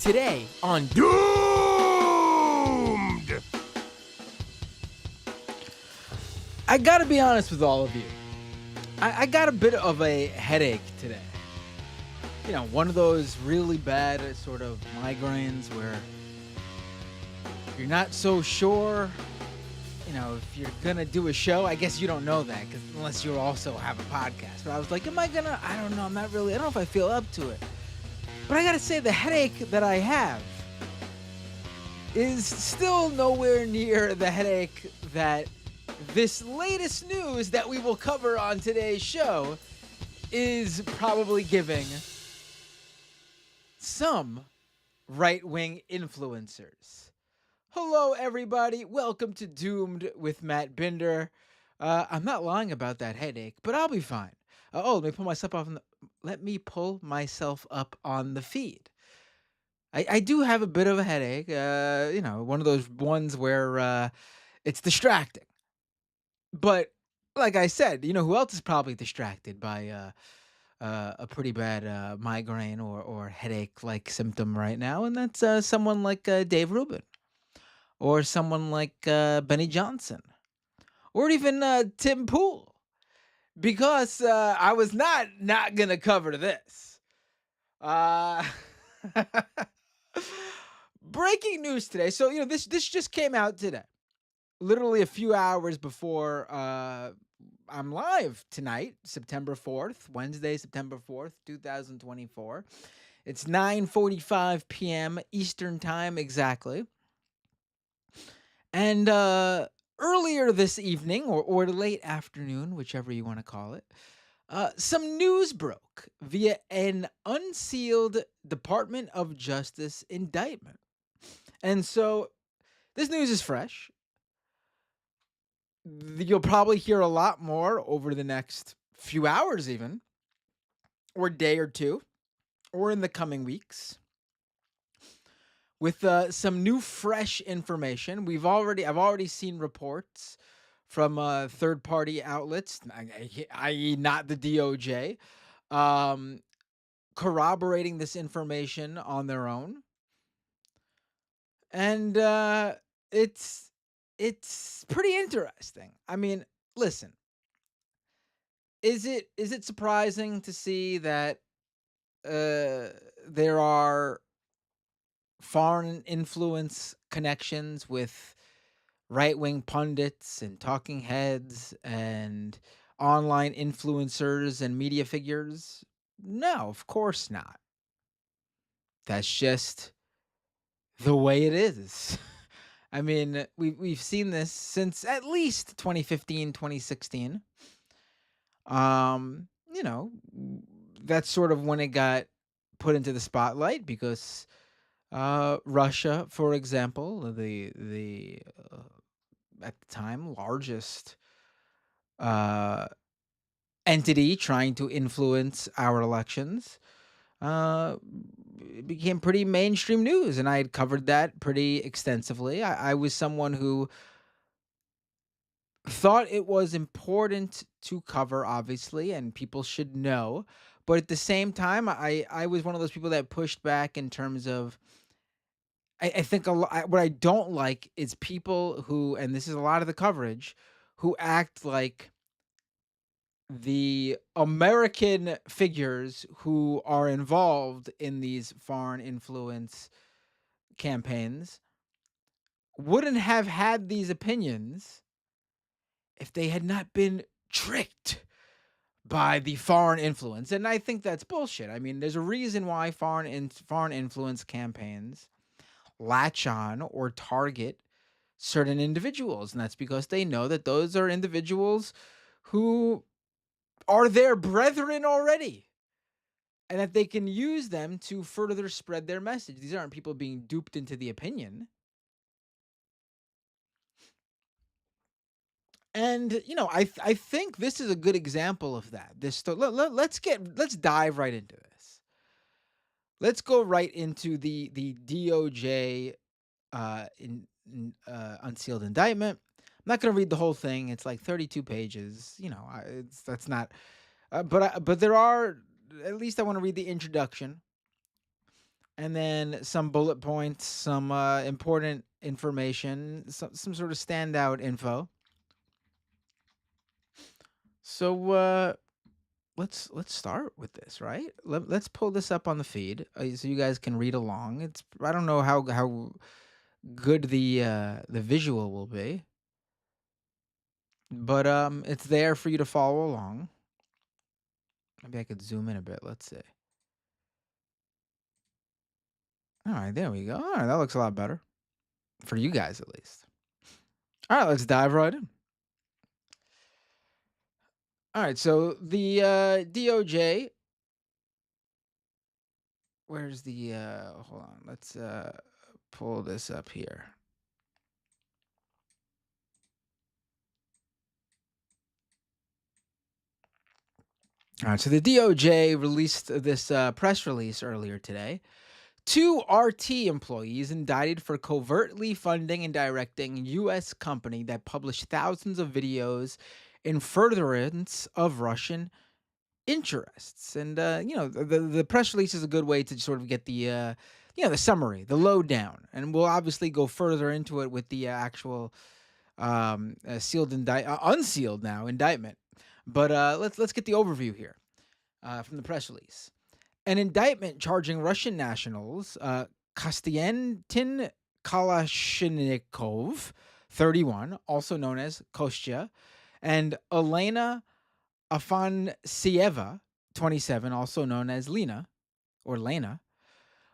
Today on Doomed! I gotta be honest with all of you. I got a bit of a headache today. You know, one of those really bad sort of migraines where you're not so sure, if you're gonna do a show. I guess you don't know that unless you also have a podcast. But I was like, I don't know, I don't know if I feel up to it. But I gotta say, the headache that I have is still nowhere near the headache that this latest news that we will cover on today's show is probably giving some right-wing influencers. Hello, everybody. Welcome to Doomed with Matt Binder. I'm not lying about that headache, but I'll be fine. Let me pull myself up on the feed. I do have a bit of a headache. One of those ones where it's distracting. But like I said, who else is probably distracted by a pretty bad migraine or headache-like symptom right now, and that's someone like Dave Rubin, or someone like Benny Johnson, or even Tim Pool, because I was not gonna cover this. Breaking news today. So this just came out today, literally a few hours before I'm live tonight, September 4th, Wednesday, September 4th, 2024. It's 9:45 p.m. Eastern Time exactly. And earlier this evening, or late afternoon, whichever you want to call it, some news broke via an unsealed Department of Justice indictment. And so this news is fresh. You'll probably hear a lot more over the next few hours even, or day or two, or in the coming weeks, with some new fresh information. I've already seen reports from third-party outlets, i.e. not the DOJ, corroborating this information on their own. And it's pretty interesting. I mean, listen, is it surprising to see that there are foreign influence connections with right-wing pundits and talking heads and online influencers and media figures? No, of course not. That's just the way it is. I mean, we've seen this since at least 2015, 2016. You know, that's sort of when it got put into the spotlight because Russia, for example, the at the time largest entity trying to influence our elections, it became pretty mainstream news, and I had covered that pretty extensively. I was someone who thought it was important to cover, obviously, and people should know. But at the same time, I was one of those people that pushed back in terms of I think what I don't like is people who, and this is a lot of the coverage, who act like the American figures who are involved in these foreign influence campaigns wouldn't have had these opinions if they had not been tricked by the foreign influence. And I think that's bullshit. I mean, there's a reason why foreign influence campaigns latch on or target certain individuals, and that's because they know that those are individuals who are their brethren already, and that they can use them to further spread their message. These aren't people being duped into the opinion. And I think this is a good example of that. Let's dive right into this. Let's go right into the DOJ unsealed indictment. I'm not going to read the whole thing. It's like 32 pages. That's not. But there are, at least I want to read the introduction. and then some bullet points, some important information, some sort of standout info. So let's start with this, right? Let's pull this up on the feed so you guys can read along. It's I don't know how good the visual will be, but it's there for you to follow along. Maybe I could zoom in a bit. Let's see. All right, there we go. All right, that looks a lot better for you guys at least. All right, let's dive right in. All right, so the DOJ. Where's the? Hold on. Let's pull this up here. All right, so the DOJ released this press release earlier today. Two RT employees indicted for covertly funding and directing U.S. company that published thousands of videos in furtherance of Russian interests. And the press release is a good way to sort of get the the summary, the lowdown, and we'll obviously go further into it with the actual unsealed now indictment. But let's get the overview here from the press release. An indictment charging Russian nationals Konstantin Kalashnikov, 31, also known as Kostya, and Elena Afansieva, 27, also known as Lena or Lena,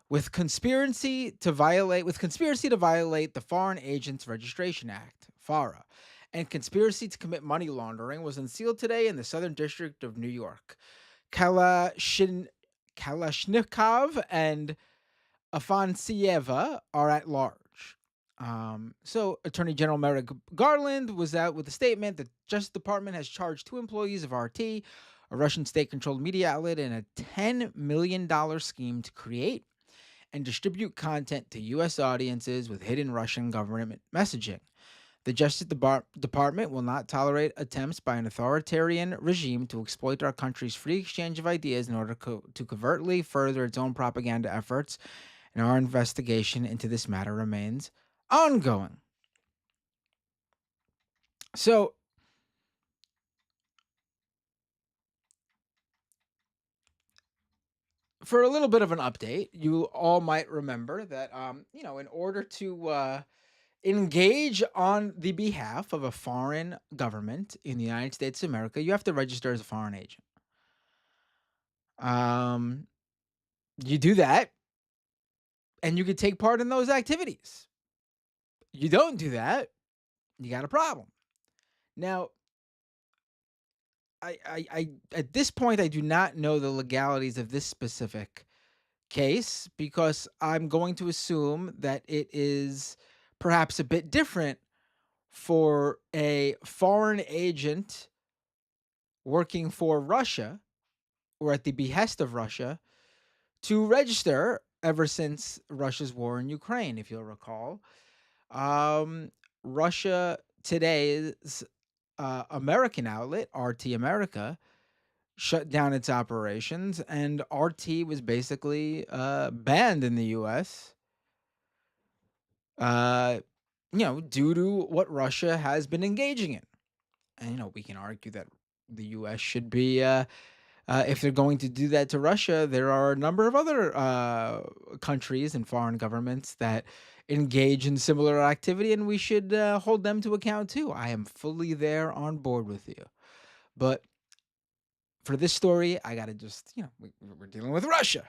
with conspiracy to violate the Foreign Agents Registration Act, FARA, and conspiracy to commit money laundering was unsealed today in the Southern District of New York. Kalashnikov and Afansieva are at large. So Attorney General Merrick Garland was out with a statement that Justice Department has charged two employees of RT, a Russian state-controlled media outlet, in a $10 million scheme to create and distribute content to U.S. audiences with hidden Russian government messaging. The Justice Department will not tolerate attempts by an authoritarian regime to exploit our country's free exchange of ideas in order to covertly further its own propaganda efforts, and our investigation into this matter remains ongoing. So, for a little bit of an update, you all might remember that, in order to engage on the behalf of a foreign government in the United States of America, you have to register as a foreign agent. Um, you do that, and you can take part in those activities. You don't do that, you got a problem. Now, I at this point I do not know the legalities of this specific case because I'm going to assume that it is perhaps a bit different for a foreign agent working for Russia or at the behest of Russia to register ever since Russia's war in Ukraine, if you'll recall. Um, Russia Today's American outlet, RT America, shut down its operations, and RT was basically banned in the U.S. Uh, due to what Russia has been engaging in. And we can argue that the U.S. should be, if they're going to do that to Russia, there are a number of other countries and foreign governments that engage in similar activity, and we should hold them to account too. I am fully there on board with you. But for this story, I got to just, we're dealing with Russia.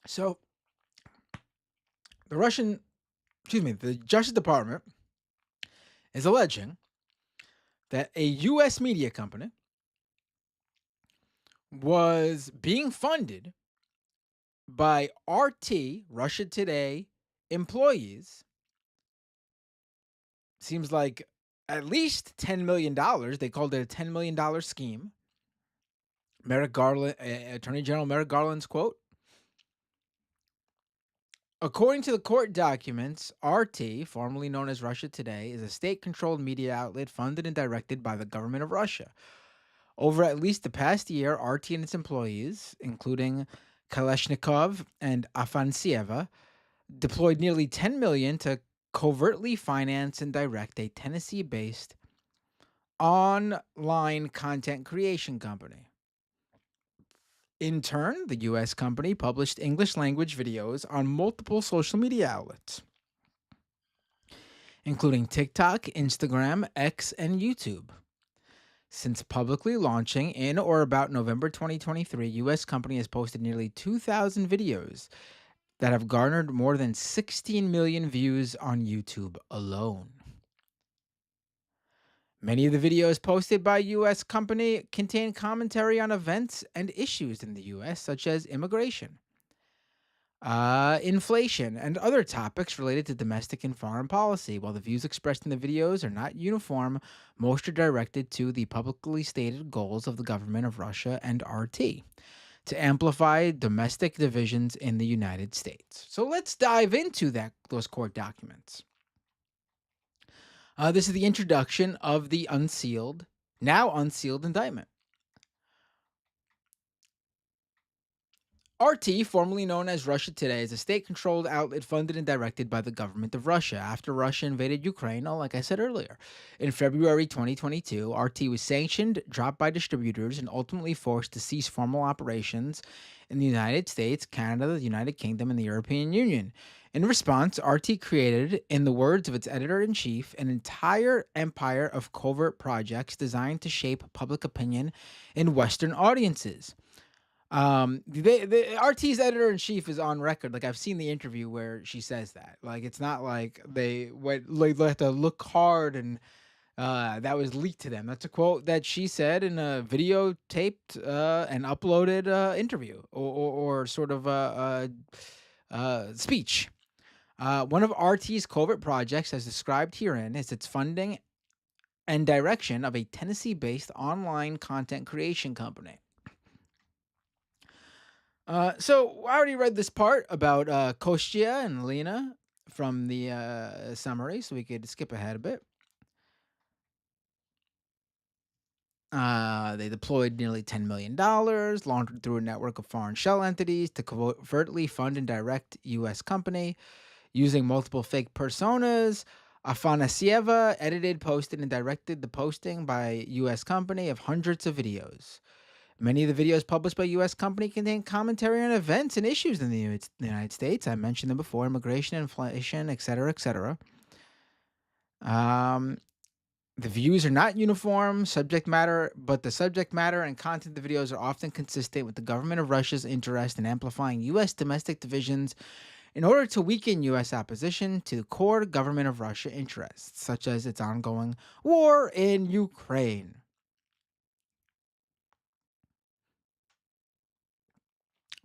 So the Justice Department is alleging that a U.S. media company was being funded by RT, Russia Today, employees. Seems like at least $10 million. They called it a $10 million scheme. Attorney General Merrick Garland's quote: according to the court documents, RT, formerly known as Russia Today, is a state-controlled media outlet funded and directed by the government of Russia. Over at least the past year, RT and its employees, including Kalashnikov and Afansieva, deployed nearly 10 million to covertly finance and direct a Tennessee-based online content creation company. In turn, the US company published English language videos on multiple social media outlets, including TikTok, Instagram, X, and YouTube. Since publicly launching in or about November 2023, US company has posted nearly 2,000 videos that have garnered more than 16 million views on YouTube alone. Many of the videos posted by US company contain commentary on events and issues in the US such as immigration, inflation, and other topics related to domestic and foreign policy. While the views expressed in the videos are not uniform, most are directed to the publicly stated goals of the government of Russia and RT to amplify domestic divisions in the United States. So let's dive into those court documents. This is the introduction of the now unsealed indictment. RT, formerly known as Russia Today, is a state controlled outlet funded and directed by the government of Russia after Russia invaded Ukraine, like I said earlier. In February 2022, RT was sanctioned, dropped by distributors, and ultimately forced to cease formal operations in the United States, Canada, the United Kingdom, and the European Union. In response, RT created, in the words of its editor in chief, an entire empire of covert projects designed to shape public opinion in Western audiences. The RT's editor in chief is on record. Like I've seen the interview where she says that. Like it's not like they have to look hard and that was leaked to them. That's a quote that she said in a videotaped and uploaded interview or sort of speech. One of RT's covert projects, as described herein, is its funding and direction of a Tennessee-based online content creation company. So I already read this part about Kostya and Lena from the summary, so we could skip ahead a bit. They deployed nearly $10 million, laundered through a network of foreign shell entities to covertly fund and direct U.S. company using multiple fake personas. Afanasieva edited, posted, and directed the posting by U.S. company of hundreds of videos. Many of the videos published by U.S. company contain commentary on events and issues in the United States. I mentioned them before: immigration, inflation, etc., etc. The views are not uniform but the subject matter and content of the videos are often consistent with the government of Russia's interest in amplifying U.S. domestic divisions in order to weaken U.S. opposition to the core government of Russia interests, such as its ongoing war in Ukraine.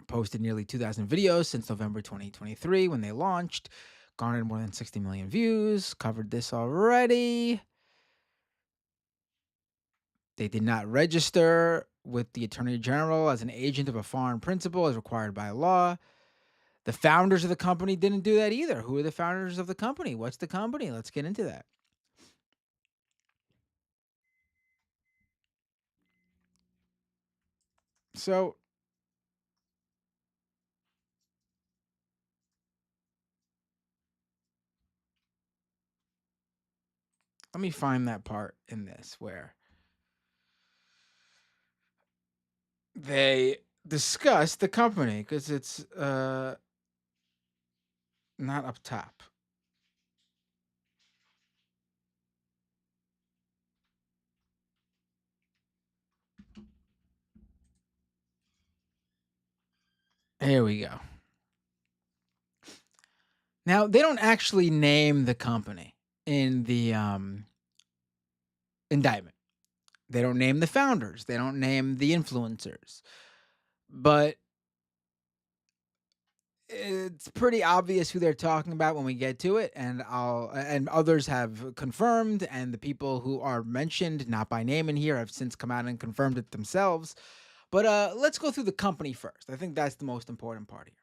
Posted nearly 2,000 videos since November 2023 when they launched, garnered more than 60 million views, covered this already. They did not register with the Attorney General as an agent of a foreign principal as required by law. The founders of the company didn't do that either. Who are the founders of the company? What's the company? Let's get into that. So, let me find that part in this where they discuss the company because it's not up top. Here we go. Now, they don't actually name the company in the indictment. They don't name the founders. They don't name the influencers. But it's pretty obvious who they're talking about when we get to it, and others have confirmed, and the people who are mentioned, not by name in here, have since come out and confirmed it themselves. But let's go through the company first. I think that's the most important part here.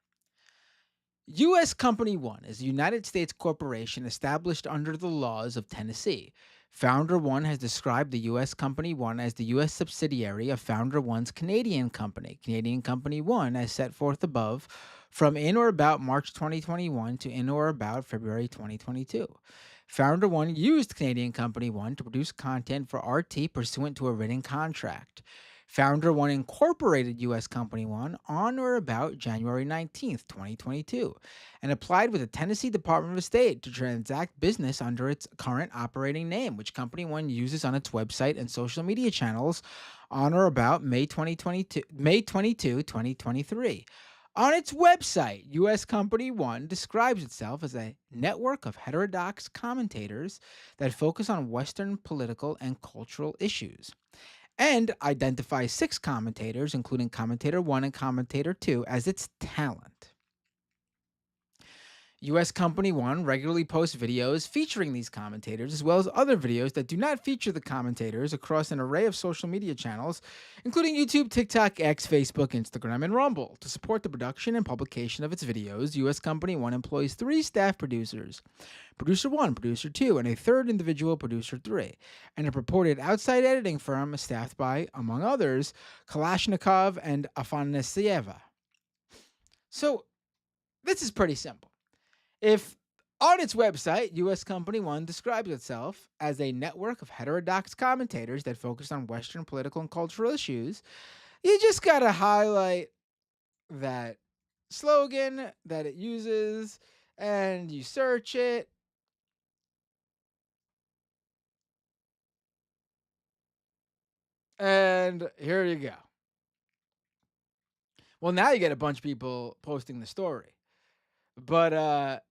U.S. Company 1 is a United States corporation established under the laws of Tennessee. Founder One has described the U.S. Company One as the U.S. subsidiary of Founder One's Canadian company, Canadian Company One, as set forth above, from in or about March 2021 to in or about February 2022. Founder One used Canadian Company One to produce content for RT pursuant to a written contract. Founder One incorporated U.S. Company One on or about January 19th, 2022, and applied with the Tennessee Department of State to transact business under its current operating name, which Company One uses on its website and social media channels on or about May 22, 2023. On its website, U.S. Company One describes itself as a network of heterodox commentators that focus on Western political and cultural issues, and identifies 6 commentators, including Commentator 1 and Commentator 2, as its talent. U.S. Company One regularly posts videos featuring these commentators, as well as other videos that do not feature the commentators across an array of social media channels, including YouTube, TikTok, X, Facebook, Instagram, and Rumble. To support the production and publication of its videos, U.S. Company One employs 3 staff producers: Producer 1, Producer 2, and a third individual, Producer 3, and a purported outside editing firm staffed by, among others, Kalashnikov and Afanasieva. So, this is pretty simple. If on its website, U.S. Company One describes itself as a network of heterodox commentators that focus on Western political and cultural issues, you just got to highlight that slogan that it uses, and you search it, and here you go. Well, now you get a bunch of people posting the story. But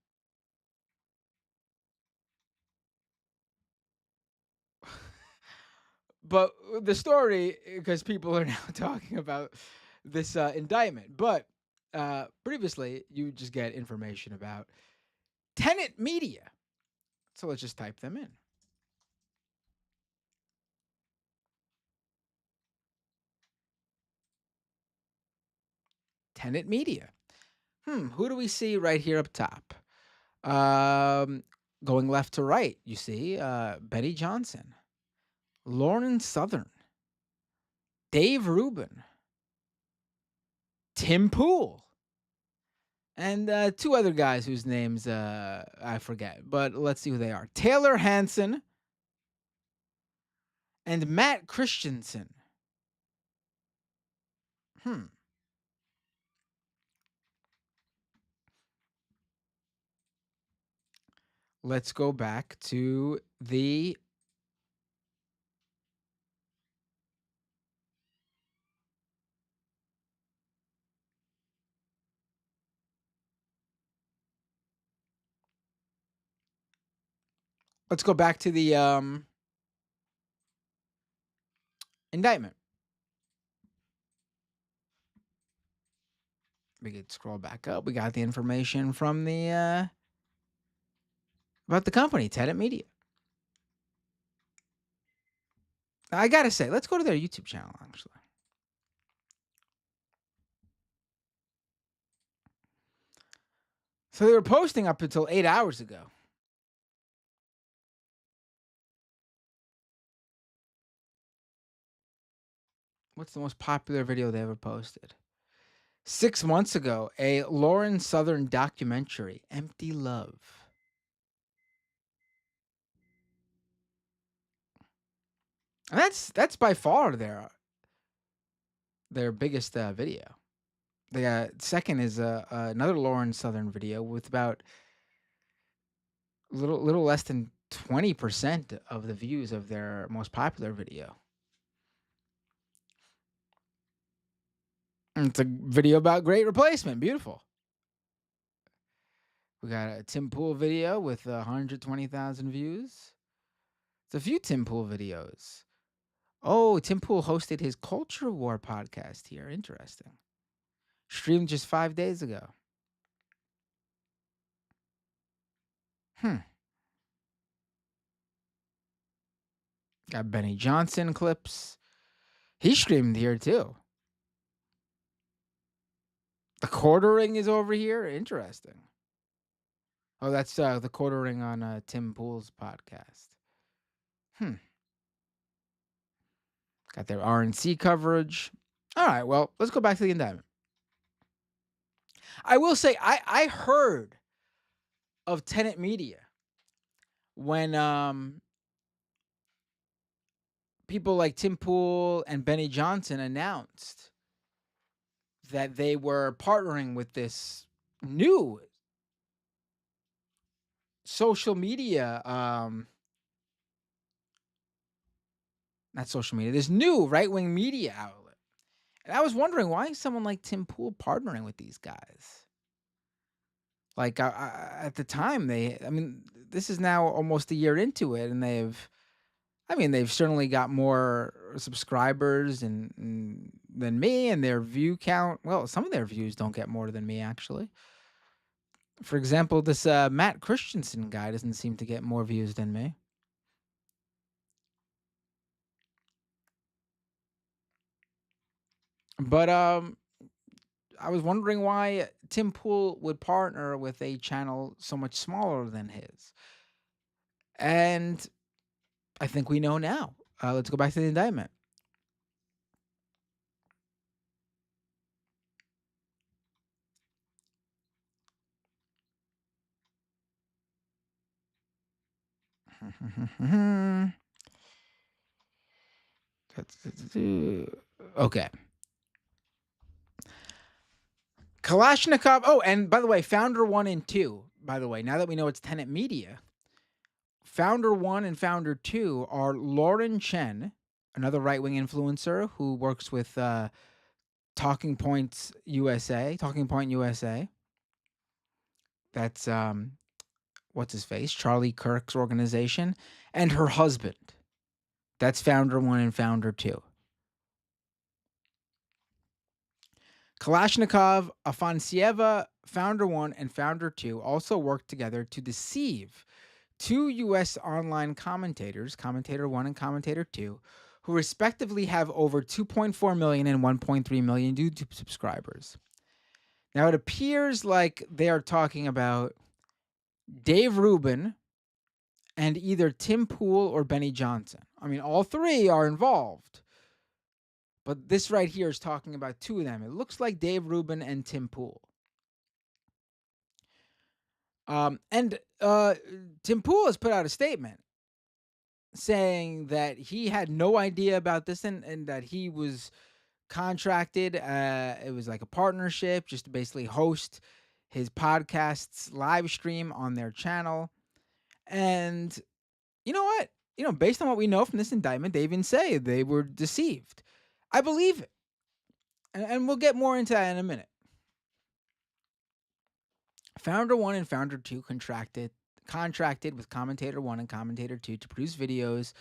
but the story, because people are now talking about this indictment. But previously, you just get information about Tenet Media. So let's just type them in. Tenet Media. Who do we see right here up top? Um, Going left to right, you see Betty Johnson, Lauren Southern, Dave Rubin, Tim Pool, and 2 other guys whose names I forget, but let's see who they are: Taylor Hanson and Matt Christensen. Hmm. Let's go back to the. Let's go back to the indictment. We could scroll back up. We got the information from the about the company, Tenet Media. I gotta say, let's go to their YouTube channel. Actually, so they were posting up until 8 hours ago. What's the most popular video they ever posted? 6 months ago, a Lauren Southern documentary, Empty Love. And that's by far their biggest video. The second is another Lauren Southern video with about little less than 20% of the views of their most popular video. And it's a video about Great Replacement. Beautiful. We got a Tim Pool video with 120,000 views. It's a few Tim Pool videos. Oh, Tim Pool hosted his Culture War podcast here. Interesting. Streamed just 5 days ago. Hmm. Got Benny Johnson clips. He streamed here too. The quartering is over here. Interesting. Oh, that's the quartering on Tim Pool's podcast. Hmm. Got their RNC coverage. All right, well, let's go back to the indictment. I will say I heard of Tenet Media when people like Tim Pool and Benny Johnson announced that they were partnering with this new social media not social media, this new right-wing media outlet. And I was wondering, why is someone like Tim Pool partnering with these guys? Like, at the time, I mean, this is now almost a year into it, and they've certainly got more subscribers than me, and their view count. Well, some of their views don't get more than me, actually. For example, this Matt Christensen guy doesn't seem to get more views than me. But I was wondering why Tim Pool would partner with a channel so much smaller than his. And I think we know now. Let's go back to the indictment. Okay. Kalashnikov. Oh, and by the way, Founder 1 and 2, by the way, now that we know it's Tenet Media, Founder 1 and Founder 2 are Lauren Chen, another right-wing influencer who works with Talking Point USA. That's what's his face? Charlie Kirk's organization, and her husband. That's Founder 1 and Founder 2. Kalashnikov, Afansieva, Founder 1 and Founder 2 also worked together to deceive two U.S. online commentators, Commentator 1 and Commentator 2, who respectively have over 2.4 million and 1.3 million YouTube subscribers. Now, it appears like they are talking about Dave Rubin and either Tim Pool or Benny Johnson. I mean, all three are involved. But this right here is talking about two of them. It looks like Dave Rubin and Tim Pool. And Tim Pool has put out a statement saying that he had no idea about this and that he was contracted. It was like a partnership just to basically host his podcast's live stream on their channel. And you know what? Based on what we know from this indictment, they even say they were deceived. I believe it. And we'll get more into that in a minute. Founder 1 and Founder 2 contracted with Commentator 1 and Commentator 2 to produce videos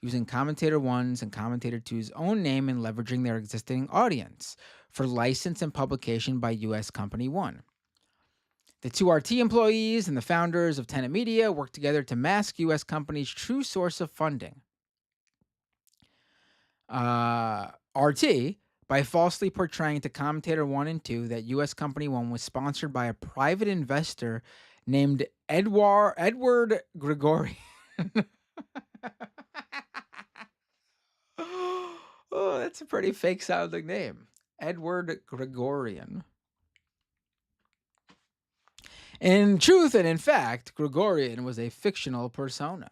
using Commentator 1's and Commentator 2's own name and leveraging their existing audience for license and publication by U.S. Company 1. The two RT employees and the founders of Tenet Media worked together to mask U.S. Company's true source of funding. RT, by falsely portraying to Commentator 1 and 2 that U.S. Company 1 was sponsored by a private investor named Edward Gregorian. Oh, that's a pretty fake sounding name. Edward Gregorian. In truth and in fact, Gregorian was a fictional persona.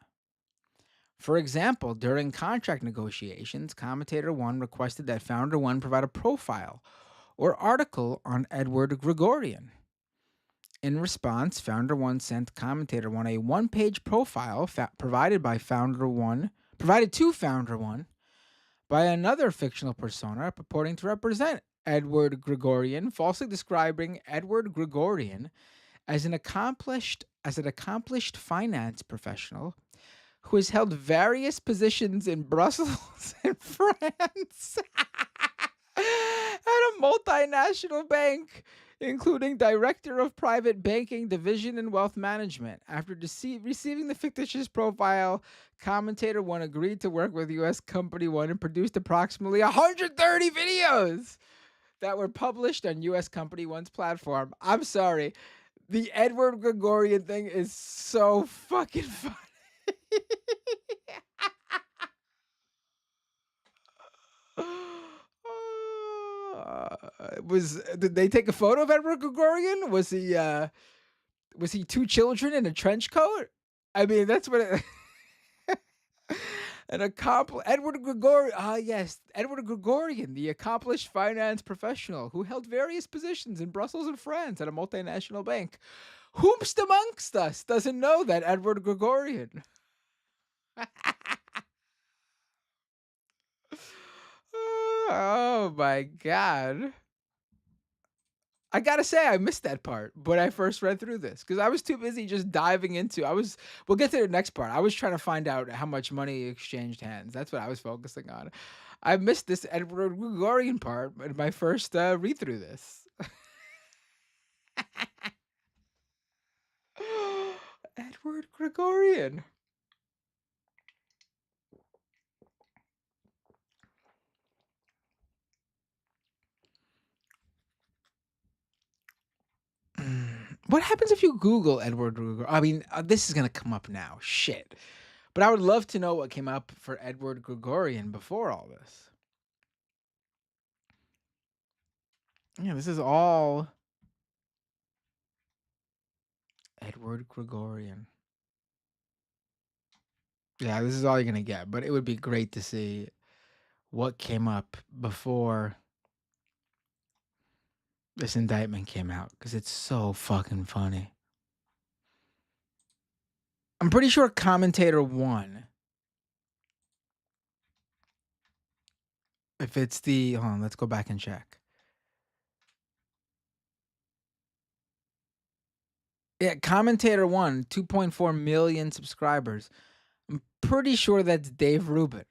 For example, during contract negotiations, Commentator 1 requested that Founder 1 provide a profile or article on Edward Gregorian. In response, Founder 1 sent Commentator 1 a one-page profile provided to Founder 1 by another fictional persona purporting to represent Edward Gregorian, falsely describing Edward Gregorian as an accomplished finance professional who has held various positions in Brussels and France at a multinational bank, including Director of Private Banking Division and Wealth Management. After receiving the fictitious profile, Commentator 1 agreed to work with U.S. Company 1 and produced approximately 130 videos that were published on U.S. Company 1's platform. I'm sorry. The Edward Gregorian thing is so fucking funny. Did they take a photo of Edward Gregorian? Was he two children in a trench coat? I mean, that's what an accomplished Edward Gregorian. Ah, yes, Edward Gregorian, the accomplished finance professional who held various positions in Brussels and France at a multinational bank. Whomst amongst us doesn't know that Edward Gregorian? Oh my god. I gotta say, I missed that part when I first read through this because I was too busy just diving into. We'll get to the next part. I was trying to find out how much money exchanged hands. That's what I was focusing on. I missed this Edward Gregorian part in my first read through this. Edward Gregorian. What happens if you Google Edward Gregorian? I mean, this is gonna come up now. Shit. But I would love to know what came up for Edward Gregorian before all this. Yeah, this is all Edward Gregorian. Yeah, this is all you're gonna get, but it would be great to see what came up before this indictment came out because it's so fucking funny. I'm pretty sure commentator won. If it's the hold on, let's go back and check. Yeah, commentator won 2.4 million subscribers. I'm pretty sure that's Dave Rubin.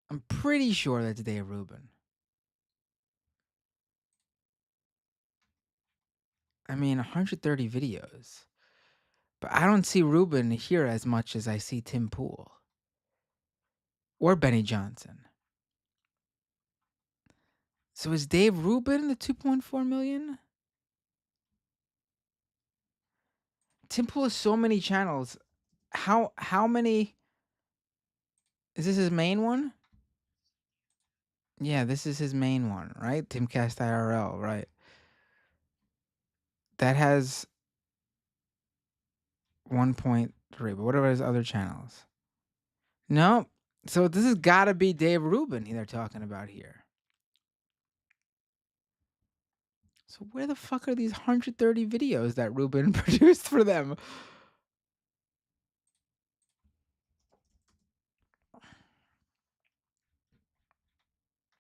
I'm pretty sure that's Dave Rubin. I mean, 130 videos. But I don't see Rubin here as much as I see Tim Pool or Benny Johnson. So is Dave Rubin the 2.4 million? Tim Pool has so many channels. How many? Is this his main one? Yeah, this is his main one, right? Timcast IRL, right? That has 1.3, but what are his other channels? No. So this has got to be Dave Rubin they're talking about here. So where the fuck are these 130 videos that Rubin produced for them?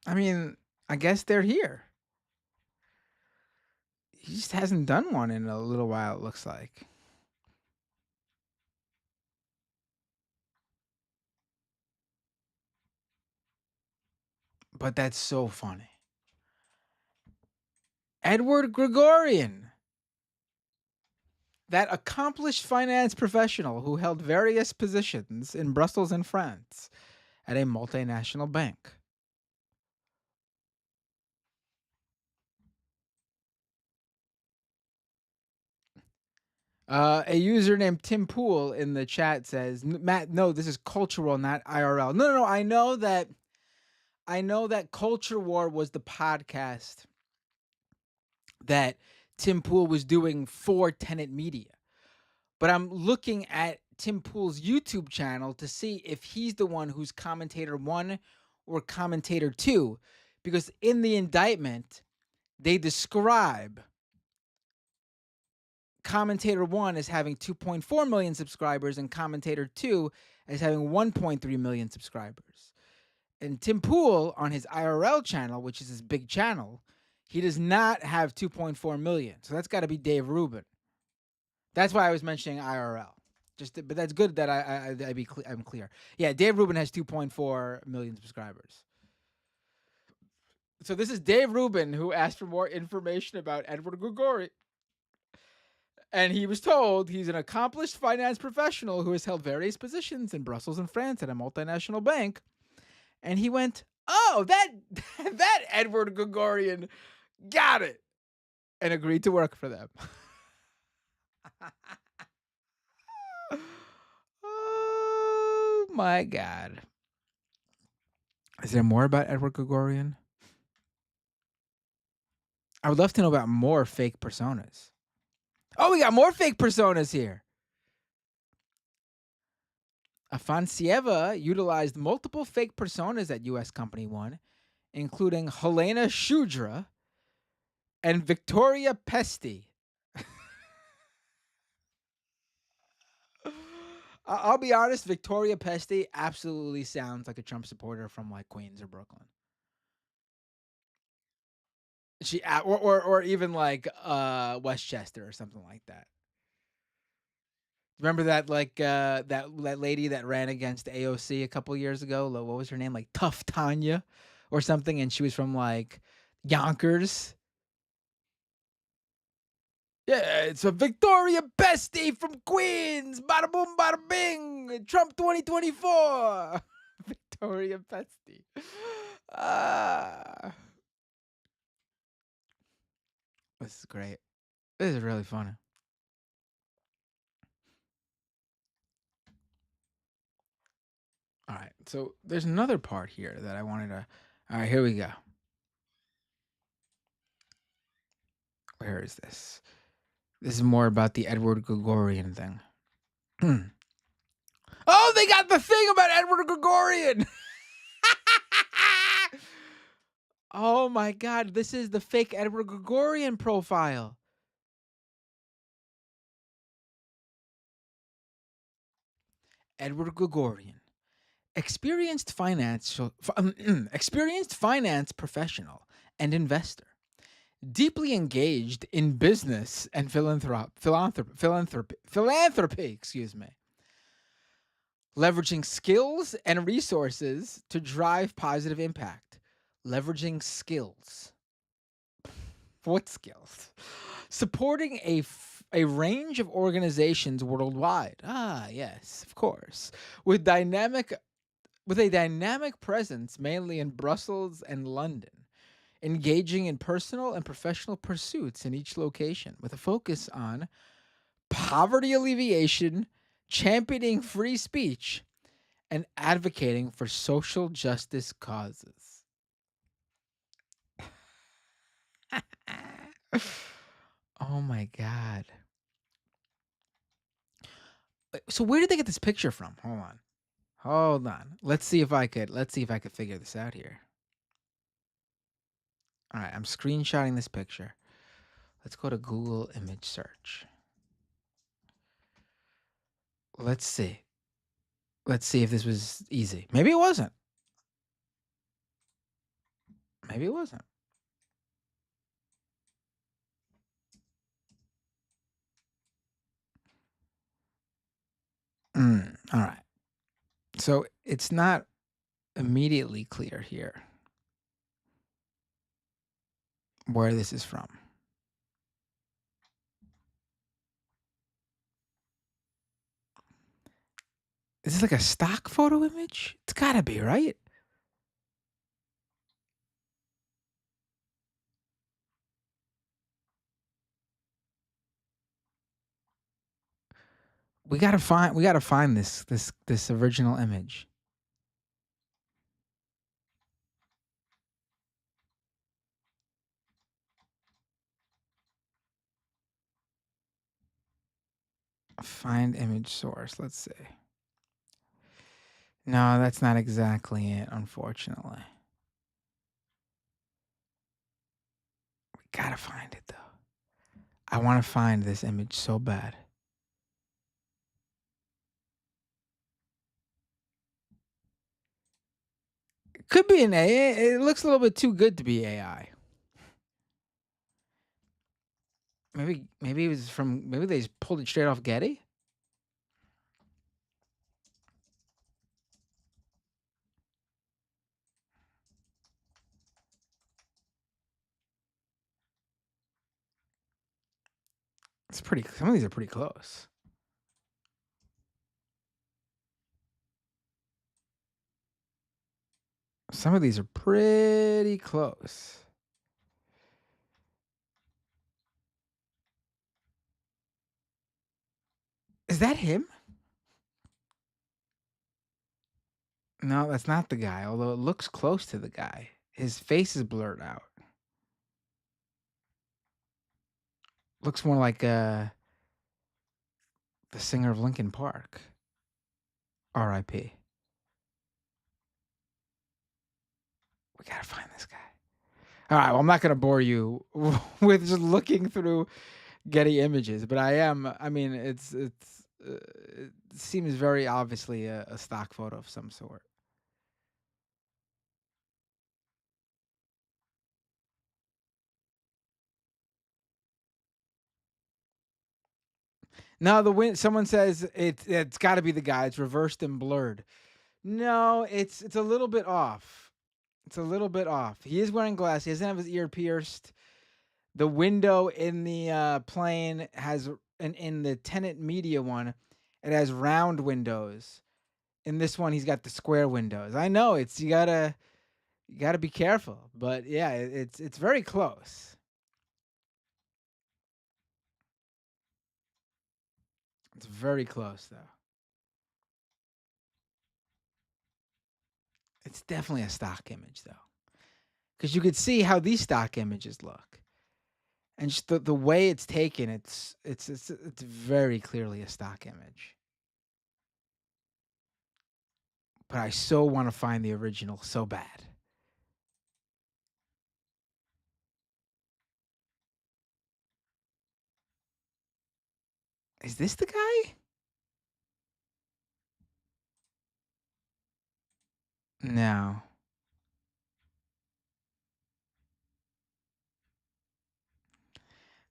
I mean, I guess they're here. He just hasn't done one in a little while, it looks like. But that's so funny. Edward Gregorian, that accomplished finance professional who held various positions in Brussels and France at a multinational bank. A user named Tim Pool in the chat says, "Matt, no, this is cultural, not IRL." No. I know that Culture War was the podcast that Tim Pool was doing for Tenet Media, but I'm looking at Tim Pool's YouTube channel to see if he's the one who's commentator 1 or commentator 2, because in the indictment they describe commentator 1 as having 2.4 million subscribers and commentator 2 as having 1.3 million subscribers. And Tim Pool on his IRL channel, which is his big channel, he does not have 2.4 million. So that's got to be Dave Rubin. That's why I was mentioning IRL. But that's good that I'm clear. Yeah, Dave Rubin has 2.4 million subscribers. So this is Dave Rubin who asked for more information about Edward Gregorian. And he was told he's an accomplished finance professional who has held various positions in Brussels and France at a multinational bank. And he went, "Oh, that Edward Gregorian, got it," and agreed to work for them. Oh my God. Is there more about Edward Gregorian? I would love to know about more fake personas. Oh, we got more fake personas here. Afansieva utilized multiple fake personas at U.S. Company 1, including Helena Shudra and Victoria Pesti. I'll be honest, Victoria Pesti absolutely sounds like a Trump supporter from like Queens or Brooklyn. Or even like Westchester or something like that. Remember that that lady that ran against AOC a couple years ago? What was her name? Like Tough Tanya or something, and she was from like Yonkers. Yeah, it's a Victoria Bestie from Queens. Bada boom, bada bing. Trump 2024. Victoria Bestie. Ah, this is great. This is really funny. All right, so there's another part here that I wanted to. All right, here we go. Where is this? This is more about the Edward Gregorian thing. Oh, they got the thing about Edward Gregorian. Oh my God, this is the fake Edward Gregorian profile. Edward Gregorian, experienced finance professional and investor, deeply engaged in business and philanthropy, excuse me, leveraging skills and resources to drive positive impact. Leveraging skills. What skills? Supporting a range of organizations worldwide. Ah, yes, of course. With a dynamic presence mainly in Brussels and London, engaging in personal and professional pursuits in each location with a focus on poverty alleviation, championing free speech, and advocating for social justice causes. Oh my God. So where did they get this picture from? Hold on. Hold on. Let's see if I could figure this out here. All right, I'm screenshotting this picture. Let's go to Google image search. Let's see. Let's see if this was easy. Maybe it wasn't. Maybe it wasn't. All right. So it's not immediately clear here where this is from. Is this like a stock photo image? It's gotta be, right? We gotta find this original image. Find image source. Let's see. No, that's not exactly it, unfortunately. We gotta find it though. I want to find this image so bad. It could be an AI. It looks a little bit too good to be AI. Maybe it was from. Maybe they just pulled it straight off Getty. It's pretty. Some of these are pretty close. Some of these are pretty close. Is that him? No, that's not the guy. Although it looks close to the guy. His face is blurred out. Looks more like the singer of Linkin Park. R.I.P. We gotta find this guy. All right. Well, I'm not gonna bore you with just looking through Getty Images, but I am. I mean, it seems very obviously a stock photo of some sort. No, the win. Someone says it's got to be the guy. It's reversed and blurred. No, it's a little bit off. It's a little bit off. He is wearing glasses. He doesn't have his ear pierced. The window in the plane has, in the tenant media one, it has round windows. In this one, he's got the square windows. I know it's you gotta be careful, but yeah, it's very close. It's very close though. It's definitely a stock image though, because you could see how these stock images look, and just the way it's taken. It's very clearly a stock image. But I so want to find the original so bad. Is this the guy? No.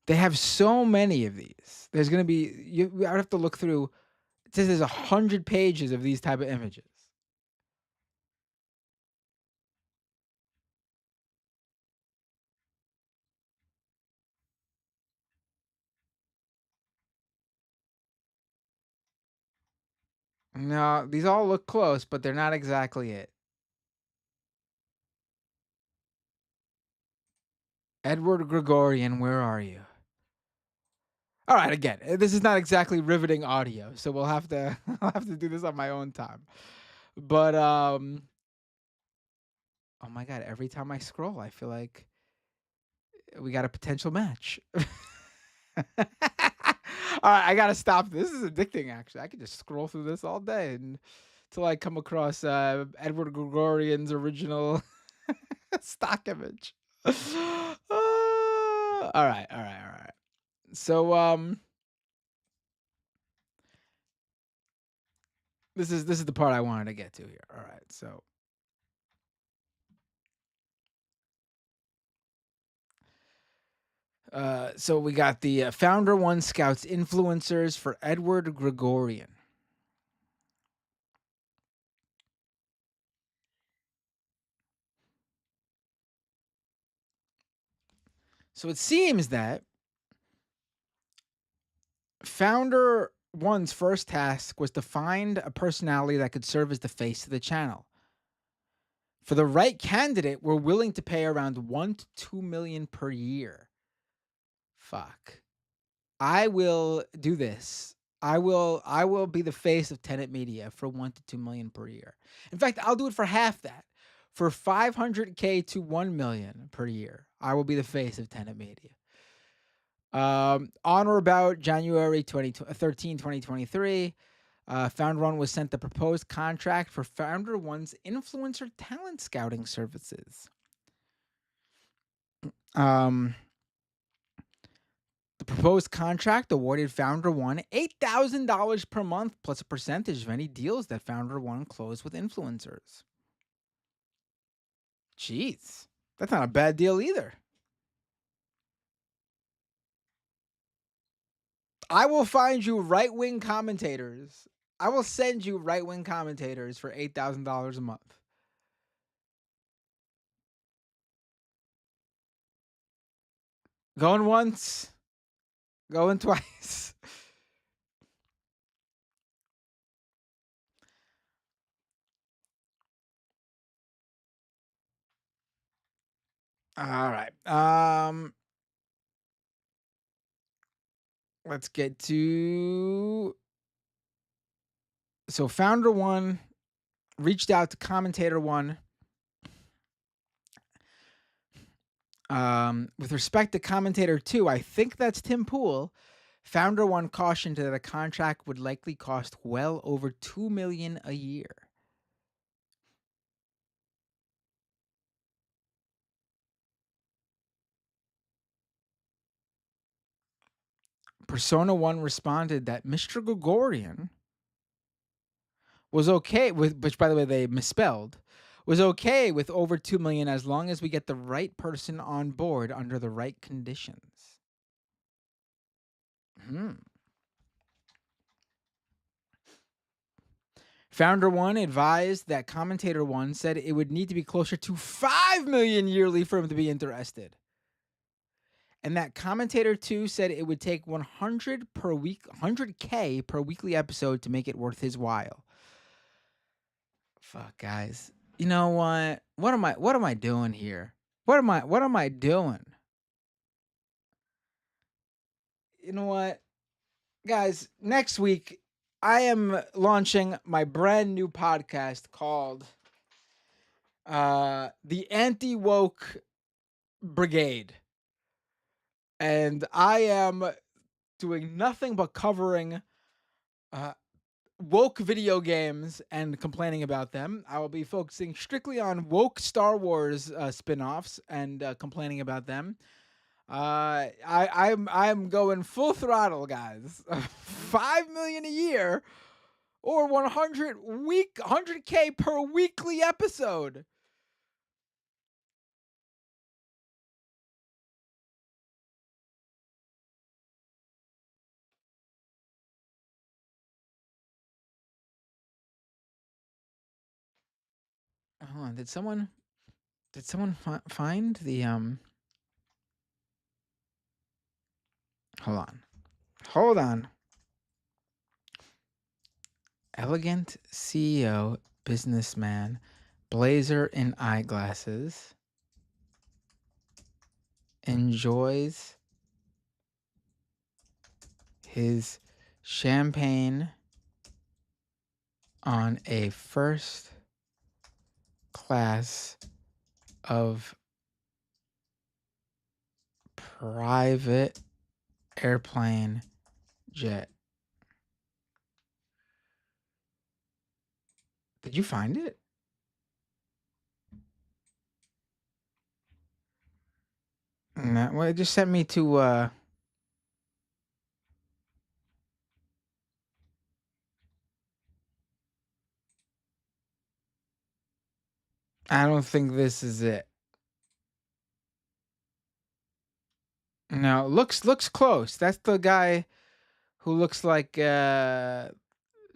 They have so many of these. There's gonna be I would have to look through. It says there's 100 pages of these type of images. No, these all look close, but they're not exactly it. Edward Gregorian, where are you? All right, again, this is not exactly riveting audio, so we'll have to I'll have to do this on my own time. But oh my god, every time I scroll, I feel like we got a potential match. All right, I gotta stop. This is addicting. Actually, I could just scroll through this all day until I come across Edward Gregorian's original stock image. All right, all right, all right. So this is the part I wanted to get to here. All right, so we got the Founder One Scouts influencers for Edward Gregorian. So it seems that Founder One's first task was to find a personality that could serve as the face of the channel. For the right candidate, we're willing to pay around 1 to 2 million per year. Fuck. I will do this. I will be the face of Tenet Media for 1 to 2 million per year. In fact, I'll do it for half that. For 500K to 1 million per year, I will be the face of Tenet Media. On or about January 2023, Founder One was sent the proposed contract for Founder One's influencer talent scouting services. Um, the proposed contract awarded Founder One $8,000 per month plus a percentage of any deals that Founder One closed with influencers. Jeez, that's not a bad deal either. I will find you right wing commentators. I will send you right wing commentators for $8,000 a month. Going once, going twice. All right. Let's get to so Founder One reached out to Commentator One. With respect to Commentator 2, I think that's Tim Pool. Founder One cautioned that a contract would likely cost well over $2 million a year. Persona One responded that Mr. Gregorian was okay with, which by the way they misspelled, was okay with over 2 million as long as we get the right person on board under the right conditions. Hmm. Founder One advised that Commentator One said it would need to be closer to 5 million yearly for him to be interested. And that Commentator 2 said it would take 100 per week, 100K per weekly episode to make it worth his while. Fuck, guys. You know what? What am I doing here? What am I doing? You know what? Guys, next week I am launching my brand new podcast called The Anti-Woke Brigade. And I am doing nothing but covering woke video games and complaining about them. I will be focusing strictly on woke Star Wars spin-offs and complaining about them. I'm going full throttle, guys. 5 million a year or 100K per weekly episode. Hold on, did someone find the hold on. Elegant CEO, businessman, blazer and eyeglasses, enjoys his champagne on a first class of private airplane jet. Did you find it? No, well, it just sent me to I don't think this is it. No, looks close. That's the guy who looks like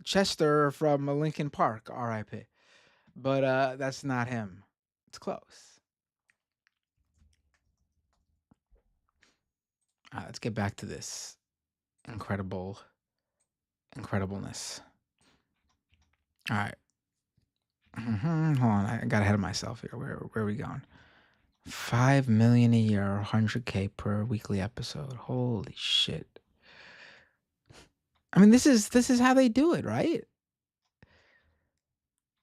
Chester from Lincoln Park, R.I.P. But that's not him. It's close. Let's get back to this incredibleness. All right. Hold on, I got ahead of myself here. Where are we going? 5 million a year, 100K per weekly episode. Holy shit! I mean, this is how they do it, right?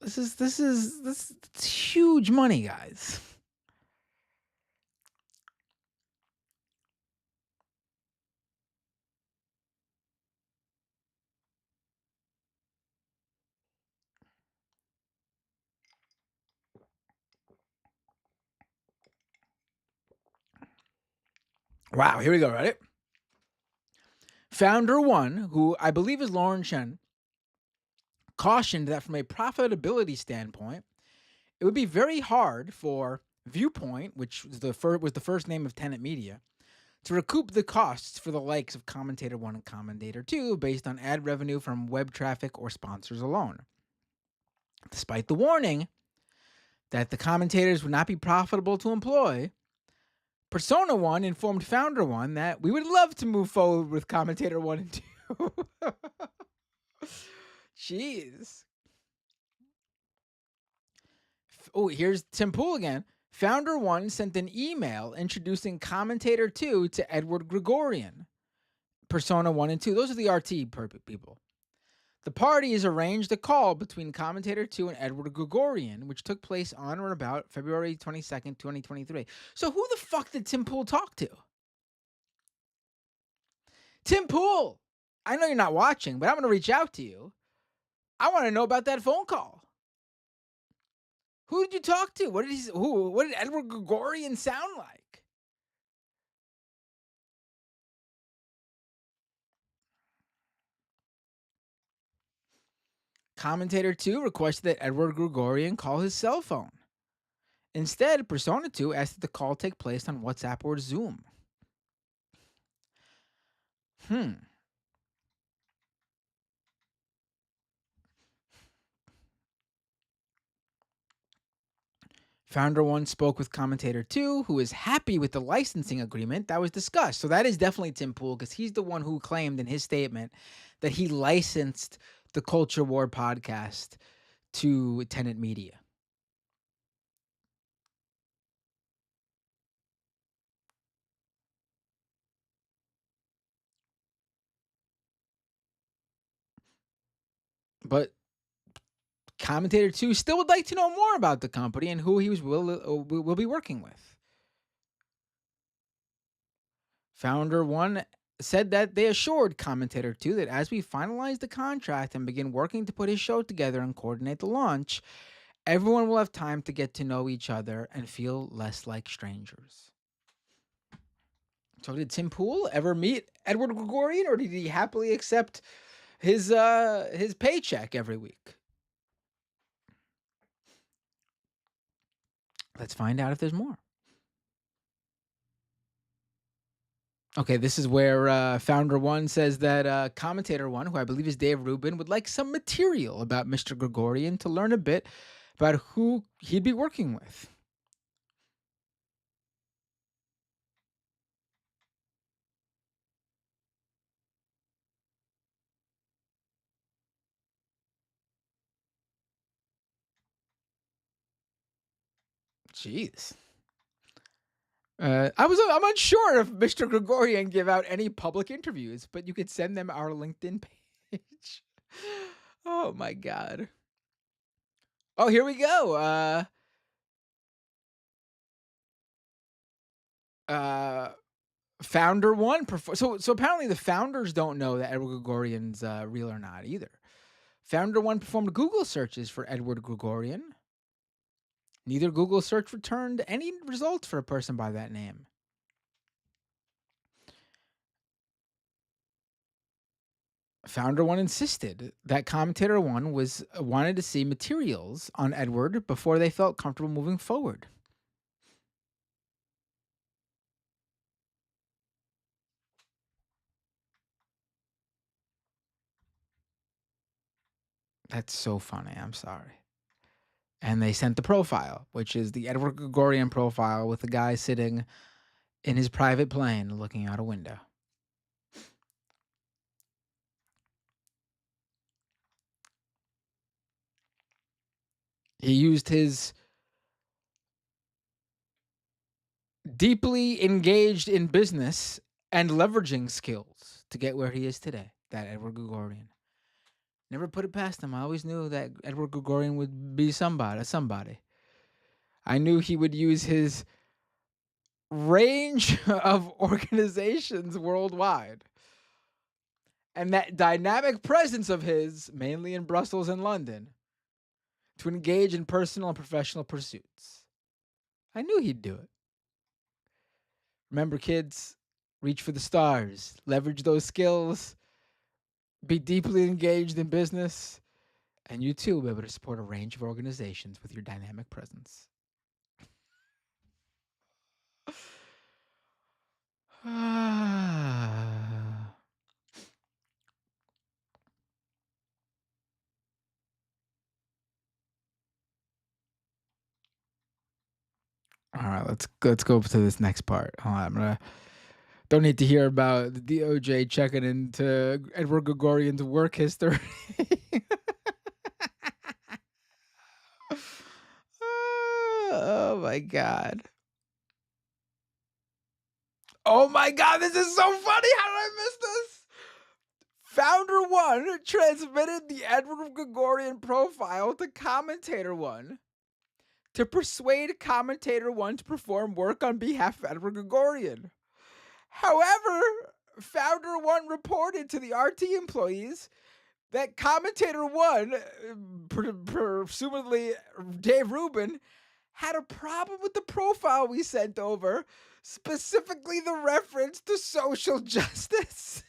This is huge money, guys. Wow, here we go, right? Founder One, who I believe is Lauren Chen, cautioned that from a profitability standpoint, it would be very hard for Viewpoint, which was the first name of Tenet Media, to recoup the costs for the likes of Commentator 1 and Commentator 2 based on ad revenue from web traffic or sponsors alone. Despite the warning that the commentators would not be profitable to employ, Persona 1 informed Founder 1 that we would love to move forward with Commentator 1 and 2. Jeez. Oh, here's Tim Pool again. Founder 1 sent an email introducing Commentator 2 to Edward Gregorian. Persona 1 and 2. Those are the RT people. The parties arranged a call between Commentator 2 and Edward Gregorian, which took place on or about February 22nd, 2023. So who the fuck did Tim Pool talk to? Tim Pool! I know you're not watching, but I'm going to reach out to you. I want to know about that phone call. Who did you talk to? What did Edward Gregorian sound like? Commentator 2 requested that Edward Gregorian call his cell phone. Instead, Persona 2 asked that the call take place on WhatsApp or Zoom. Founder 1 spoke with Commentator 2, who is happy with the licensing agreement that was discussed. So that is definitely Tim Pool, because he's the one who claimed in his statement that he licensed the Culture War podcast to Tenet Media. But Commentator 2 still would like to know more about the company and who he will be working with. Founder 1 said that they assured Commentator 2 that as we finalize the contract and begin working to put his show together and coordinate the launch, everyone will have time to get to know each other and feel less like strangers. So did Tim Pool ever meet Edward Gregorian, or did he happily accept his paycheck every week? Let's find out if there's more. Okay, this is where Founder 1 says that Commentator 1, who I believe is Dave Rubin, would like some material about Mr. Gregorian to learn a bit about who he'd be working with. Jeez. I'm unsure if Mr. Gregorian gave out any public interviews, but you could send them our LinkedIn page. Oh my god. Oh, here we go. Founder 1 so apparently the founders don't know that Edward Gregorian's real or not either. Founder 1 performed Google searches for Edward Gregorian. Neither Google search returned any results for a person by that name. Founder 1 insisted that Commentator 1 wanted to see materials on Edward before they felt comfortable moving forward. That's so funny. I'm sorry. And they sent the profile, which is the Edward Gregorian profile with the guy sitting in his private plane looking out a window. He used his deeply engaged in business and leveraging skills to get where he is today, that Edward Gregorian. Never put it past him. I always knew that Edward Gregorian would be somebody. I knew he would use his range of organizations worldwide and that dynamic presence of his, mainly in Brussels and London, to engage in personal and professional pursuits. I knew he'd do it. Remember, kids, reach for the stars, leverage those skills, be deeply engaged in business, and you too will be able to support a range of organizations with your dynamic presence. All right, let's go to this next part. Hold on, don't need to hear about the DOJ checking into Edward Gregorian's work history. Oh my god. Oh my god, this is so funny. How did I miss this? Founder One transmitted the Edward Gregorian profile to Commentator One to persuade Commentator One to perform work on behalf of Edward Gregorian. However, Founder One reported to the RT employees that Commentator One, presumably Dave Rubin, had a problem with the profile we sent over, specifically the reference to social justice.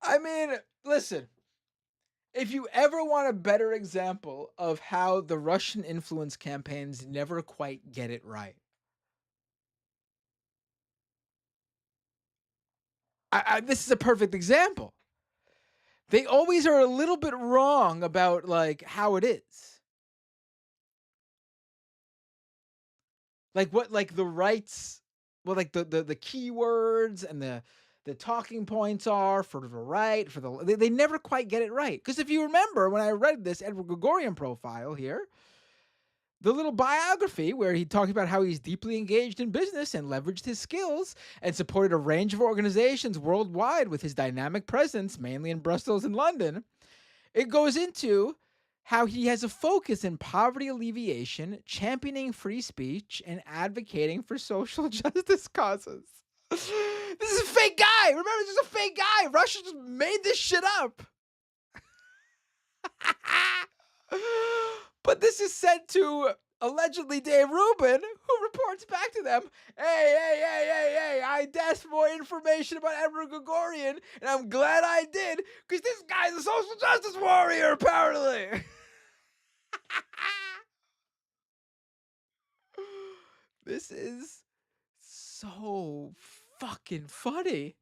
I mean, listen, if you ever want a better example of how the Russian influence campaigns never quite get it right, this is a perfect example. They always are a little bit wrong about like how it is. Like what like the rights, well, like the keywords and the talking points are for the right, for they never quite get it right. Because if you remember when I read this Edward Gregorian profile here, the little biography where he talks about how he's deeply engaged in business and leveraged his skills and supported a range of organizations worldwide with his dynamic presence, mainly in Brussels and London, it goes into how he has a focus in poverty alleviation, championing free speech, and advocating for social justice causes. This is a fake guy. Remember, this is a fake guy. Russia just made this shit up. But this is sent to allegedly Dave Rubin, who reports back to them, hey, I asked more information about Edward Gregorian, and I'm glad I did, because this guy's a social justice warrior, apparently. This is so fucking funny.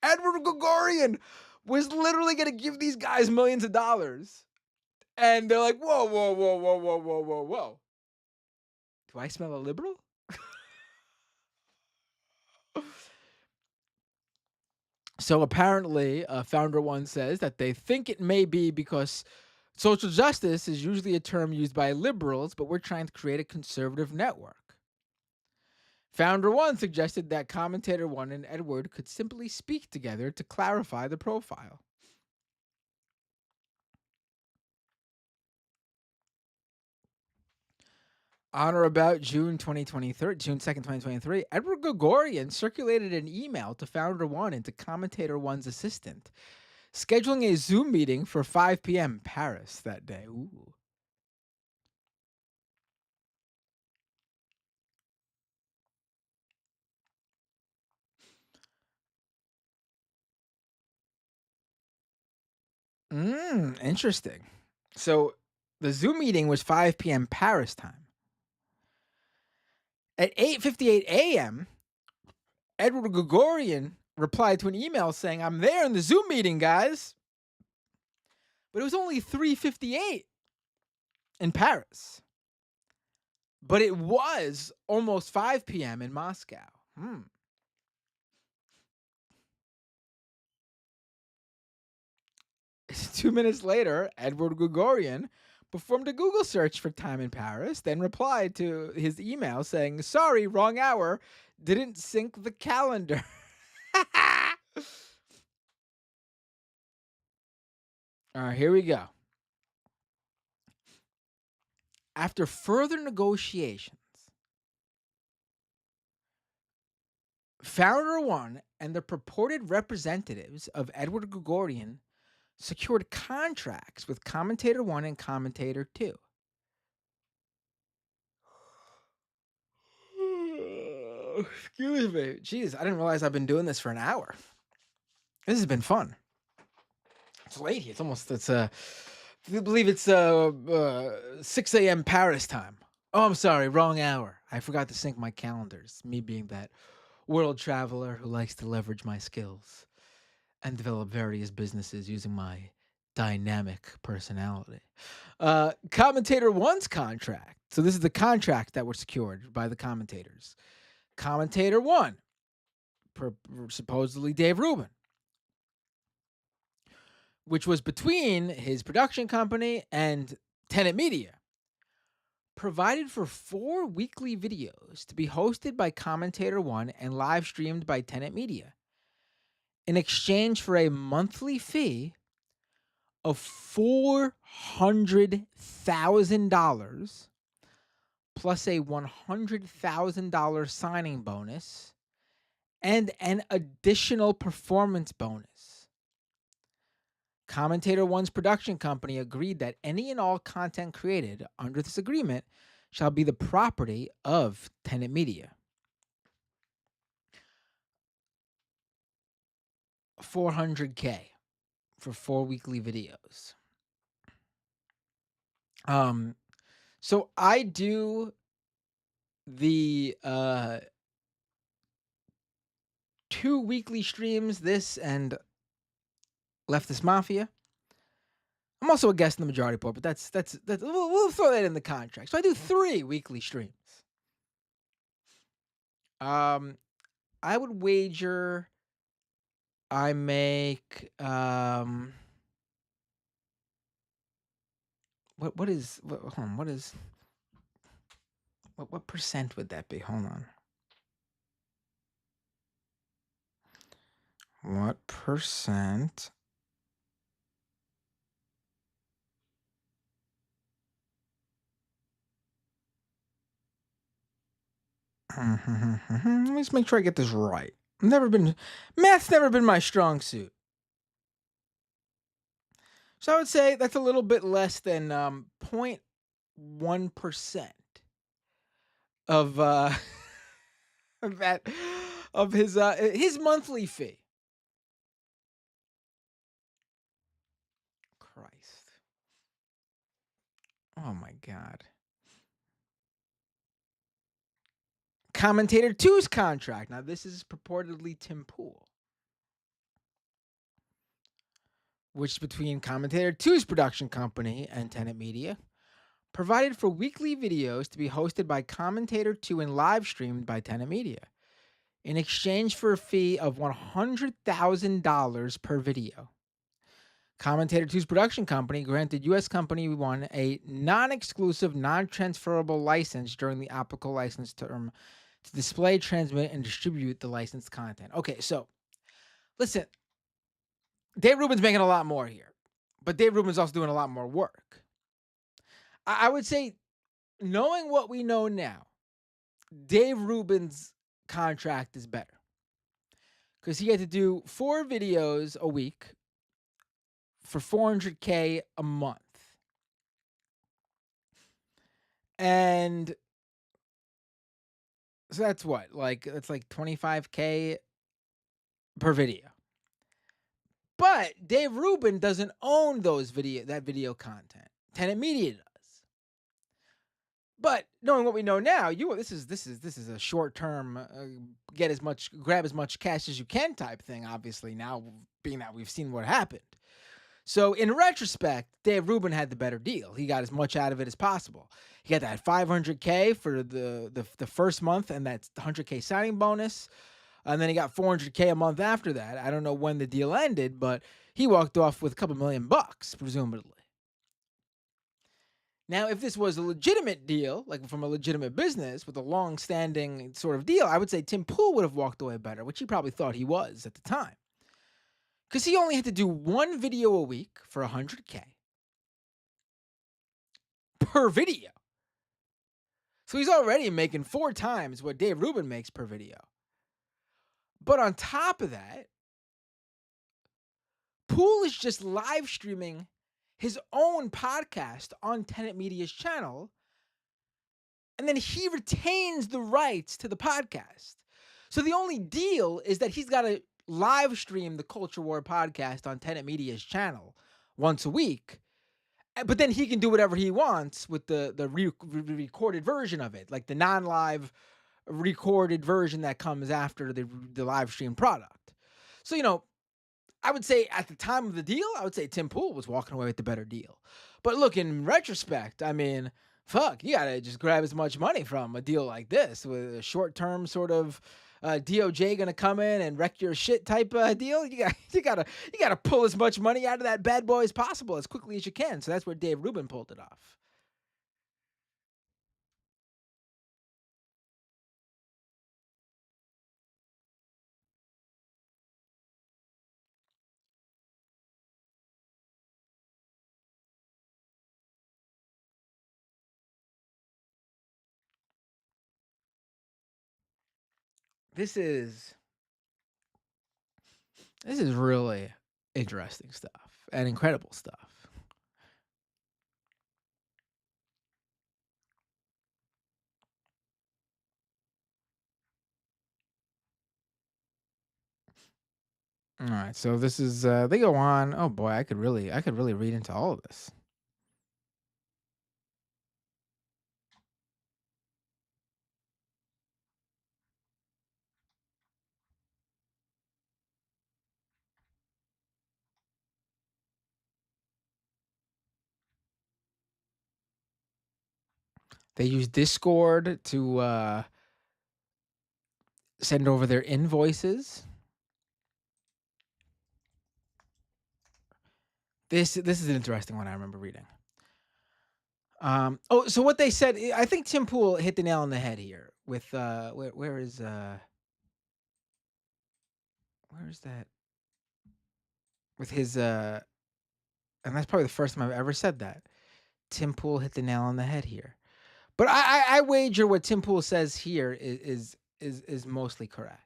Edward Gregorian was literally going to give these guys millions of dollars. And they're like, whoa, whoa, whoa, whoa, whoa, whoa, whoa, whoa. Do I smell a liberal? So apparently, Founder One says that they think it may be because social justice is usually a term used by liberals, but we're trying to create a conservative network. Founder One suggested that Commentator One and Edward could simply speak together to clarify the profile. On or about June 2023, June 2nd, 2023, Edward Gregorian circulated an email to Founder One and to Commentator One's assistant, scheduling a Zoom meeting for 5 p.m. Paris that day. Ooh. Interesting. So the Zoom meeting was 5 p.m. Paris time. At 8:58 a.m., Edward Gregorian replied to an email saying, "I'm there in the Zoom meeting, guys." But it was only 3:58 in Paris. But it was almost 5 p.m. in Moscow. 2 minutes later, Edward Gregorian performed a Google search for time in Paris, then replied to his email saying, "Sorry, wrong hour. Didn't sync the calendar." All right, here we go. After further negotiations, Founder One and the purported representatives of Edward Gregorian secured contracts with Commentator One and Commentator Two. Excuse me. Jeez, I didn't realize I've been doing this for an hour. This has been fun. It's late here. I believe it's 6 a.m. Paris time. Oh, I'm sorry, wrong hour. I forgot to sync my calendars. Me being that world traveler who likes to leverage my skills and develop various businesses using my dynamic personality. Commentator One's contract. So this is the contract that was secured by the commentators. Commentator One, supposedly Dave Rubin, which was between his production company and Tenet Media, provided for 4 weekly videos to be hosted by Commentator One and live streamed by Tenet Media in exchange for a monthly fee of $400,000 plus a $100,000 signing bonus and an additional performance bonus. Commentator One's production company agreed that any and all content created under this agreement shall be the property of Tenet Media. $400K for 4 weekly videos. So I do the 2 weekly streams, this and Leftist Mafia. I'm also a guest in the Majority Report, but that's we'll throw that in the contract. So I do 3 weekly streams. I would wager I make what percent would that be? Hold on. What percent? Let me just make sure I get this right. Math's never been my strong suit. So I would say that's a little bit less than 0.1% of of his monthly fee. Christ. Oh my God. Commentator Two's contract. Now this is purportedly Tim Pool, which is between Commentator Two's production company and Tenet Media, provided for weekly videos to be hosted by Commentator 2 and live streamed by Tenet Media, in exchange for a fee of $100,000 per video. Commentator 2's production company granted U.S. Company 1 a non-exclusive, non-transferable license during the applicable license term to display, transmit, and distribute the licensed content. Okay, so listen, Dave Rubin's making a lot more here, but Dave Rubin's also doing a lot more work. I would say, knowing what we know now, Dave Rubin's contract is better because he had to do 4 videos a week for $400K a month. And so that's what? That's like $25K per video. But Dave Rubin doesn't own that video content. Tenet Media does. But knowing what we know now, this is a short-term grab as much cash as you can type thing, obviously, now being that we've seen what happened. So in retrospect, Dave Rubin had the better deal. He got as much out of it as possible. He got that $500K for the first month and that $100K signing bonus. And then he got $400K a month after that. I don't know when the deal ended, but he walked off with a couple $1 million, presumably. Now, if this was a legitimate deal, like from a legitimate business with a long-standing sort of deal, I would say Tim Pool would have walked away better, which he probably thought he was at the time. Because he only had to do 1 video a week for $100K per video. So he's already making 4 times what Dave Rubin makes per video. But on top of that, Pool is just live streaming his own podcast on Tenet Media's channel, and then he retains the rights to the podcast. So the only deal is that he's got to live stream the Culture War podcast on Tenet Media's channel once a week, but then he can do whatever he wants with the recorded version of it, like the non-live recorded version that comes after the live stream product. So, I would say at the time of the deal, I would say Tim Pool was walking away with the better deal. But look, in retrospect, I mean, fuck, you gotta just grab as much money from a deal like this with a short-term sort of DOJ gonna come in and wreck your shit type deal. You gotta pull as much money out of that bad boy as possible as quickly as you can. So that's where Dave Rubin pulled it off. This is this is really interesting stuff and incredible stuff. All right, so this is they go on. Oh boy, I could really read into all of this. They use Discord to send over their invoices. This is an interesting one I remember reading. Oh, so what they said, I think Tim Pool hit the nail on the head here with where is that with his and that's probably the first time I've ever said that. Tim Pool hit the nail on the head here. But I wager what Tim Pool says here is mostly correct.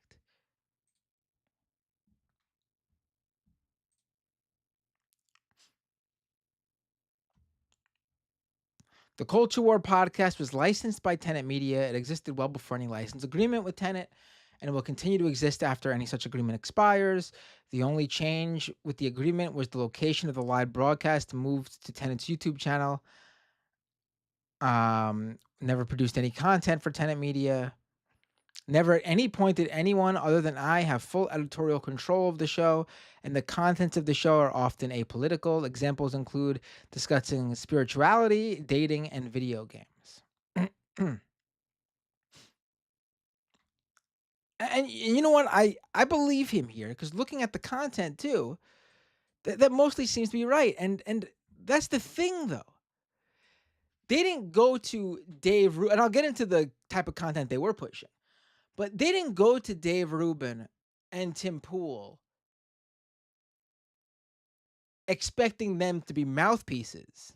The Culture War podcast was licensed by Tenet Media. It existed well before any license agreement with Tenet, and it will continue to exist after any such agreement expires. The only change with the agreement was the location of the live broadcast moved to Tenet's YouTube channel. Never produced any content for Tenet Media. Never at any point did anyone other than I have full editorial control of the show, and the contents of the show are often apolitical. Examples include discussing spirituality, dating, and video games. And you know what? I believe him here because looking at the content too, that mostly seems to be right. And that's the thing though. They didn't go to and I'll get into the type of content they were pushing, but they didn't go to Dave Rubin and Tim Pool expecting them to be mouthpieces.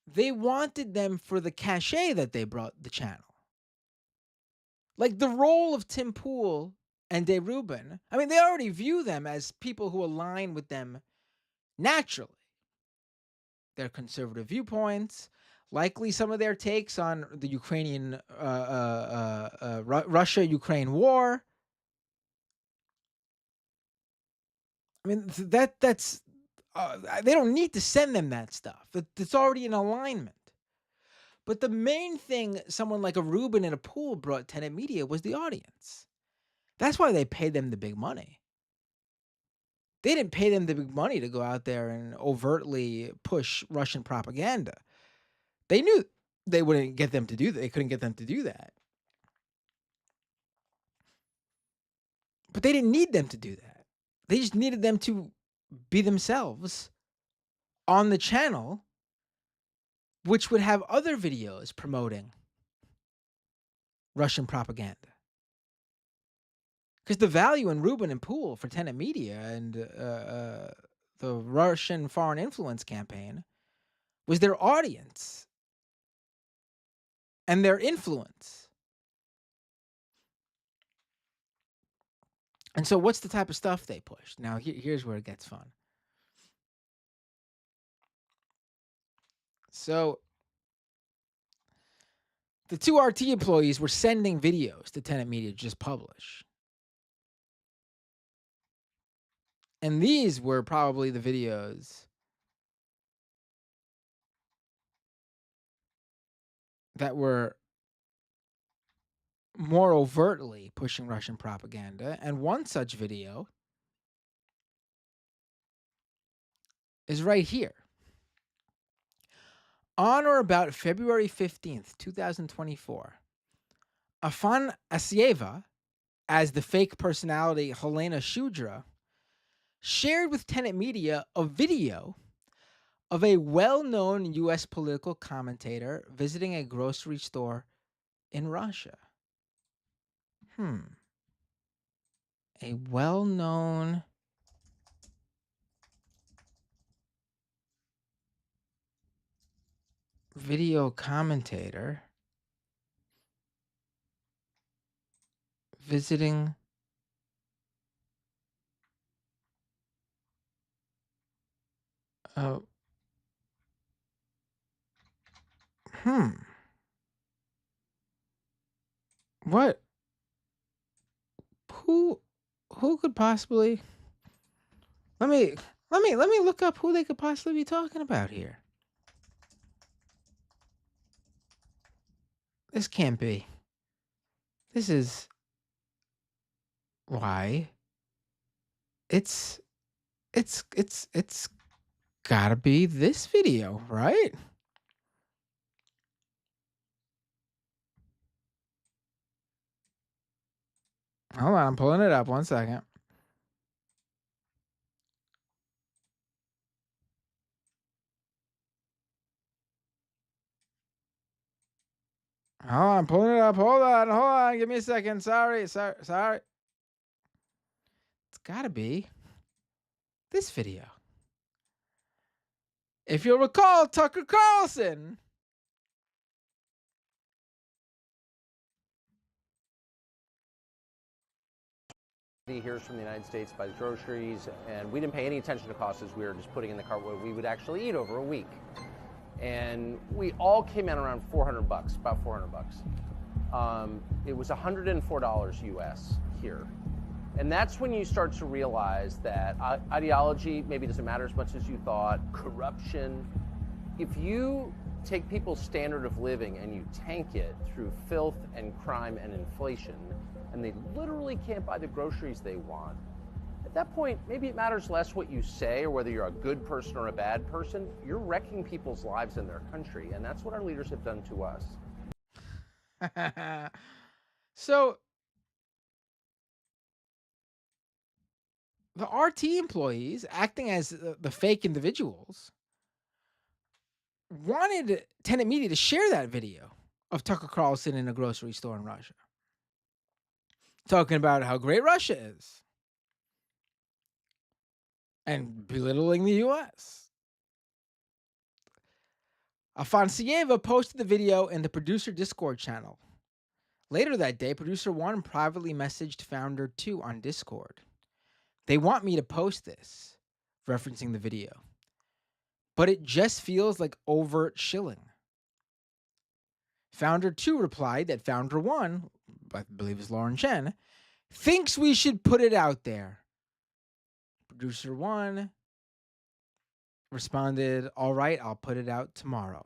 They wanted them for the cachet that they brought the channel. Like the role of Tim Pool and Dave Rubin, I mean, they already view them as people who align with them naturally. Their conservative viewpoints, likely some of their takes on the Ukrainian Russia-Ukraine war. I mean, that's they don't need to send them that stuff. It's already in alignment. But the main thing someone like a Rubin and a Pool brought Tenet Media was the audience. That's why they paid them the big money. They didn't pay them the big money to go out there and overtly push Russian propaganda. They knew they wouldn't get them to do that. They couldn't get them to do that. But they didn't need them to do that. They just needed them to be themselves on the channel, which would have other videos promoting Russian propaganda. Because the value in Rubin and Pool for Tenet Media and the Russian foreign influence campaign was their audience and their influence. And so, what's the type of stuff they push? Now, here's where it gets fun. So, the two RT employees were sending videos to Tenet Media to just publish. And these were probably the videos that were more overtly pushing Russian propaganda. And one such video is right here. On or about February 15th, 2024, Afan Asieva, as the fake personality Helena Shudra, shared with Tenet Media a video of a well-known U.S. political commentator visiting a grocery store in Russia. A well-known video commentator visiting. Uh, hmm. What? Who? Who could possibly? Let me. Let me look up who they could possibly be talking about here. This can't be. This is why. It's it's gotta be this video, right? Hold on, I'm pulling it up. 1 second. Hold on, I'm pulling it up. Hold on. Give me a second. Sorry. It's gotta be this video. If you'll recall, Tucker Carlson. Here's from the United States, buys groceries, and we didn't pay any attention to costs as we were just putting in the cart what we would actually eat over a week. And we all came in around $400, about $400. It was $104 US here. And that's when you start to realize that ideology maybe doesn't matter as much as you thought, corruption. If you take people's standard of living and you tank it through filth and crime and inflation, and they literally can't buy the groceries they want, at that point, maybe it matters less what you say or whether you're a good person or a bad person. You're wrecking people's lives in their country, and that's what our leaders have done to us. So the RT employees, acting as the fake individuals, wanted Tenet Media to share that video of Tucker Carlson in a grocery store in Russia, talking about how great Russia is and belittling the U.S. Afansieva posted the video in the producer Discord channel. Later that day, producer 1 privately messaged founder 2 on Discord. They want me to post this, referencing the video, but it just feels like overt shilling. Founder 2 replied that founder 1, I believe is Lauren Chen, thinks we should put it out there. Producer 1 responded, all right, I'll put it out tomorrow.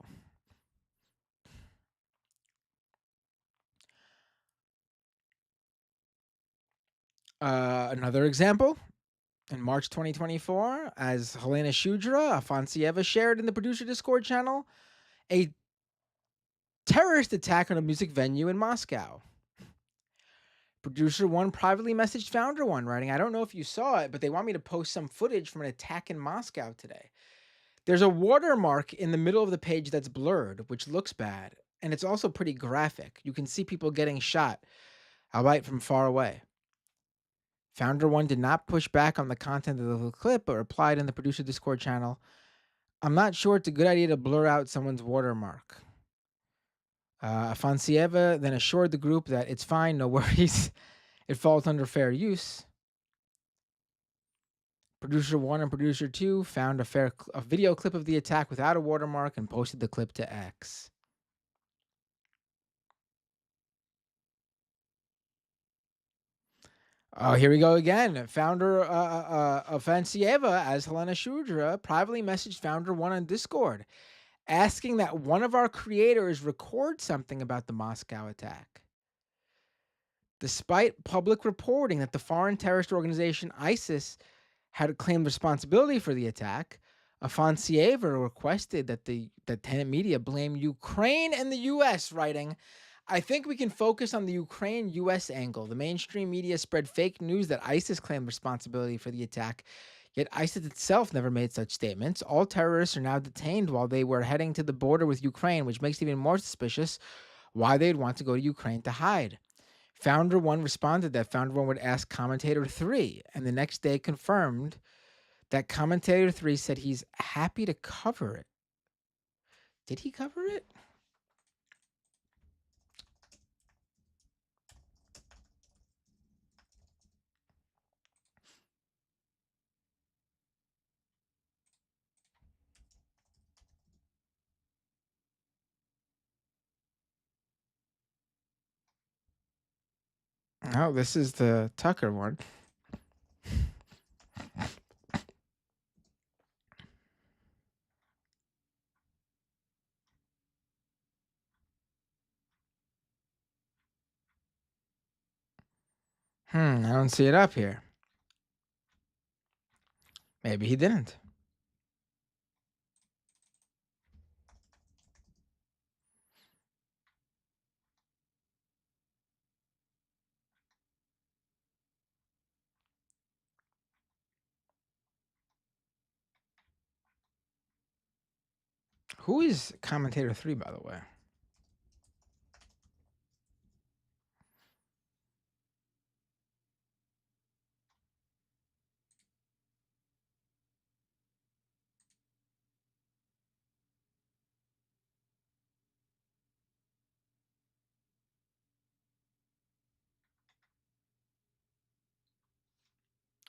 Another example, in March 2024, as Helena Shudra Afansieva shared in the producer Discord channel, a terrorist attack on a music venue in Moscow. Producer 1 privately messaged founder 1, writing, I don't know if you saw it, but they want me to post some footage from an attack in Moscow today. There's a watermark in the middle of the page that's blurred, which looks bad, and it's also pretty graphic. You can see people getting shot, albeit from far away. Founder 1 did not push back on the content of the clip, but replied in the producer Discord channel, I'm not sure it's a good idea to blur out someone's watermark. Afansieva then assured the group that it's fine, no worries. It falls under fair use. Producer 1 and Producer 2 found a video clip of the attack without a watermark and posted the clip to X. Oh, here we go again. Founder Afansieva, as Helena Shudra, privately messaged Founder 1 on Discord, asking that one of our creators record something about the Moscow attack. Despite public reporting that the foreign terrorist organization ISIS had claimed responsibility for the attack, Afansieva requested that Tenet Media blame Ukraine and the U.S., writing, I think we can focus on the Ukraine-U.S. angle. The mainstream media spread fake news that ISIS claimed responsibility for the attack, yet ISIS itself never made such statements. All terrorists are now detained while they were heading to the border with Ukraine, which makes it even more suspicious why they'd want to go to Ukraine to hide. Founder 1 responded that Founder 1 would ask Commentator 3, and the next day confirmed that Commentator 3 said he's happy to cover it. Did he cover it? Oh, this is the Tucker one. I don't see it up here. Maybe he didn't. Who is commentator 3, by the way?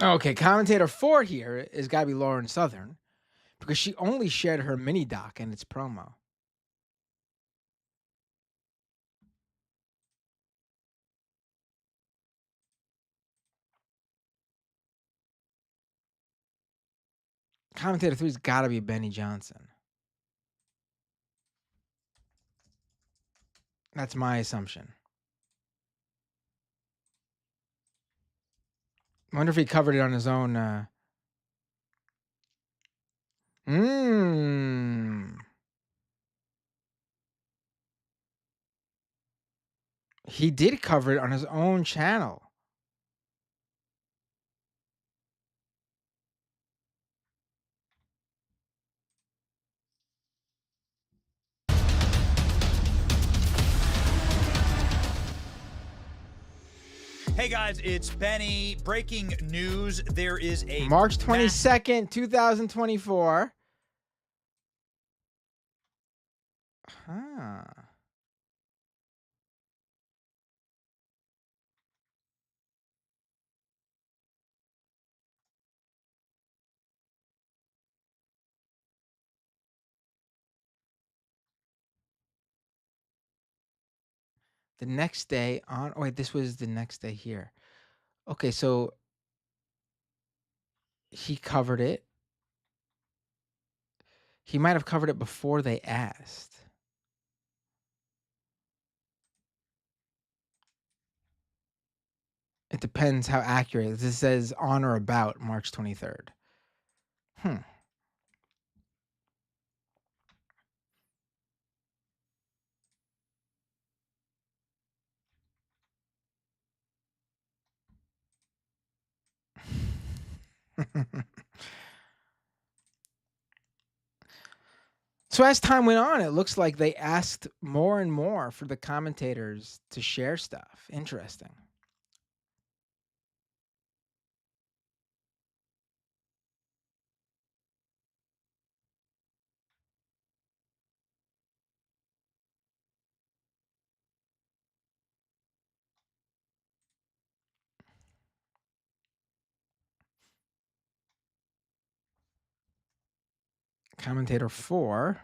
Okay, commentator 4 here is got to be Lauren Southern because she only shared her mini doc and its promo. Commentator 3's got to be Benny Johnson. That's my assumption. I wonder if he covered it on his own. He did cover it on his own channel. Hey guys, it's Benny. Breaking news. There is a March 22nd, 2024. Huh. The next day on. Oh, wait, this was the next day here. Okay, so he covered it. He might have covered it before they asked. It depends how accurate. This says on or about March 23rd. So as time went on, it looks like they asked more and more for the commentators to share stuff. Interesting. Commentator 4.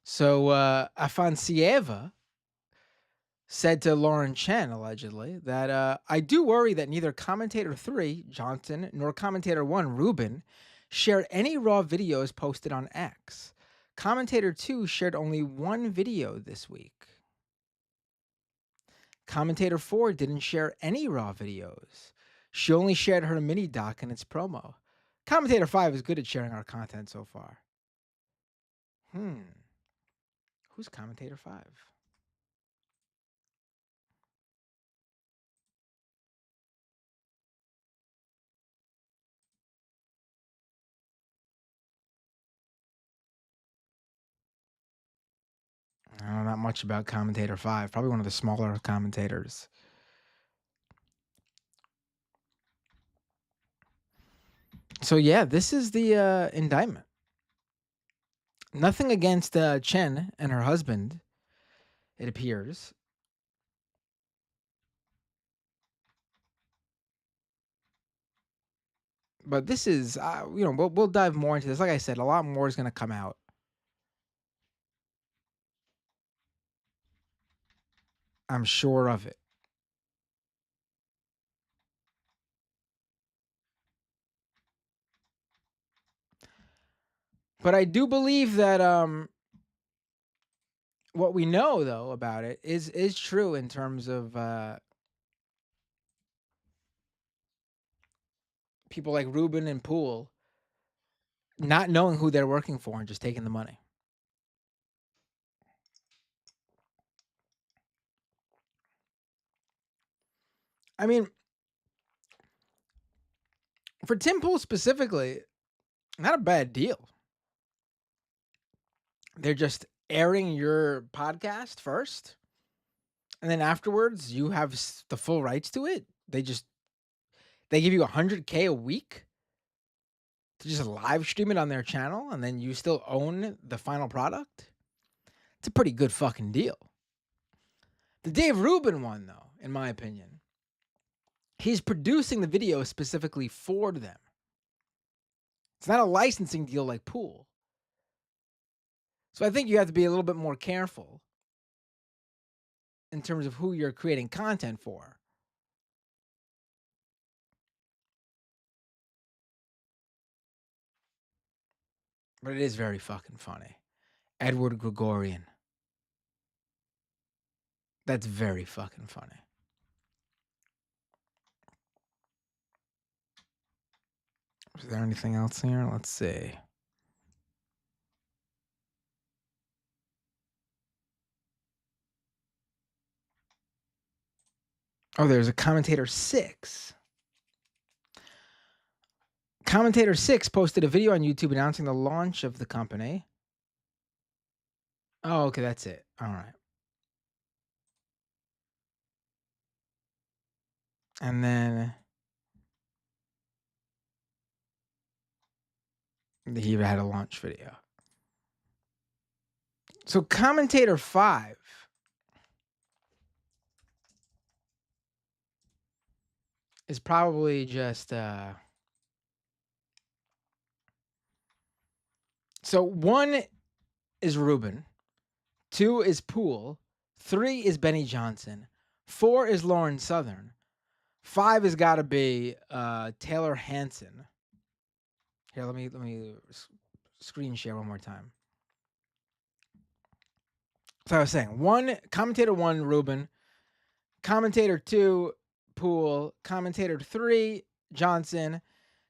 So Afansieva said to Lauren Chen, allegedly, that I do worry that neither commentator 3, Johnson, nor commentator 1, Rubin, shared any raw videos posted on X. Commentator 2 shared only one video this week. Commentator 4 didn't share any raw videos. She only shared her mini doc and its promo. Commentator 5 is good at sharing our content so far. Who's commentator 5? I don't know not much about commentator 5. Probably one of the smaller commentators. So yeah, this is the indictment. Nothing against Chen and her husband, it appears. But this is, we'll dive more into this. Like I said, a lot more is going to come out. I'm sure of it. But I do believe that what we know though about it is true in terms of people like Rubin and Poole not knowing who they're working for and just taking the money. I mean, for Tim Pool specifically, not a bad deal. They're just airing your podcast first, and then afterwards you have the full rights to it. They give you $100K a week to just live stream it on their channel, and then you still own the final product. It's a pretty good fucking deal. The Dave Rubin one, though, in my opinion, he's producing the video specifically for them. It's not a licensing deal like Pool. So I think you have to be a little bit more careful in terms of who you're creating content for. But it is very fucking funny. Edward Gregorian. That's very fucking funny. Is there anything else here? Let's see. Oh, there's a Commentator 6. Commentator 6 posted a video on YouTube announcing the launch of the company. Oh, okay, that's it. All right. And then he had a launch video. So Commentator 5 is probably just so 1 is Rubin, 2 is Poole, 3 is Benny Johnson, 4 is Lauren Southern, 5 has got to be Taylor Hanson. Here, let me screen share one more time. So I was saying, Commentator 1, Rubin, Commentator 2, Poole, Commentator 3, Johnson,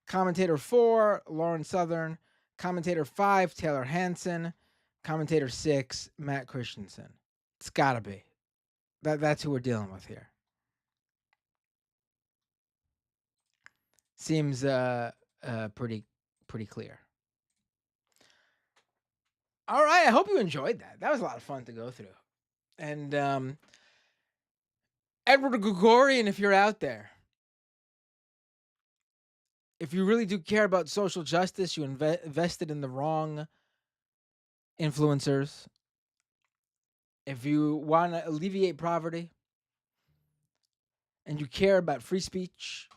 Commentator 4, Lauren Southern, Commentator 5, Taylor Hanson, Commentator 6, Matt Christensen. It's gotta be. That's who we're dealing with here. Seems pretty clear. All right, I hope you enjoyed that. That was a lot of fun to go through. And Edward Gregorian, if you're out there, if you really do care about social justice, you invested in the wrong influencers. If you want to alleviate poverty and you care about free speech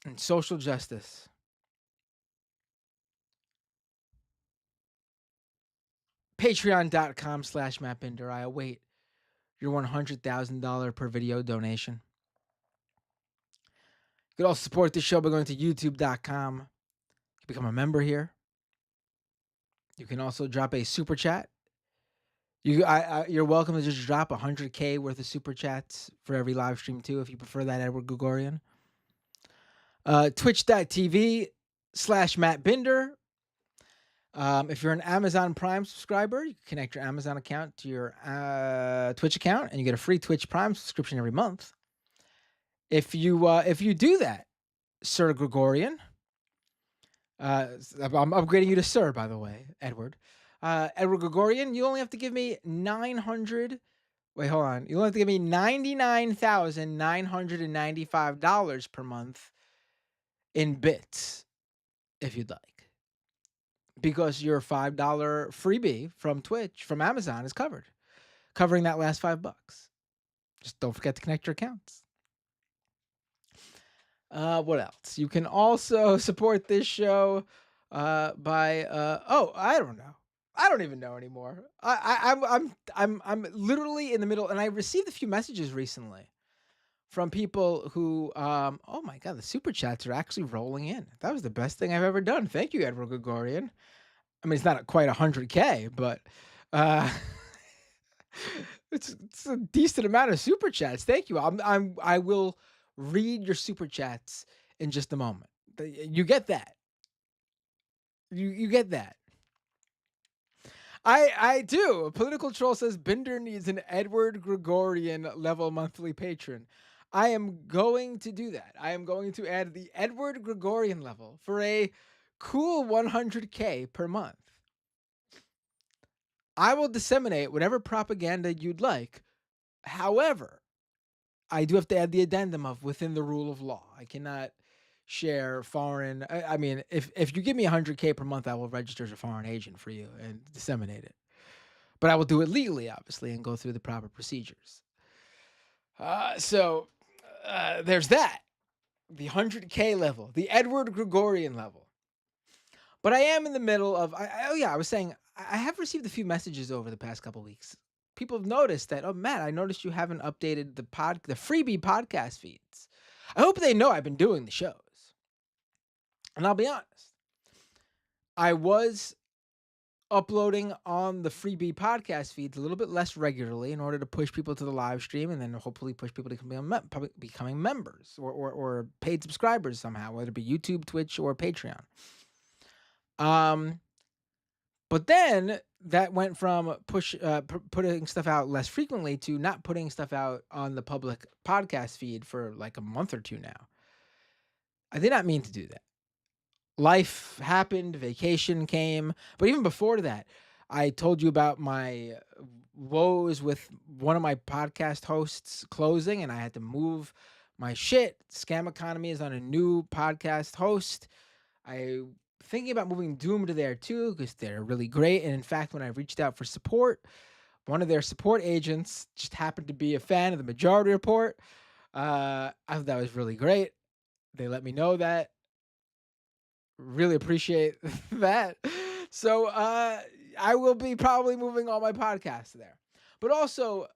and social justice, patreon.com/MattBinder. I await your $100,000 per video donation. You can also support this show by going to youtube.com. You can become a member here. You can also drop a super chat. You're welcome to just drop $100K worth of super chats for every live stream too, if you prefer that, Edward Gregorian. Twitch.tv/MattBinder. If you're an Amazon Prime subscriber, you can connect your Amazon account to your Twitch account, and you get a free Twitch Prime subscription every month. If you do that, Sir Gregorian, I'm upgrading you to Sir, by the way, Edward. Edward Gregorian, you only have to give me $99,995 per month in bits, if you'd like. Because your $5 freebie from Twitch, from Amazon, is covering that last $5. Just don't forget to connect your accounts. What else? You can also support this show by oh, I don't know. I don't even know anymore. I'm literally in the middle, and I received a few messages recently from people who oh my god, the super chats are actually rolling in. That was the best thing I've ever done. Thank you, Edward Gregorian. I mean, it's not quite 100K, but uh it's a decent amount of super chats. Thank you. I will read your super chats in just a moment. You get that. You get that. I do. A political troll says Binder needs an Edward Gregorian level monthly patron. I am going to do that. I am going to add the Edward Gregorian level for a cool 100K per month. I will disseminate whatever propaganda you'd like. However, I do have to add the addendum of within the rule of law. I cannot share foreign. I mean, if you give me 100K per month, I will register as a foreign agent for you and disseminate it. But I will do it legally, obviously, and go through the proper procedures. So there's that. The 100K level, the Edward Gregorian level. But I am in the middle of. I was saying I have received a few messages over the past couple weeks. People have noticed that. Oh, Matt, I noticed you haven't updated the freebie podcast feeds. I hope they know I've been doing the shows. And I'll be honest, I was uploading on the freebie podcast feeds a little bit less regularly in order to push people to the live stream and then hopefully push people to becoming members or paid subscribers somehow, whether it be YouTube, Twitch, or Patreon. But then that went from putting stuff out less frequently to not putting stuff out on the public podcast feed for like a month or two now. I did not mean to do that. Life happened, vacation came, but even before that, I told you about my woes with one of my podcast hosts closing, and I had to move my shit. Scam Economy is on a new podcast host. I thinking about moving Doomed there too because they're really great. And in fact, when I reached out for support, one of their support agents just happened to be a fan of the Majority Report. I thought that was really great. They let me know that. Really appreciate that. So I will be probably moving all my podcasts there. But also,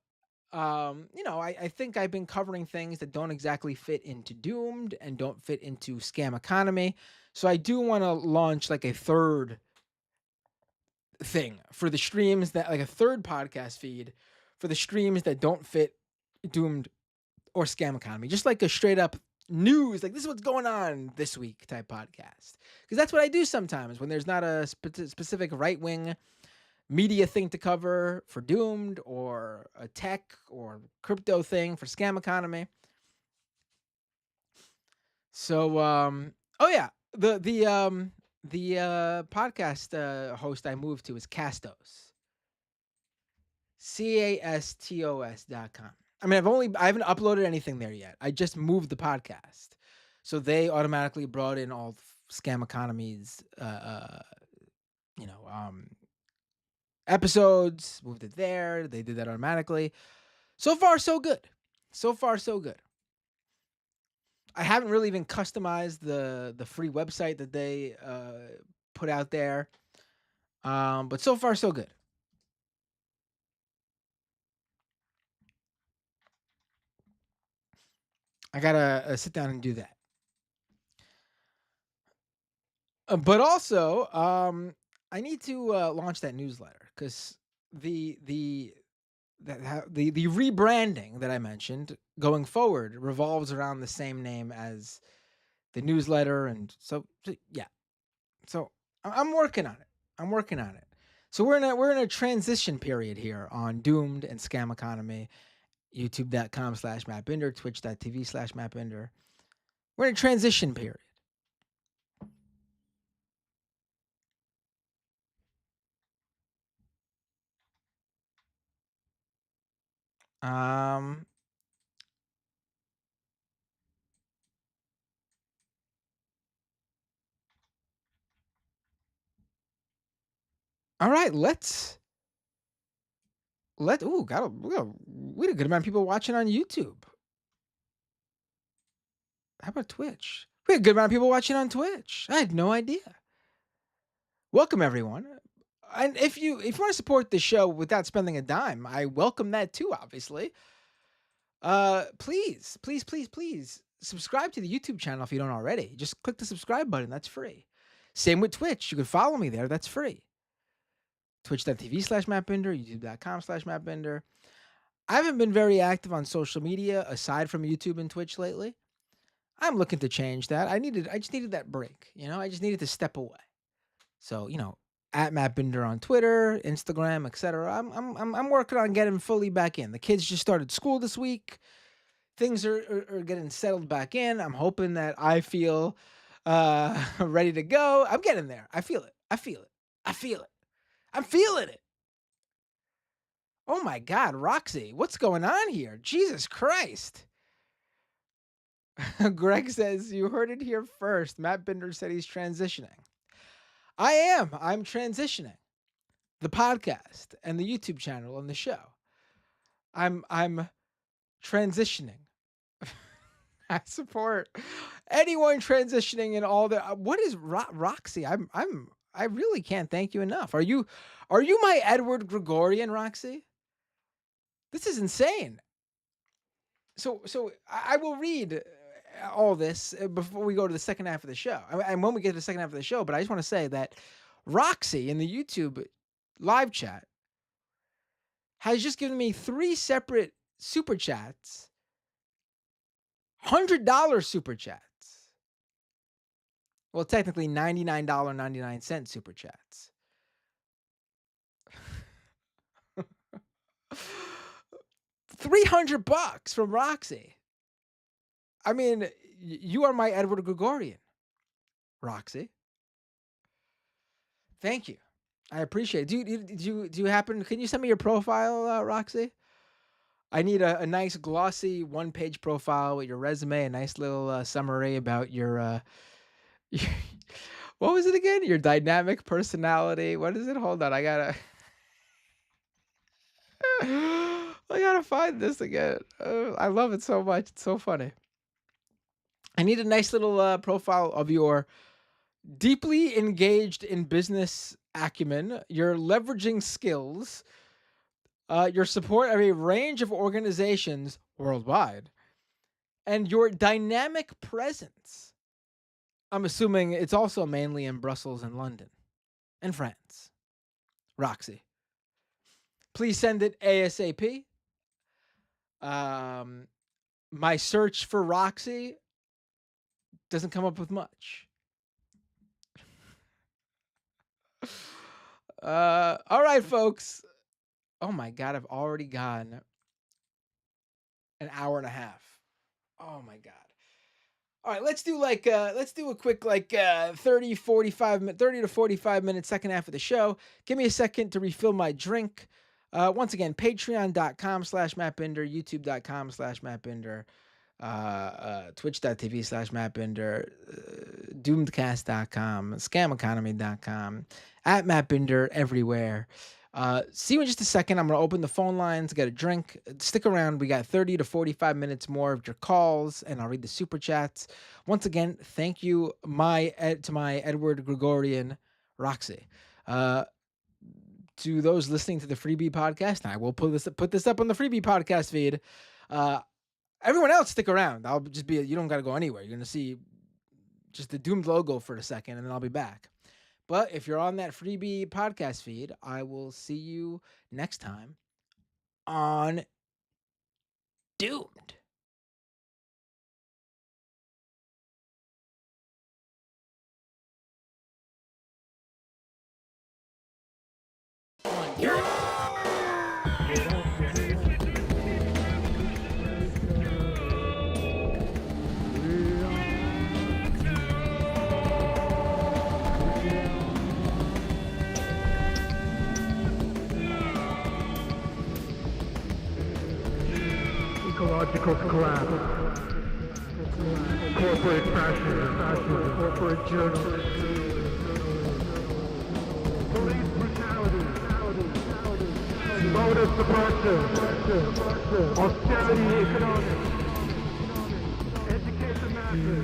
I think I've been covering things that don't exactly fit into Doomed and don't fit into Scam Economy. So I do want to launch like a third thing for the streams that like a third podcast feed for the streams that don't fit Doomed or Scam Economy. Just like a straight up news, like this is what's going on this week type podcast. Because that's what I do sometimes when there's not a specific right-wing media thing to cover for Doomed or a tech or crypto thing for Scam Economy. So oh yeah, the podcast host I moved to is Castos. CASTOS.com. I mean, I haven't uploaded anything there yet. I just moved the podcast. So they automatically brought in all Scam Economy's episodes, moved it there. They did that automatically. So far, so good. So far, so good. I haven't really even customized the free website that they put out there. But so far, so good. I gotta sit down and do that. But also, I need to launch that newsletter because the rebranding that I mentioned going forward revolves around the same name as the newsletter, and so yeah. So I'm working on it. I'm working on it. So we're in a transition period here on Doomed and Scam Economy. YouTube.com/MattBinder, Twitch.tv/MattBinder. We're in a transition period. Um, all right, we had a good amount of people watching on YouTube. How about Twitch? We had a good amount of people watching on Twitch. I had no idea. Welcome, everyone. And if you want to support the show without spending a dime, I welcome that too, obviously. Please subscribe to the YouTube channel if you don't already. Just click the subscribe button. That's free. Same with Twitch. You can follow me there. That's free. Twitch.tv/MattBinder, YouTube.com/MattBinder. I haven't been very active on social media aside from YouTube and Twitch lately. I'm looking to change that. I just needed that break. I just needed to step away. So, at Matt Binder on Twitter, Instagram, etc. I'm working on getting fully back in. The kids just started school this week. Things are getting settled back in. I'm hoping that I feel ready to go. I'm getting there. I feel it. I'm feeling it. Oh my God, Roxy, what's going on here? Jesus Christ. Greg says, you heard it here first. Matt Binder said he's transitioning. I am. I'm transitioning. The podcast and the YouTube channel and the show. I'm transitioning. I support anyone transitioning in all the. What is Roxy? I really can't thank you enough. Are you my Edward Gregorian, Roxy? This is insane. So I will read all this before we go to the second half of the show. And when we get to the second half of the show, but I just want to say that Roxy in the YouTube live chat has just given me 3 separate super chats. $100 super chats. Well, technically $99.99 super chats. $300 from Roxy. I mean, you are my Edward Gregorian, Roxy. Thank you. I appreciate it. Do you happen? Can you send me your profile, Roxy? I need a nice glossy 1-page profile with your resume, a nice little summary about your what was it again? Your dynamic personality. What is it? Hold on, I gotta find this again. I love it so much. It's so funny. I need a nice little profile of your deeply engaged in business acumen, your leveraging skills, your support of a range of organizations worldwide, and your dynamic presence. I'm assuming it's also mainly in Brussels and London and France. Roxy. Please send it ASAP. My search for Roxy doesn't come up with much. All right, folks. Oh my God, I've already gone an hour and a half. Oh my God. All right, let's do a quick 30 to 45 minute second half of the show. Give me a second to refill my drink. Once again, patreon.com/MattBinder, youtube.com/MattBinder, twitch.tv/MattBinder, doomedcast.com, scameconomy.com, at MattBinder everywhere. See you in just a second. I'm going to open the phone lines, get a drink. Stick around. We got 30 to 45 minutes more of your calls, and I'll read the super chats. Once again, thank you to my Edward Gregorian, Roxy. To those listening to the Freebie podcast, and I will put this up on the Freebie podcast feed. Everyone else, stick around. I'll just be. You don't got to go anywhere. You're gonna see just the Doomed logo for a second, and then I'll be back. But if you're on that Freebie podcast feed, I will see you next time on Doomed. Ecological collapse, corporate fascism, corporate journalism, police brutality, voter suppression, austerity economics, education masses,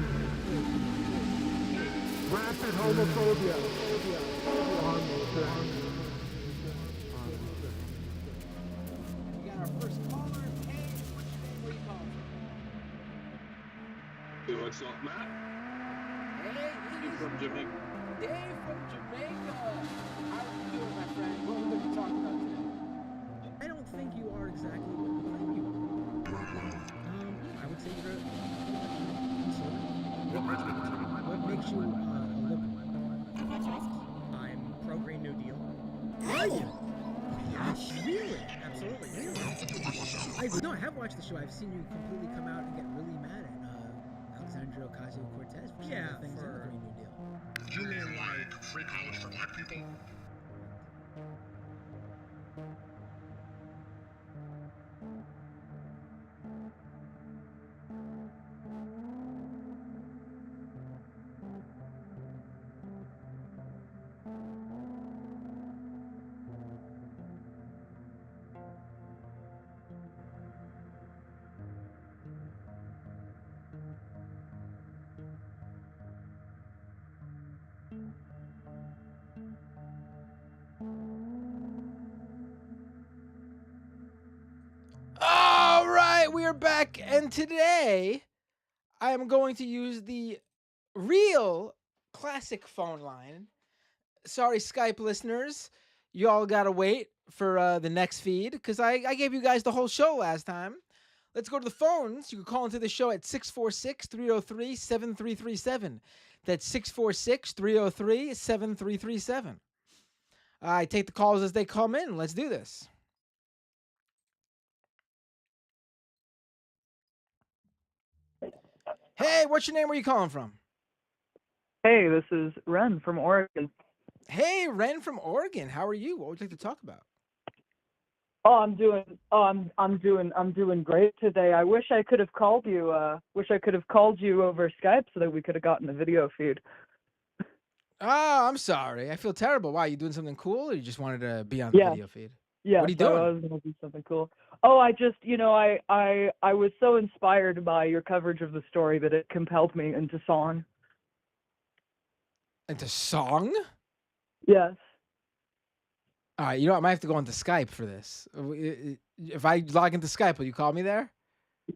homophobia. On We got our first caller. Hey, what's your name? Where you calling from? What's up, Matt? Hey, You from Jamaica? Dave from Jamaica. How are you doing, my friend? What are we going to talk about today? I don't think you are exactly what you claim you are. I would say you're a conservative. What makes you a liberal? I'm pro-Green New Deal. Are you? Yes, really? Absolutely. No, I have watched the show. I've seen you completely come out and get really mad at Alexandria Ocasio-Cortez for some of the things in the Green New Deal. You mean like free college for black people? All right, we are back, and today I am going to use the real classic phone line. Sorry, Skype listeners, you all gotta wait for the next feed because I gave you guys the whole show last time. Let's go to the phones. You can call into the show at 646-303-7337. That's 646-303-7337. I take the calls as they come in. Let's do this. Hey, what's your name? Where you calling from? Hey, this is Ren from Oregon. Hey, Ren from Oregon. How are you? What would you like to talk about? I'm doing great today. I wish I could have called you. Wish I could have called you over Skype so that we could have gotten a video feed. Oh, I'm sorry. I feel terrible. Why? You doing something cool, or you just wanted to be on the video feed? Yeah. What are you doing? I was gonna do something cool. Oh, I just, I was so inspired by your coverage of the story that it compelled me into song. Into song? Yes. All right. You know what? I might have to go into Skype for this. If I log into Skype, will you call me there?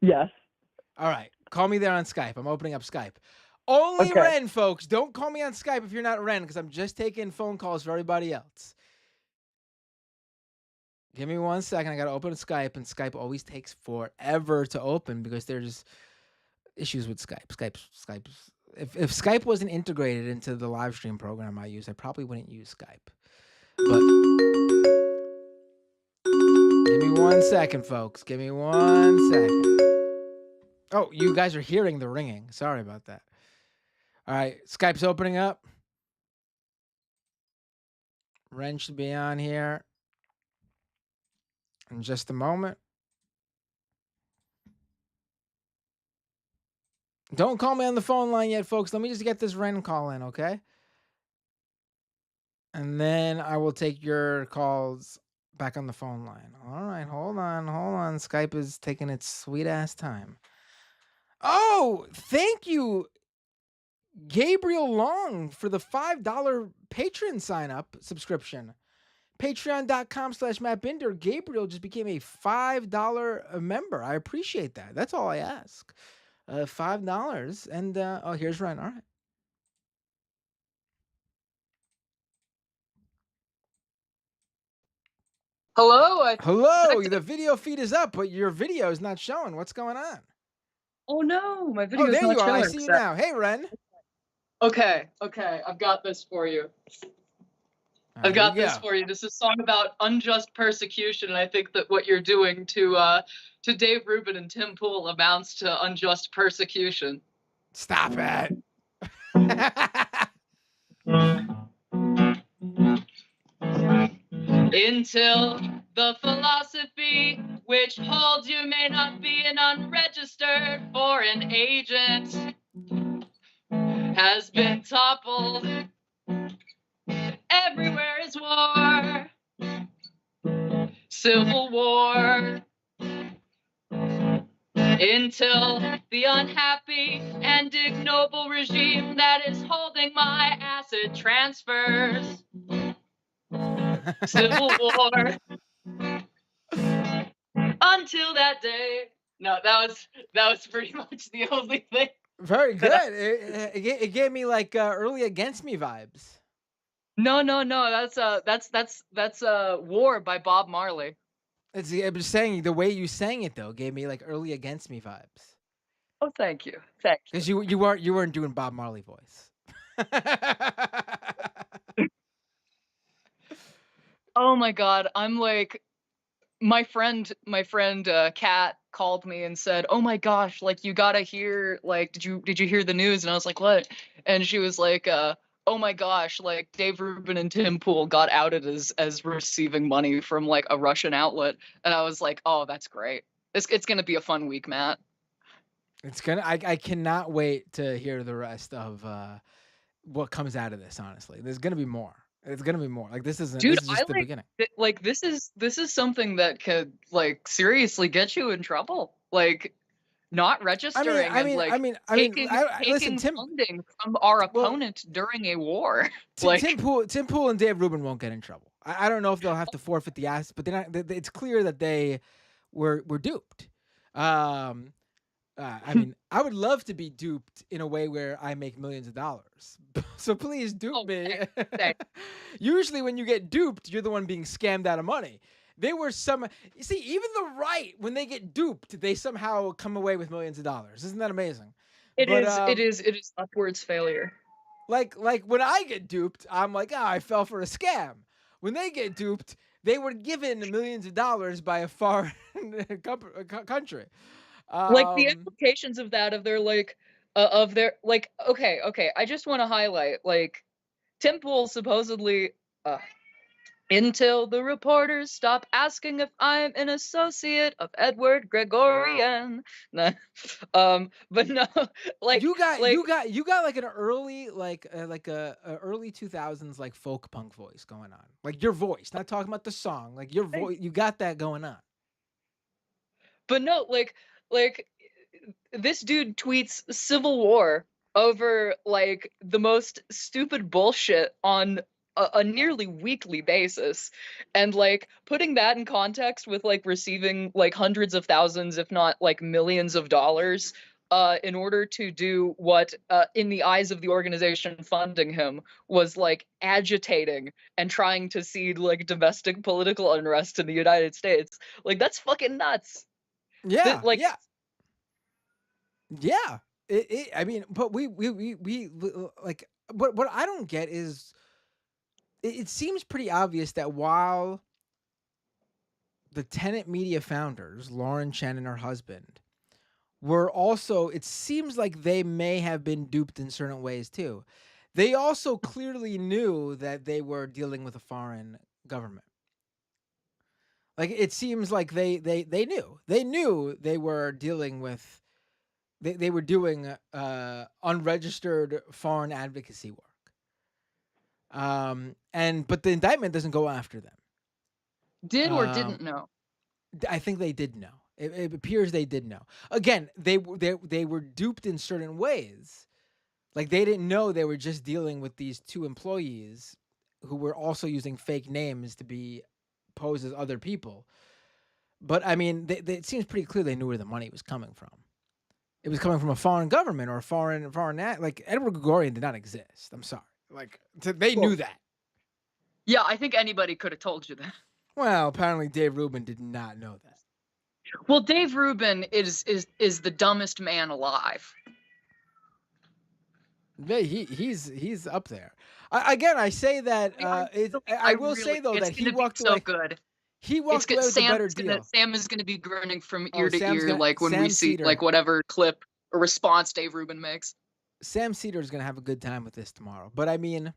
Yes. All right. Call me there on Skype. I'm opening up Skype. Only Okay. Ren, folks. Don't call me on Skype if you're not Ren, because I'm just taking phone calls for everybody else. Give me 1 second. I got to open Skype, and Skype always takes forever to open because there's issues with Skype. Skype's. If Skype wasn't integrated into the live stream program I use, I probably wouldn't use Skype. But give me 1 second, folks. Give me 1 second. Oh, you guys are hearing the ringing. Sorry about that. All right, Skype's opening up. Ren should be on here in just a moment. Don't call me on the phone line yet, folks. Let me just get this Ren call in, okay? And then I will take your calls back on the phone line. All right, hold on. Skype is taking its sweet ass time. Oh, thank you, Gabriel Long, for the $5 patron sign-up subscription. Patreon.com/MattBinder. Gabriel just became a $5 member. I appreciate that. That's all I ask. $5. And, oh, here's Ren. All right. Hello. Hello. The video feed is up, but your video is not showing. What's going on? Oh no, my video Oh, is there not you are. I showing. see you now. Hey, Ren. Okay, I've got this for you. I've got this for you. This is a song about unjust persecution, and I think that what you're doing to Dave Rubin and Tim Pool amounts to unjust persecution. Stop it. Until the philosophy which holds you may not be an unregistered foreign agent has been toppled. Everywhere is war, civil war. until the unhappy and ignoble regime that is holding my acid transfers. Civil War. Until that day. No, that was pretty much the only thing. Very good. It gave me like early Against Me vibes. No. That's War by Bob Marley. I'm just saying the way you sang it though gave me like early Against Me vibes. Oh, thank you. Thank you. Because you weren't doing Bob Marley voice. Oh my God, I'm like, my friend Kat called me and said, "Oh my gosh, like you gotta hear, like, did you hear the news?" And I was like, "What?" And she was like, "Oh my gosh, like Dave Rubin and Tim Pool got outed as receiving money from like a Russian outlet." And I was like, "Oh, that's great. It's gonna be a fun week, Matt." It's gonna. I cannot wait to hear the rest of what comes out of this. Honestly, there's gonna be more. It's gonna be more. Like this isn't. Dude, This is just the beginning. like this is something that could like seriously get you in trouble. Like not registering taking listen, Tim. funding from our opponent during a war. Tim Pool and Dave Rubin won't get in trouble. I don't know if they'll have to forfeit the assets, but they're not. It's clear that they were duped. I mean, I would love to be duped in a way where I make millions of dollars. So please dupe me. Usually when you get duped, you're the one being scammed out of money. They were you see, even the right, when they get duped, they somehow come away with millions of dollars. Isn't that amazing? It is upwards failure. Like when I get duped, I'm like, I fell for a scam. When they get duped, they were given millions of dollars by a foreign country. Like the implications of that, of their like, okay. I just want to highlight, like, Tim Pool supposedly, until the reporters stop asking if I'm an associate of Edward Gregorian. But no, like you got like an early early 2000s like folk punk voice going on. Like your voice, not talking about the song. Like your voice, you got that going on. But no, like this dude tweets Civil War over like the most stupid bullshit on a nearly weekly basis, and like putting that in context with like receiving like hundreds of thousands, if not like millions of dollars, in order to do what, in the eyes of the organization funding him, was like agitating and trying to seed like domestic political unrest in the United States. Like that's fucking nuts. Yeah, yeah. I mean, but we like what I don't get is it seems pretty obvious that while the Tenet Media founders, Lauren Chen and her husband, were also, it seems like they may have been duped in certain ways too. They also clearly knew that they were dealing with a foreign government. Like it seems like they knew they were dealing with they were doing unregistered foreign advocacy work. But the indictment doesn't go after them. Did or didn't know? I think they did know. It appears they did know. Again, they were duped in certain ways. Like they didn't know they were just dealing with these two employees who were also using fake names to be posed as other people. But I mean, it seems pretty clear they knew where the money was coming from. It was coming from a foreign government or a foreign like Edward Gregorian did not exist. I'm sorry. Like they knew that. Yeah, I think anybody could have told you that. Well, apparently Dave Rubin did not know that. Well, Dave Rubin is the dumbest man alive. Yeah, he's up there. I say that I will really say though that he walked away. So good. He walked away with a better deal. Sam is going to be grinning from ear to ear, like when we see like whatever clip or response Dave Rubin makes. Sam Cedar is going to have a good time with this tomorrow. But I mean,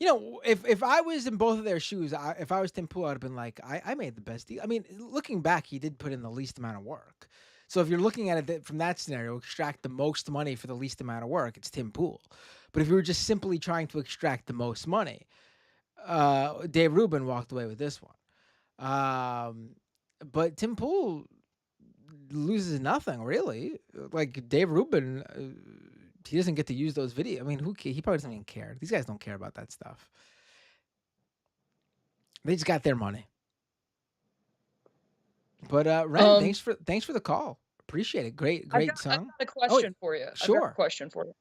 you know, if I was in both of their shoes, if I was Tim Pool, I'd have been like, I made the best deal. I mean, looking back, he did put in the least amount of work. So if you're looking at it from that scenario, extract the most money for the least amount of work, it's Tim Pool. But if you were just simply trying to extract the most money, Dave Rubin walked away with this one. But Tim Pool loses nothing really. Like Dave Rubin, he doesn't get to use those videos. I mean, he probably doesn't even care. These guys don't care about that stuff. They just got their money. But Ren, thanks for the call. Appreciate it. Great song. I've got a question for you. Sure. I've got a question for you.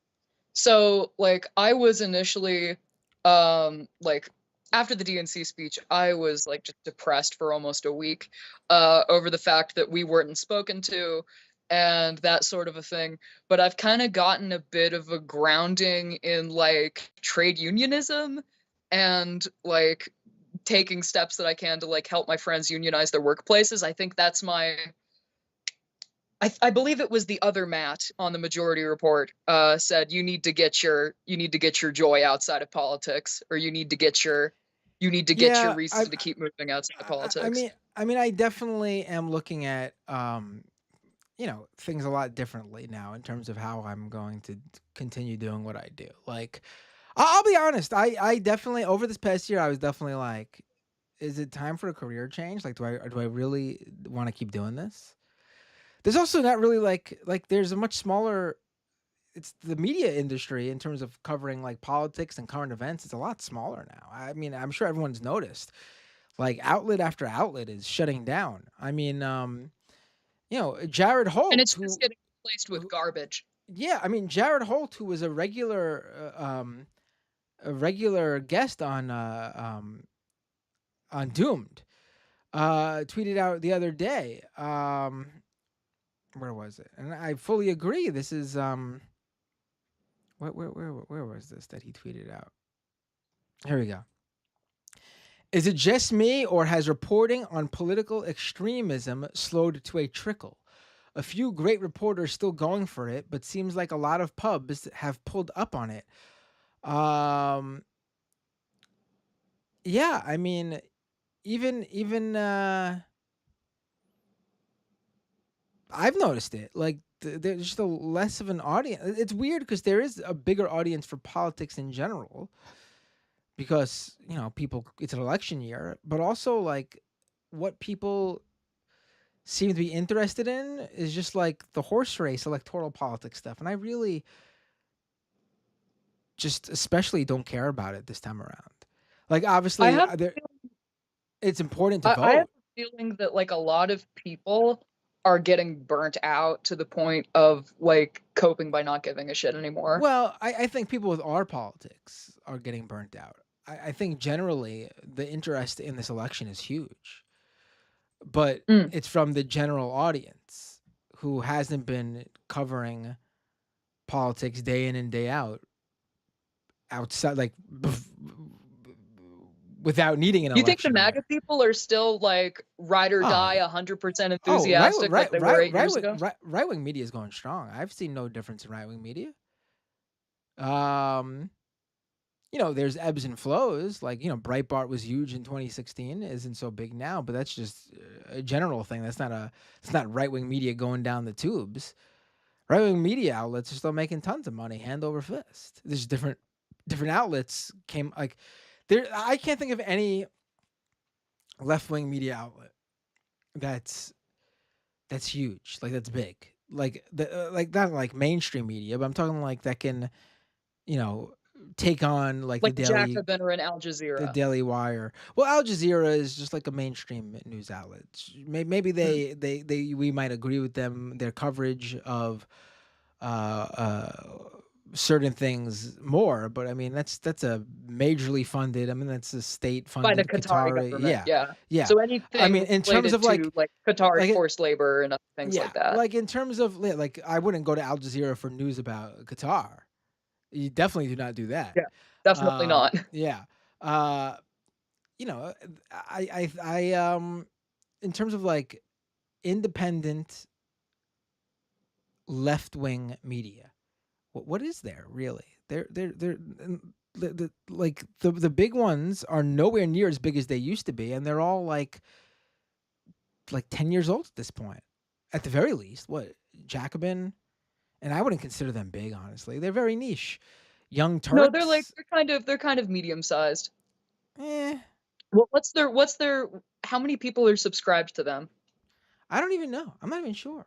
So, like, I was initially, like, after the DNC speech, I was like just depressed for almost a week, over the fact that we weren't spoken to, and that sort of a thing. But I've kind of gotten a bit of a grounding in like trade unionism, and like taking steps that I can to like help my friends unionize their workplaces. I think that's my. I believe it was the other Matt on the Majority Report said you need to get your joy outside of politics, or you need to get your reason to keep moving outside of politics. I mean, I definitely am looking at things a lot differently now in terms of how I'm going to continue doing what I do. Like, I'll be honest, I definitely over this past year I was definitely like, is it time for a career change? Like, do I really want to keep doing this? There's also not really like there's a much smaller. It's the media industry in terms of covering like politics and current events. It's a lot smaller now. I mean, I'm sure everyone's noticed. Like outlet after outlet is shutting down. I mean, Jared Holt, and it's just getting replaced with garbage. Yeah, I mean, Jared Holt, who was a regular guest on Doomed, tweeted out the other day. Where was it? And I fully agree. This is where was this that he tweeted out? Here we go. Is it just me, or has reporting on political extremism slowed to a trickle? A few great reporters still going for it, but seems like a lot of pubs have pulled up on it. Yeah, I mean, even I've noticed it. Like there's just a less of an audience. It's weird because there is a bigger audience for politics in general, because people. It's an election year, but also like what people seem to be interested in is just like the horse race, electoral politics stuff, and I really just especially don't care about it this time around. Like obviously, it's important to vote. I have a feeling that like a lot of people are getting burnt out to the point of like coping by not giving a shit anymore. Well, I think people with our politics are getting burnt out. I think generally the interest in this election is huge, but it's from the general audience who hasn't been covering politics day in and day out outside, like without needing an election. You think the MAGA people are still like ride or die, 100% enthusiastic like they were 8 years ago? Right-wing media is going strong. I've seen no difference in right-wing media. There's ebbs and flows. Like, Breitbart was huge in 2016, isn't so big now, but that's just a general thing. It's not right-wing media going down the tubes. Right-wing media outlets are still making tons of money, hand over fist. There's different outlets came like there. I can't think of any left-wing media outlet that's huge, like that's big, like not like mainstream media, but I'm talking like that can, take on like the Daily Jacobin or an Al Jazeera. The Daily Wire. Well, Al Jazeera is just like a mainstream news outlet. Maybe we might agree with them, their coverage of certain things more, but I mean that's a majorly funded. I mean that's a state funded by the Qatari government. Yeah. So anything. I mean, in terms of like Qatari forced labor and other things like that. Like in terms of like, I wouldn't go to Al Jazeera for news about Qatar. You definitely do not do that. Yeah, definitely not. Yeah. I in terms of like independent left-wing media, what is there really? They're like the big ones are nowhere near as big as they used to be, and they're all like 10 years old at this point, at the very least. What, Jacobin? And I wouldn't consider them big, honestly. They're very niche. Young Turks. No, they're kind of medium sized. Well, what's their how many people are subscribed to them? I don't even know. I'm not even sure.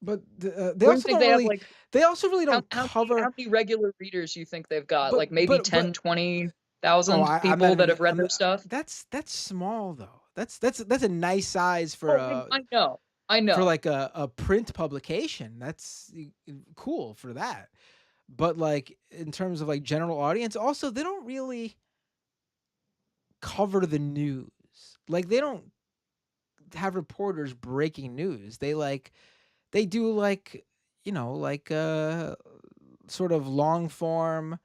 But they What do you also think don't they have really. like They also really how don't how many how cover. many regular readers do you think they've got? But Like maybe but 10, but oh, 20,000 I'm not people that even. have read their stuff? That's small though. That's a nice size Oh, I know. I for know. like a print publication. That's cool for that. But like in terms of like general audience, also they don't really cover the news. Like they don't have reporters breaking news. They do like like sort of long form,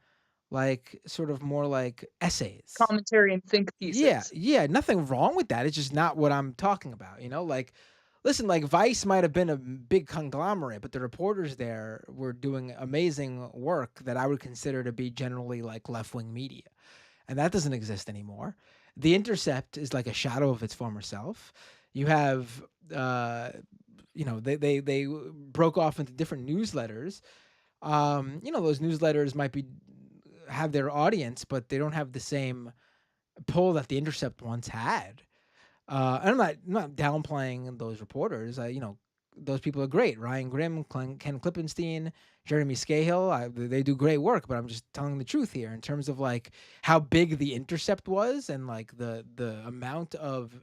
like sort of more like essays. Commentary and think Yeah, pieces. yeah, nothing wrong with that. It's just not what I'm talking about, Like, listen, like Vice might have been a big conglomerate, but the reporters there were doing amazing work that I would consider to be generally like left wing media. And that doesn't exist anymore. The Intercept is like a shadow of its former self. You have, they broke off into different newsletters. Those newsletters might be have their audience, but they don't have the same pull that the Intercept once had. And I'm not downplaying those reporters. Those people are great. Ryan Grimm, Ken Klippenstein, Jeremy Scahill. They do great work. But I'm just telling the truth here in terms of like how big the Intercept was and like the amount of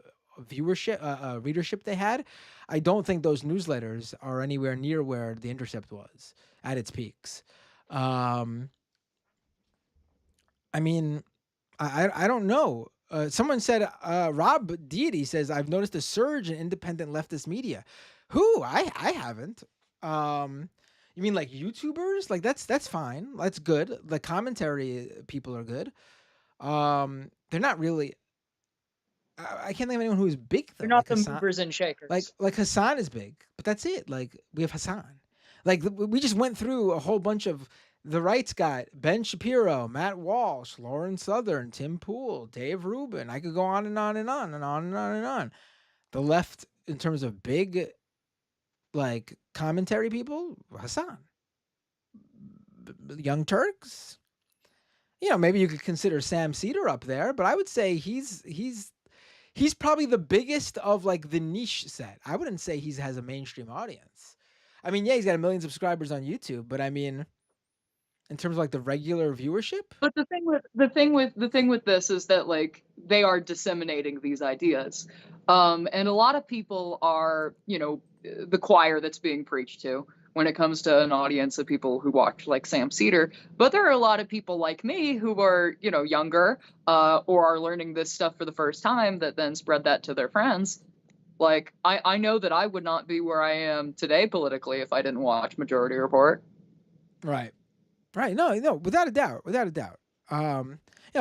viewership, readership they had. I don't think those newsletters are anywhere near where the Intercept was at its peaks. Um, I mean, I don't know. Someone said Rob Deity says I've noticed a surge in independent leftist media. Who I haven't. You mean like YouTubers? Like that's fine. That's good. The commentary people are good. They're not really. I can't think of anyone who is big They're though. not Like the Hassan. movers and shakers. Like Hassan is big, but that's it. Like we have Hassan. Like we just went through a whole bunch of the right's got Ben Shapiro, Matt Walsh, Lauren Southern, Tim Pool, Dave Rubin. I could go on and on and on and on and on and on. The left, in terms of big like commentary people, Hassan, Young Turks. Maybe you could consider Sam Cedar up there, but I would say he's probably the biggest of like the niche set. I wouldn't say he has a mainstream audience. I mean, yeah, he's got a million subscribers on YouTube, but I mean, in terms of like the regular viewership, But the thing with this is that like they are disseminating these ideas. And a lot of people are, the choir that's being preached to when it comes to an audience of people who watch like Sam Cedar. But there are a lot of people like me who are, younger, or are learning this stuff for the first time that then spread that to their friends. Like I know that I would not be where I am today politically if I didn't watch Majority Report. right? Right? No, no, without a doubt, without a doubt.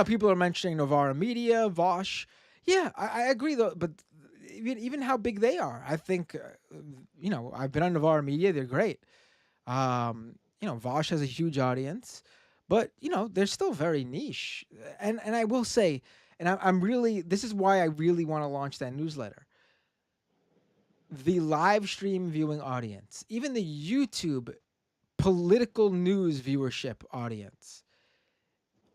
People are mentioning Novara Media, Vosh. Yeah, I agree though, but even how big they are, I think, I've been on Novara Media; they're great. Vosh has a huge audience, but they're still very niche. And I will say, and I'm really this is why I really want to launch that newsletter. The live stream viewing audience, even the YouTube political news viewership audience,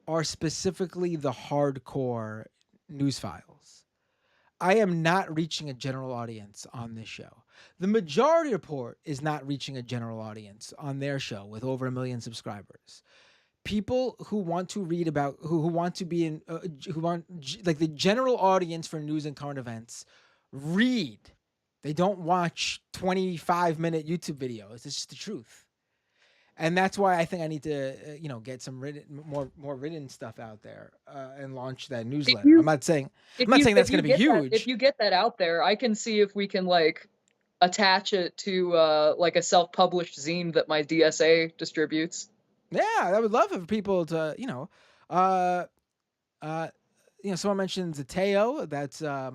are specifically the hardcore news files. I am not reaching a general audience on this show. The Majority Report is not reaching a general audience on their show with over 1 million subscribers. People who want to read about, who want to be in, who want, like the general audience for news and current events, read. They don't watch 25-minute YouTube videos. It's just the truth. And that's why I think I need to, get some more written stuff out there and launch that If newsletter. you I'm not saying if that's going you to be get that if huge. you get that out there, I can see if we can like attach it to like a self-published zine that my DSA distributes. Yeah, I would love for people to, uh, someone mentioned Zateo. That's a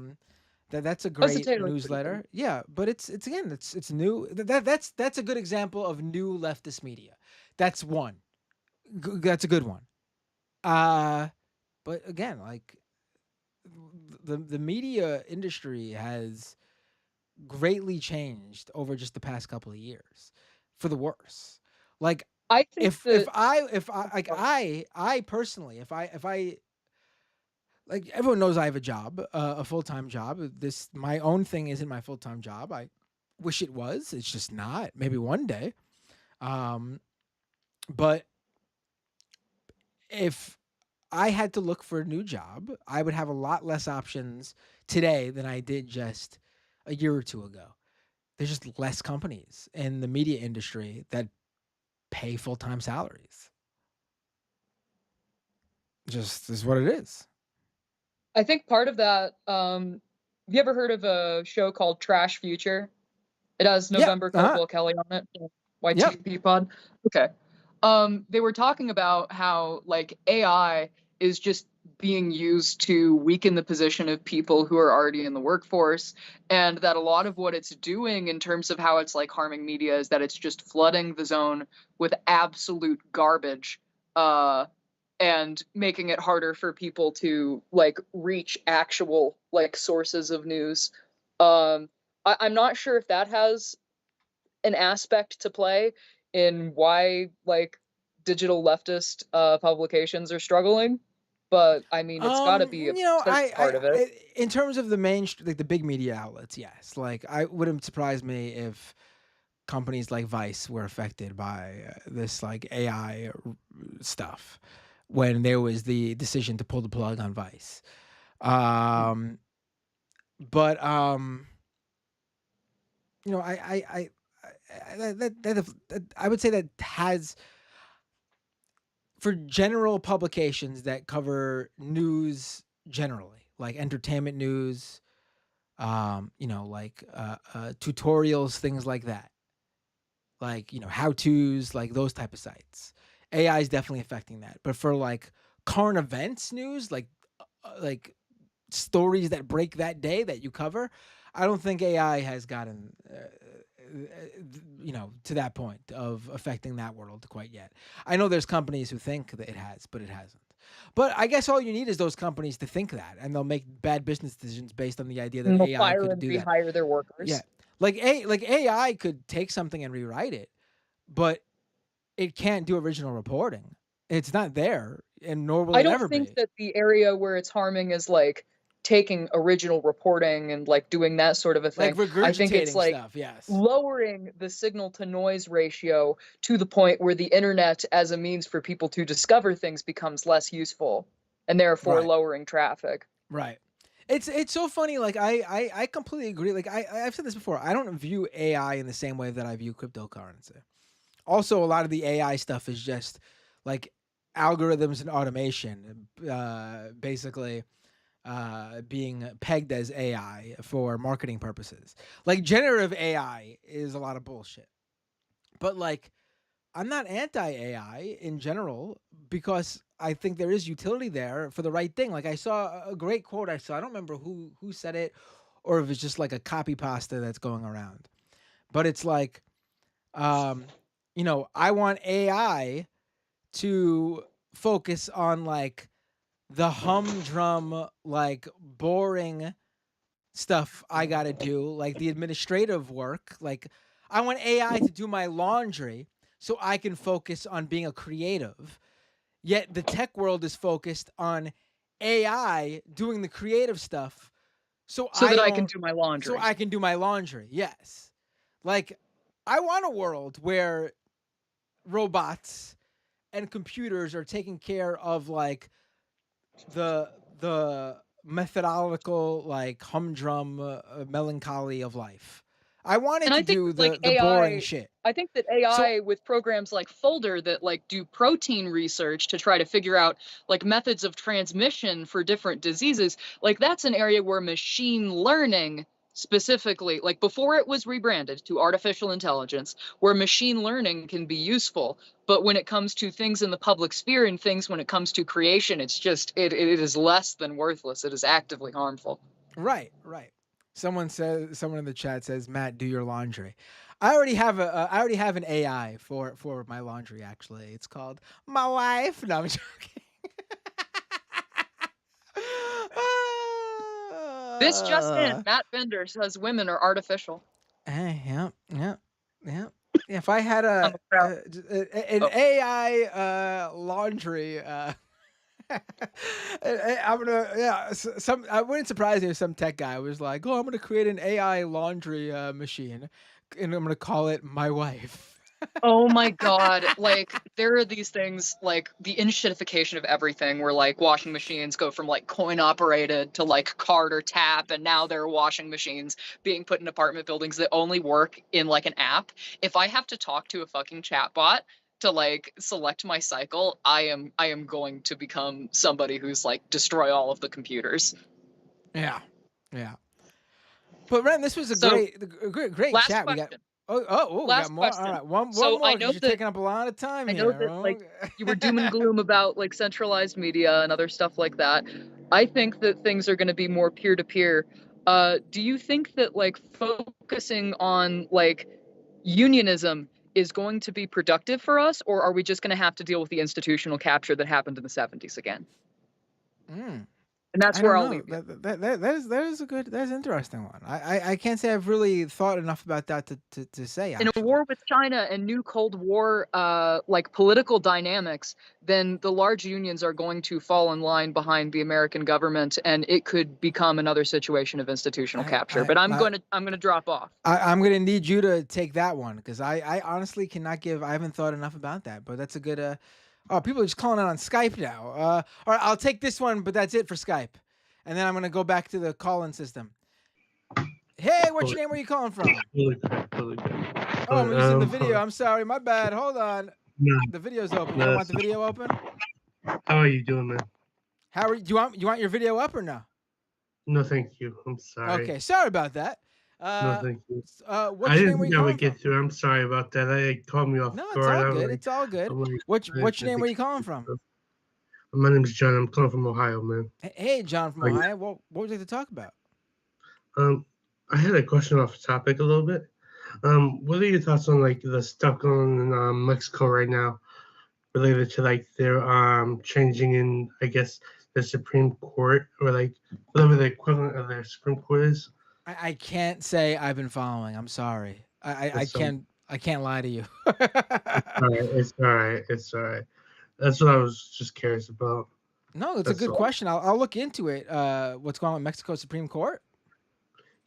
That's a great Taylor pretty good. newsletter. Yeah, but it's again, it's new. That's a good example of new leftist media. That's one. That's a good one. But again, like the media industry has greatly changed over just the past couple of years for the worse. Like I think that if I like I personally if I like everyone knows I have a job, a full-time job. This my own thing isn't my full-time job. wish it was. It's just not. Maybe one day. But if I had to look for a new job, I would have a lot less options today than I did just a year or two ago. There's just less companies in the media industry that pay full-time salaries. Just is what it is. I think part of that, you ever heard of a show called Trash Future? It has November Caldwell Kelly on it, YTP pod. Okay. They were talking about how like AI is just being used to weaken the position of people who are already in the workforce, and that a lot of what it's doing in terms of how it's like harming media is that it's just flooding the zone with absolute garbage, and making it harder for people to like reach actual like sources of news. I'm not sure if that has an aspect to play in why like digital leftist publications are struggling, but I mean it's got to be a big part of it. In terms of the like the big media outlets, yes. Like I wouldn't surprise me if companies like Vice were affected by this like AI stuff when there was the decision to pull the plug on Vice. But you know, I would say that has, for general publications that cover news generally, like entertainment news, you know, like tutorials, things like that, like, you know, how-tos, like those type of sites. AI is definitely affecting that. But for like current events news, like stories that break that day that you cover, I don't think AI has gotten you know, to that point of affecting that world quite yet. I know there's companies who think that it has, but it hasn't. But I guess all you need is those companies to think that, and they'll make bad business decisions based on the idea that They'll AI fire could and do that. rehire their workers. Yeah, like AI could take something and rewrite it, but it can't do original reporting. It's not there, and nor will I it don't ever think be. that the area where it's harming is like taking original reporting and like doing that sort of a Like thing. I think it's regurgitating like stuff, yes. lowering the signal to noise ratio to the point where the internet as a means for people to discover things becomes less useful, and therefore Right. lowering traffic. Right. It's so funny. Like I completely agree. Like I've said this before. I don't view AI in the same way that I view cryptocurrency. Also, a lot of the AI stuff is just like algorithms and automation, basically being pegged as AI for marketing purposes. Like generative AI is a lot of bullshit. But like I'm not anti-AI in general because I think there is utility there for the right thing. Like I saw a great quote I don't remember who said it or if it's just like a copy pasta that's going around. But it's like you know, I want AI to focus on like the humdrum, like boring stuff I got to do, like the administrative work. Like I want AI to do my laundry so I can focus on being a creative. Yet the tech world is focused on AI doing the creative stuff so that I can do my laundry. So I can do my laundry. Yes. Like I want a world where robots and computers are taking care of like the methodical, like humdrum melancholy of life. I wanted to do the boring shit. I think that AI with programs like Folder that like do protein research to try to figure out like methods of transmission for different diseases, like that's an area where machine learning specifically, like before it was rebranded to artificial intelligence, where machine learning can be useful. But when it comes to things in the public sphere and things when it comes to creation, it's just it is less than worthless. It is actively harmful. Right. Someone in the chat says, "Matt, do your laundry." I already have an AI for my laundry. Actually, it's called my wife. No, I'm joking. This just in, Matt Bender says women are artificial. Yeah. If I had an I'm proud. AI laundry I'm gonna, yeah. Some I wouldn't surprise me if some tech guy was like, "Oh, I'm gonna create an AI laundry machine, and I'm gonna call it my wife." Oh my God. Like, there are these things like the inshitification of everything where like washing machines go from like coin operated to like card or tap. And now there are washing machines being put in apartment buildings that only work in like an app. If I have to talk to a fucking chatbot to like select my cycle, I am going to become somebody who's like destroy all of the computers. Yeah, yeah. But Ren, this was a So great last chat. We got question. we got Last more. All question. right, one So more because you're taking up a lot of time I know here. that Oh. like you were doom and gloom about like centralized media and other stuff like that. I think that things are going to be more peer to peer. Do you think that like focusing on like unionism is going to be productive for us, or are we just going to have to deal with the institutional capture that happened in the 70s again? Mm. And that's I where don't I'll know. leave you. That is a good, that's an interesting one. I can't say I've really thought enough about that to say In a actually. war with China and new Cold War like political dynamics, then the large unions are going to fall in line behind the American government, and it could become another situation of institutional capture. But I'm gonna drop off. I'm gonna need you to take that one because I honestly cannot give. I haven't thought enough about that. But that's a good. Oh, people are just calling out on Skype now. All right, I'll take this one, but that's it for Skype, and then I'm gonna go back to the call-in system. Hey, what's your name? Where you calling from? Really good, really good. Oh, I'm using the video. Hold I'm sorry, my bad. Hold on. no, The video's open. You no, don't want that's the video open? how are you doing, man? How are you? Do you want your video up or no? No, thank you. I'm sorry. Okay, sorry about that. No, Uh, thank you. I what's your didn't name? Where think you I calling would from? get through. I'm sorry about that. It caught me off No, it's guard. all good. It's all good. I'm like, I What's your didn't name? Where you think. calling from? My name is John. I'm calling from Ohio, man. Hey, John from Like, Ohio. What would you like to talk about? um, I had a question off topic a little bit. What are your thoughts on like the stuff going on in Mexico right now, related to like their changing in, I guess, the Supreme Court, or like whatever the equivalent of their Supreme Court is? I can't say I've been following. I'm sorry. It's I can't lie to you. all right. It's all right. It's all right. That's what I was just curious about. No, it's a That's good all. question. I'll look into it. What's going on with Mexico Supreme Court?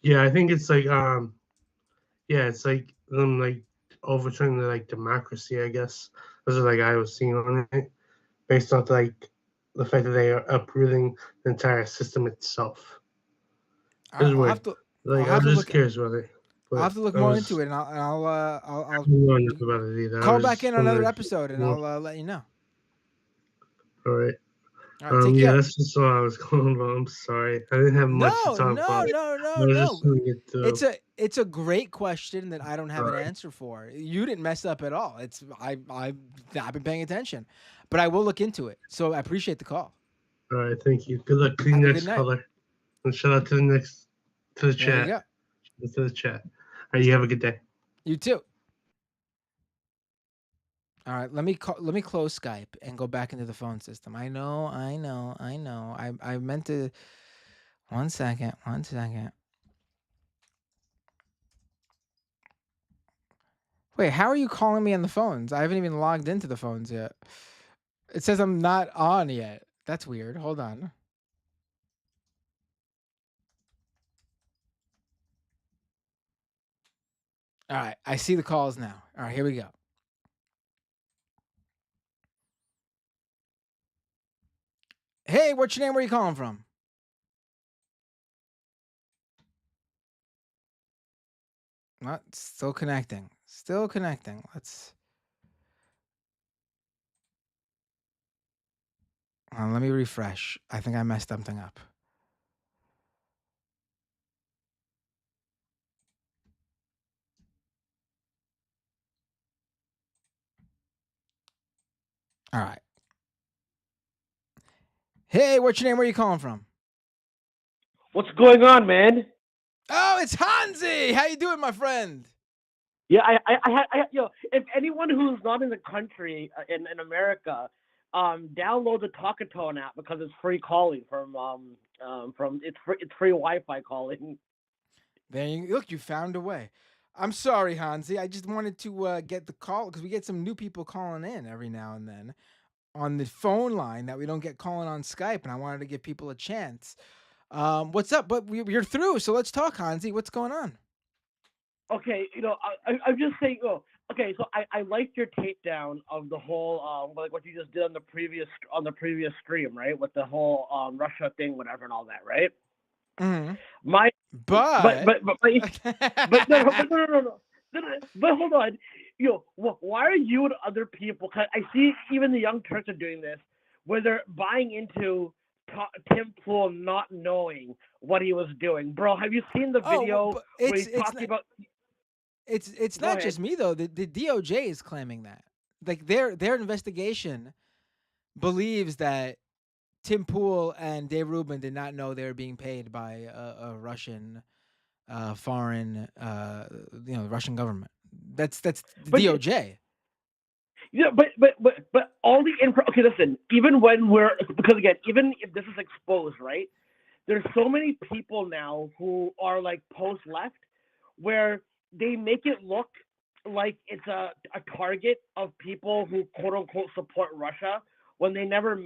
Yeah, I think it's like yeah, it's like them like overturning the like democracy, I guess. That's what like I was seeing on it, based off like the fact that they are uprooting the entire system itself. All It right, was weird. I'll Like I have was to just look. curious about it, I'll but have to look I more into was it, and I'll I didn't know enough about it either. I call was back in just on another wondering. episode, and Well, I'll let you know. all right. All right, take Yeah, care. that's just all I was calling about. I'm sorry. I didn't have much to No, talk no, about. no, I no, was just no. trying to get through. It's a great question that I don't have All an right. answer for. You didn't mess up at all. I've been paying attention, but I will look into it. So I appreciate the call. All right. Thank you. Good luck to the Have a good next night. caller. And shout out to the There you chat. go. To the chat. All right. You have a good day. You too. All right, let me close Skype and go back into the phone system. I know. I meant to. One second. One second. Wait, how are you calling me on the phones? I haven't even logged into the phones yet. It says I'm not on yet. That's weird. Hold on. All right, I see the calls now. All right, here we go. Hey, what's your name? Where are you calling from? What? Still connecting. Still connecting. Let me refresh. I think I messed something up. All right. Hey, what's your name? Where are you calling from? What's going on, man? Oh, it's Hansi. How you doing, my friend? Yeah, if anyone who's not in the country in America, download the Talkatone app because it's free calling from it's free Wi-Fi calling. There you look. You found a way. I'm sorry, Hansi. I just wanted to get the call because we get some new people calling in every now and then. on the phone line that we don't get calling on Skype, and I wanted to give people a chance. What's up? But you're through, so let's talk, Hansi. What's going on? Okay, I'm just saying. Oh, okay, so I liked your takedown of the whole like what you just did on the previous stream, right? With the whole Russia thing, whatever, and all that, right? Mm-hmm. My but But but but but, but no, no, but no, no, no, no. No, no, but hold on, why are you and other people? Cause I see even the Young Turks are doing this, where they're buying into Tim Pool not knowing what he was doing. Bro, have you seen the video but where it's he's talking about? it's Go not ahead. just me though. The DOJ is claiming that, like their investigation believes that Tim Pool and Dave Rubin did not know they were being paid by a Russian foreign Russian government. That's the But DOJ. yeah, but all the info. Okay, listen. Even when we're because again, even if this is exposed, right? There's so many people now who are like post left, where they make it look like it's a target of people who quote unquote support Russia when they never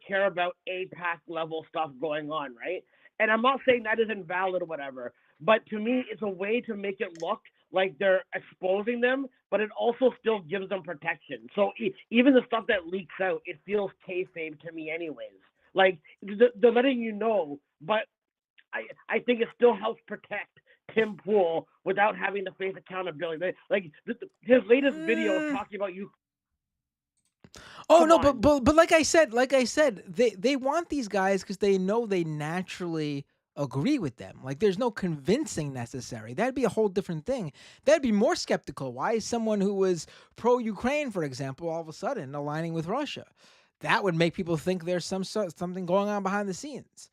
care about APAC level stuff going on, right? And I'm not saying that isn't valid or whatever, but to me, it's a way to make it look like they're exposing them, but it also still gives them protection. So even the stuff that leaks out, it feels kayfabe to me, anyways. Like they're letting you know, but I think it still helps protect Tim Pool without having to face accountability. Like his latest video is talking about you. Oh Come no, on. but like I said, they want these guys because they know they naturally agree with them. Like there's no convincing necessary. That'd be a whole different thing. That'd be more skeptical. Why is someone who was pro Ukraine, for example, all of a sudden aligning with Russia? That would make people think there's something going on behind the scenes.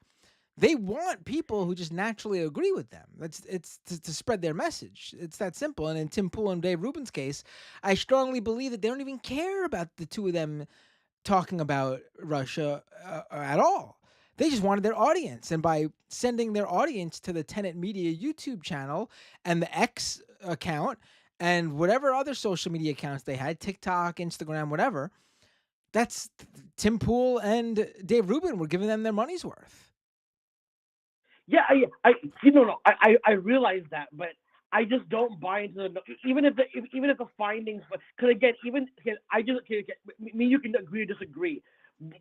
They want people who just naturally agree with them. It's to spread their message. It's that simple. And in Tim Pool and Dave Rubin's case, I strongly believe that they don't even care about the two of them talking about Russia at all. They just wanted their audience, and by sending their audience to the Tenet Media YouTube channel and the X account and whatever other social media accounts they had, TikTok, Instagram, whatever, that's Tim Pool and Dave Rubin were giving them their money's worth. Yeah, I realize that, but I just don't buy into the even if the findings, because again, I just me you can agree or disagree,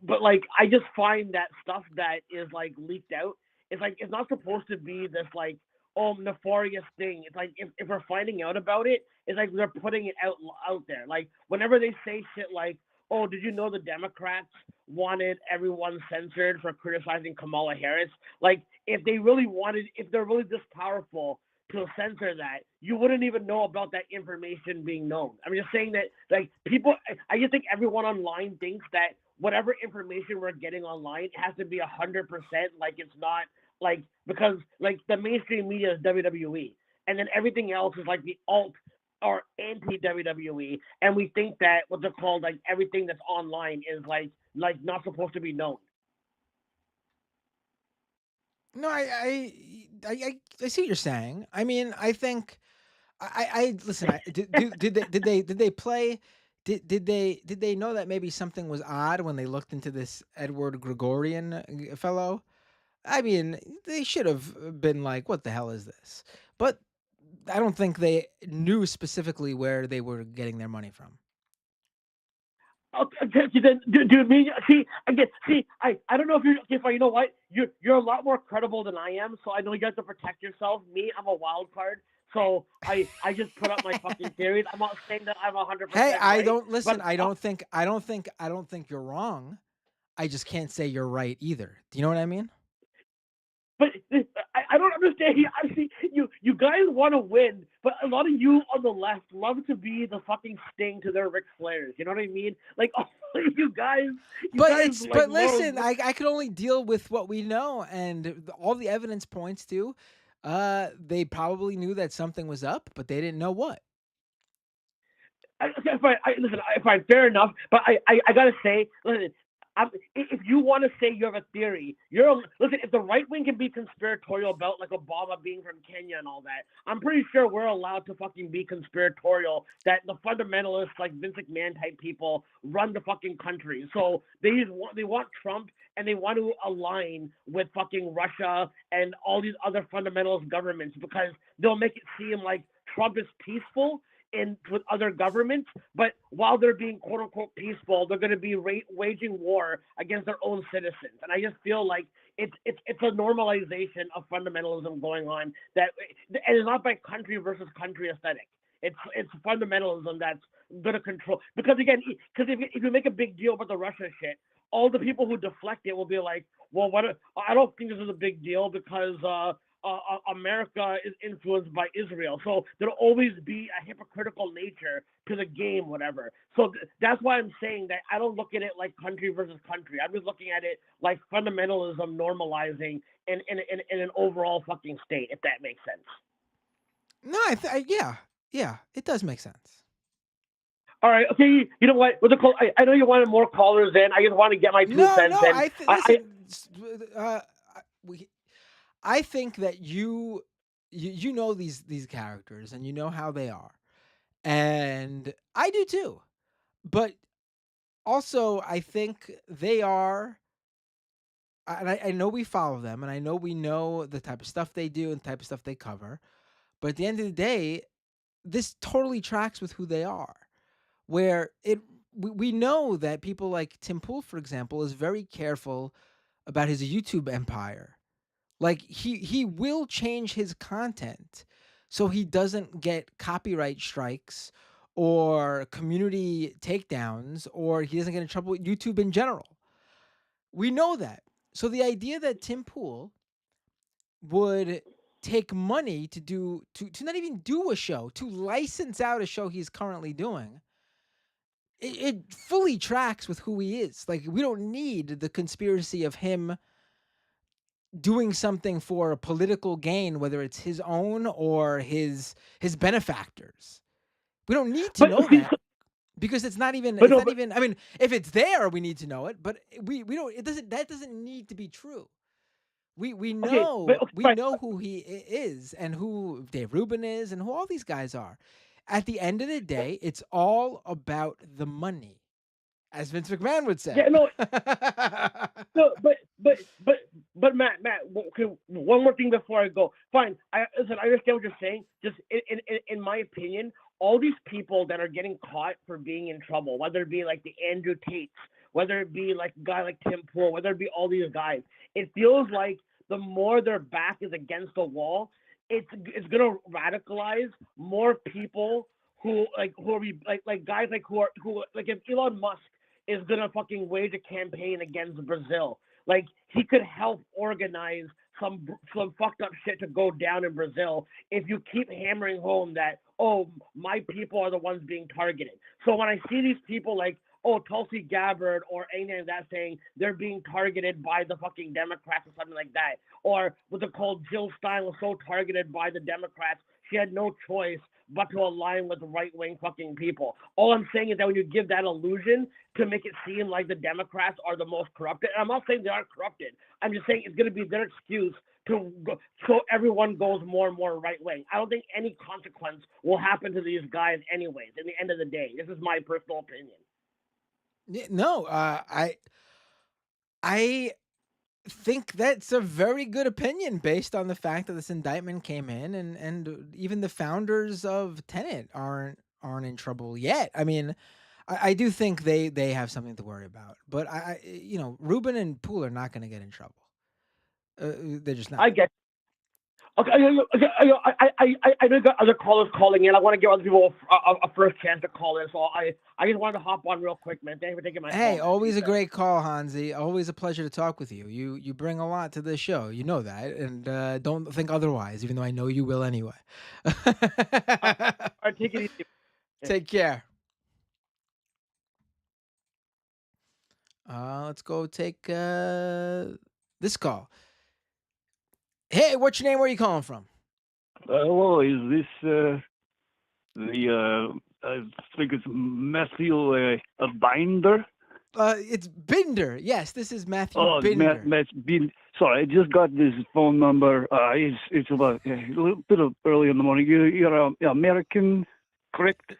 but like I just find that stuff that is like leaked out, it's like it's not supposed to be this like nefarious thing. It's like if we're finding out about it, it's like they're putting it out there. Like whenever they say shit like, oh, did you know the Democrats wanted everyone censored for criticizing Kamala Harris? Like, if they're really this powerful to censor that, you wouldn't even know about that information being known. I'm just saying that, like, people, I just think everyone online thinks that whatever information we're getting online has to be 100%, like, it's not, like, because, like, the mainstream media is WWE, and then everything else is, like, the alt or anti WWE, and we think that what they're called, like everything that's online is like not supposed to be known. No, I see what you're saying. I mean, I think I listen. Did they play? Did they know that maybe something was odd when they looked into this Edward Gregorian fellow? I mean, they should have been like, "What the hell is this?" But I don't think they knew specifically where they were getting their money from. Okay, then, dude, me, I don't know if you know what, you're a lot more credible than I am, so I know you have to protect yourself. Me, I'm a wild card, so I just put up my fucking theories. I'm not saying that I'm 100% Hey, I right, don't listen. but I don't think you're wrong. I just can't say you're right either. Do you know what I mean? I don't understand. I see you guys want to win, but a lot of you on the left love to be the fucking Sting to their Ric Flairs. You know what I mean? Like all you guys. But listen, I can only deal with what we know, and all the evidence points to, they probably knew that something was up, but they didn't know what. Listen, fine, fair enough. But I gotta say, listen, if you want to say you have a theory, listen. If the right wing can be conspiratorial about like Obama being from Kenya and all that, I'm pretty sure we're allowed to fucking be conspiratorial that the fundamentalists like Vince McMahon type people run the fucking country. So they want Trump and they want to align with fucking Russia and all these other fundamentalist governments because they'll make it seem like Trump is peaceful with other governments, but while they're being quote unquote peaceful, they're going to be waging war against their own citizens. And I just feel like it's a normalization of fundamentalism going on and it's not by country versus country aesthetic. It's fundamentalism that's going to control because if you make a big deal about the Russia shit, all the people who deflect it will be like, well, I don't think this is a big deal because America is influenced by Israel. So there'll always be a hypocritical nature to the game, whatever. So that's why I'm saying that I don't look at it like country versus country. I'm just looking at it like fundamentalism normalizing in an overall fucking state, if that makes sense. No, yeah, it does make sense. All right, okay. You know what? I know you wanted more callers in. I just want to get my 2 cents in. I think that you know these characters and you know how they are, and I do too. But also, I think they are. And I know we follow them, and I know we know the type of stuff they do and the type of stuff they cover. But at the end of the day, this totally tracks with who they are. Where we know that people like Tim Pool, for example, is very careful about his YouTube empire. Like he will change his content so he doesn't get copyright strikes or community takedowns or he doesn't get in trouble with YouTube in general. We know that. So the idea that Tim Pool would take money to not even do a show, to license out a show he's currently doing, it fully tracks with who he is. Like, we don't need the conspiracy of him doing something for a political gain, whether it's his own or his benefactors. We don't need to know that because it's not even. I mean, if it's there, we need to know it. But we don't. It doesn't. That doesn't need to be true. We know who he is and who Dave Rubin is and who all these guys are. At the end of the day, it's all about the money, as Vince McMahon would say. Yeah, no. No, but Matt, okay, one more thing before I go. Fine, I understand what you're saying. Just in my opinion, all these people that are getting caught for being in trouble, whether it be like the Andrew Tates, whether it be like a guy like Tim Pool, whether it be all these guys, it feels like the more their back is against the wall, it's gonna radicalize more people who are like guys who if Elon Musk is gonna fucking wage a campaign against Brazil, like he could help organize some fucked up shit to go down in Brazil if you keep hammering home that, oh, my people are the ones being targeted. So when I see these people like, oh, Tulsi Gabbard or anything like that saying they're being targeted by the fucking Democrats or something like that, or what they called Jill Stein was so targeted by the Democrats, she had no choice but to align with right-wing fucking people. All I'm saying is that when you give that illusion to make it seem like the Democrats are the most corrupted, and I'm not saying they aren't corrupted, I'm just saying it's going to be their excuse to go, so everyone goes more and more right-wing. I don't think any consequence will happen to these guys anyways, in the end of the day. This is my personal opinion. No, I think that's a very good opinion based on the fact that this indictment came in and even the founders of Tenet aren't in trouble yet. I mean, I do think they have something to worry about, but Rubin and Poole are not going to get in trouble. They're just not. I get. Okay, I know you got other callers calling in. I want to give other people a first chance to call in, so I just wanted to hop on real quick, man. Thank you for taking my call. Hey, always a great call, Hansi. Always a pleasure to talk with you. You bring a lot to this show. You know that, and don't think otherwise, even though I know you will anyway. All right, take it easy. Take care. Let's go take this call. Hey, what's your name? Where are you calling from? Hello, is this I think it's Matthew Binder? It's Binder. Yes, this is Matthew Oh, Binder. Matt's been. Sorry, I just got this phone number. It's about a little bit of early in the morning. You're American, correct?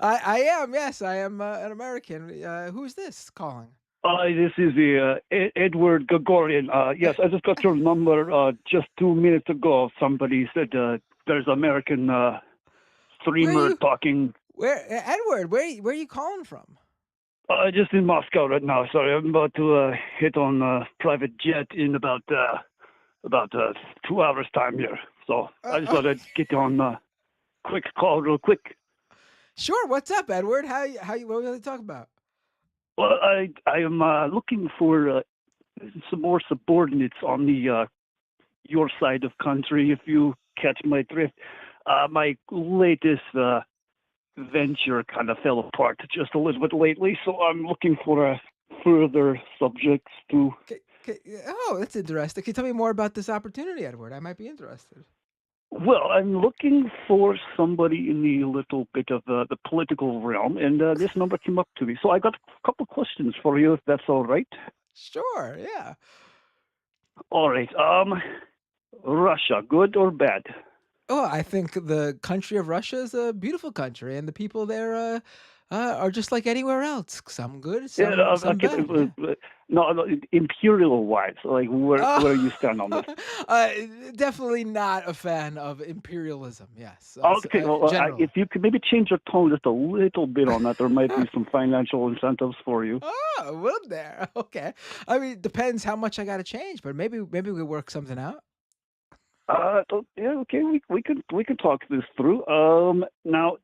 I am. Yes, I am an American. Who's this calling? This is the Edward Gregorian. Yes, I just got your number just 2 minutes ago. Somebody said there's American Where are streamer you? talking. Edward? Where are you calling from? Just in Moscow right now. Sorry, I'm about to hit on private jet in about 2 hours time here. So I just thought I'd get on quick call real quick. Sure. What's up, Edward? What are we going to talk about? Well, I am looking for some more subordinates on the your side of country, if you catch my drift. My latest venture kind of fell apart just a little bit lately, so I'm looking for further subjects to. Oh, that's interesting. Can you tell me more about this opportunity, Edward? I might be interested. Well, I'm looking for somebody in the little bit of the political realm, and this number came up to me. So I got a couple questions for you, if that's all right. Sure. Yeah. All right. Russia, good or bad? Oh, I think the country of Russia is a beautiful country, and the people there are just like anywhere else. Some good, Yeah, some okay, bad. Yeah. no, imperial wise, like where you Oh, stand on this. uh, definitely not a fan of imperialism. Yes, Okay, well, generally. if you could maybe change your tone just a little bit on that, there might be some financial incentives for you. Oh, well, there. Okay. I mean, depends how much I got to change, but maybe we work something out. Yeah, okay, we can talk this through. Now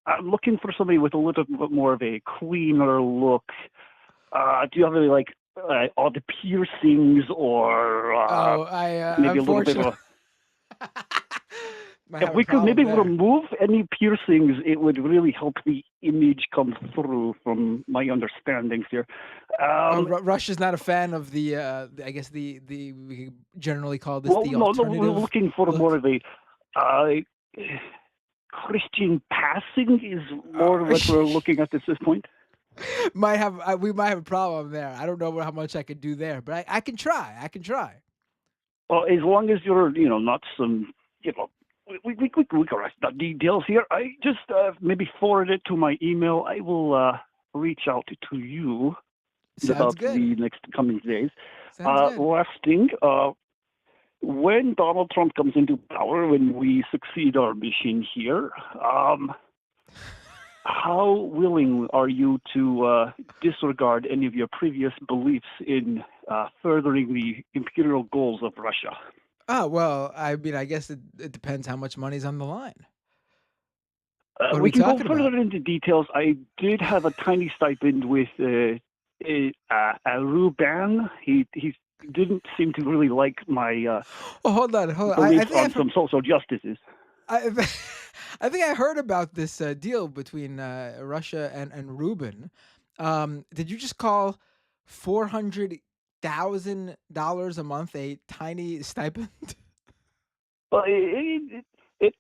I'm looking for somebody with a little bit more of a cleaner look. Do you have any like all the piercings or Oh, I maybe a little bit of unfortunately a. might If have a we could problem maybe there. remove any piercings, it would really help the image come through from my understandings here. Oh, Um, Russia's not a fan of I guess the we generally call this well, the no, we're alternative looking for more look. of a uh, Christian passing is more Uh, what we're looking at this point. we might have a problem there. I don't know how much I could do there, but I can try. I can try. Well, as long as you're, not some, we can rest the details here. I just maybe forward it to my email. I will reach out to you in Sounds about good. the next coming days. Sounds good. Last thing, when Donald Trump comes into power, when we succeed our mission here, how willing are you to disregard any of your previous beliefs in furthering the imperial goals of Russia? Oh, well, I mean, I guess it depends how much money's on the line. What are We we can go talking about? further into details. I did have a tiny stipend with Ruban. He didn't seem to really like my Oh, hold on, hold on. I beliefs think on some social justices. I, I think I heard about this deal between Russia and Rubin. Did you just call $400,000 a month a tiny stipend? Well, it's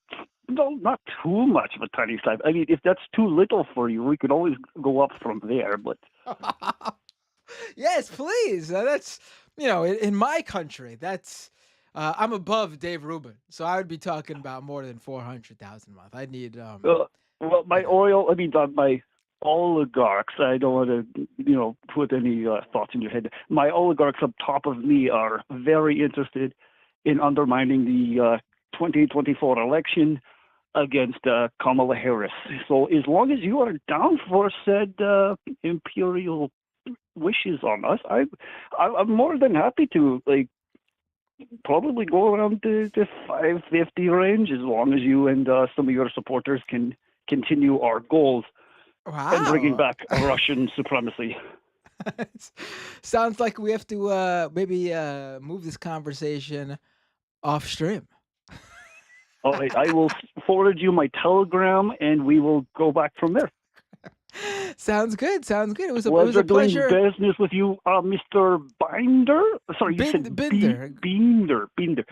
no, not too much of a tiny stipend. I mean, if that's too little for you, we could always go up from there. But Yes, please. That's in my country. That's I'm above Dave Rubin, so I would be talking about more than 400,000 a month. I need uh, well, you my know. oil. I mean, my oligarchs. I don't want to, put any thoughts in your head. My oligarchs up top of me are very interested in undermining the 2024 election against Kamala Harris. So as long as you are down for said imperial wishes on us, I'm more than happy to probably go around the 550 range as long as you and some of your supporters can continue our goals and bringing Wow. back Russian supremacy. Sounds like we have to maybe move this conversation off stream. All right, I will forward you my telegram and we will go back from there. Sounds good. Sounds good. It was Pleasure a doing pleasure. business with you, Mr. Binder. Sorry, you said Binder. Binder.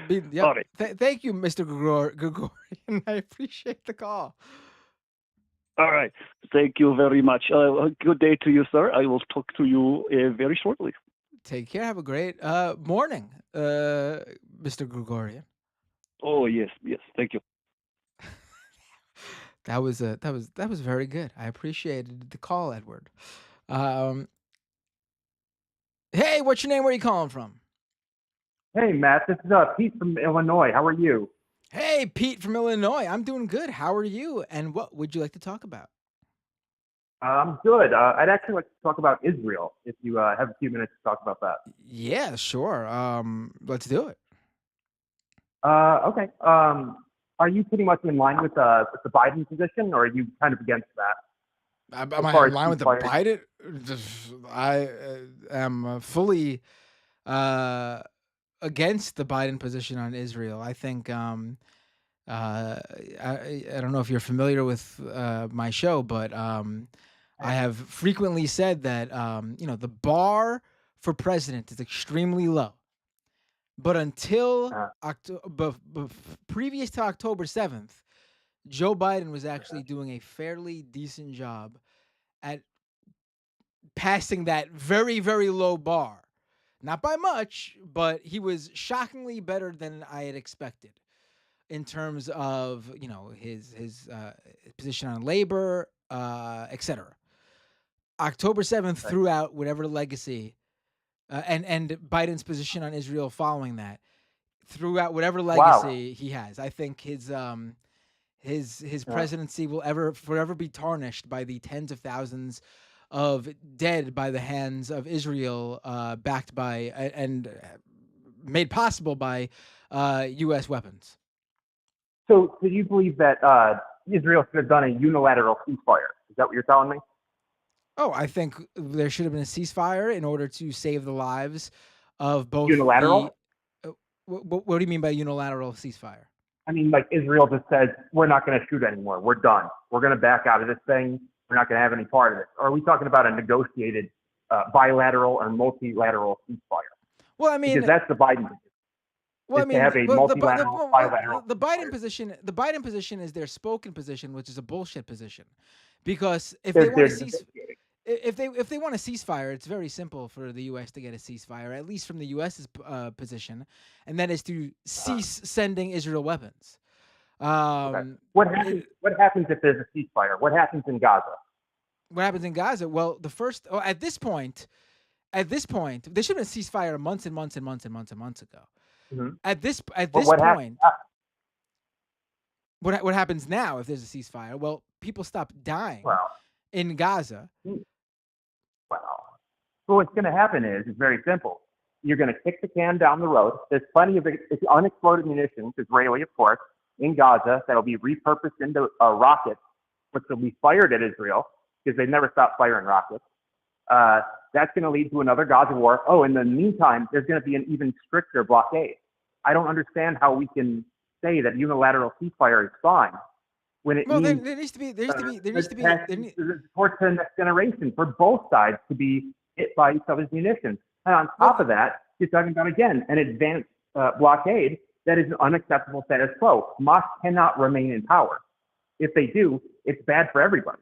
All Yep. right. Thank you, Mr. Gregorian. I appreciate the call. All right. Thank you very much. A good day to you, sir. I will talk to you very shortly. Take care. Have a great morning, Mr. Gregorian. Oh, yes. Thank you. That was very good. I appreciated the call, Edward. Um, hey, what's your name? Where are you calling from? Hey, Matt, this is Pete from Illinois. How are you? Hey, Pete from Illinois. I'm doing good. How are you? And what would you like to talk about? I'm good. I'd actually like to talk about Israel, if you have a few minutes to talk about that. Yeah, sure. Let's do it. Okay. Are you pretty much in line with the Biden position, or are you kind of against that? Am As I far in as line with the ceasefire? Biden? I am fully uh, against the Biden position on Israel. I think I don't know if you're familiar with my show, but I have frequently said that the bar for president is extremely low. But until Uh, previous to October 7th, Joe Biden was actually doing a fairly decent job at passing that very, very low bar. Not by much, but he was shockingly better than I had expected in terms of his position on labor, etc. October 7th right. threw out whatever legacy, and Biden's position on Israel following that threw out whatever Wow. legacy he has. I think his Uh, presidency will forever be tarnished by the tens of thousands of dead by the hands of Israel, backed by and made possible by U.S. weapons. so, do you believe that Israel should have done a unilateral ceasefire? Is that what you're telling me? Oh, I think there should have been a ceasefire in order to save the lives of both the. Unilateral? What do you mean by unilateral ceasefire? I mean, like Israel just says, we're not going to shoot anymore. We're done. We're going to back out of this thing. We're not going to have any part of it. Or are we talking about a negotiated bilateral or multilateral ceasefire? Well, I Because mean, that's the Biden position, Well, I is to mean, have a well, multilateral, bilateral the Biden ceasefire. position, is their spoken position, which is a bullshit position, because if they They're, want to they're cease, negotiating. if they want a ceasefire, it's very simple for the U.S. to get a ceasefire, at least from the U.S.'s position, and that is to cease sending Israel weapons. Okay. Um, What happens if there's a ceasefire? What happens in Gaza? what happens in Gaza? Well, at this point, there should have been a ceasefire months and months and months and months and months ago. Hmm. At But this what happens? point, what happens now if there's a ceasefire? Well, people stop dying Well, in Gaza. well. So what's going to happen is it's very simple. You're going to kick the can down the road. There's plenty of unexploded munitions, Israeli, of course, in Gaza that will be repurposed into rockets, which will be fired at Israel because they never stop firing rockets. That's going to lead to another Gaza war. Oh, in the meantime, there's going to be an even stricter blockade. I don't understand how we can say that unilateral ceasefire is fine when it Well, means there needs to be there needs to be towards the next generation for both sides to be hit by each other's munitions. And on top of that, you're talking about, again, an advanced blockade that is an unacceptable status quo. Hamas cannot remain in power. If they do, it's bad for everybody.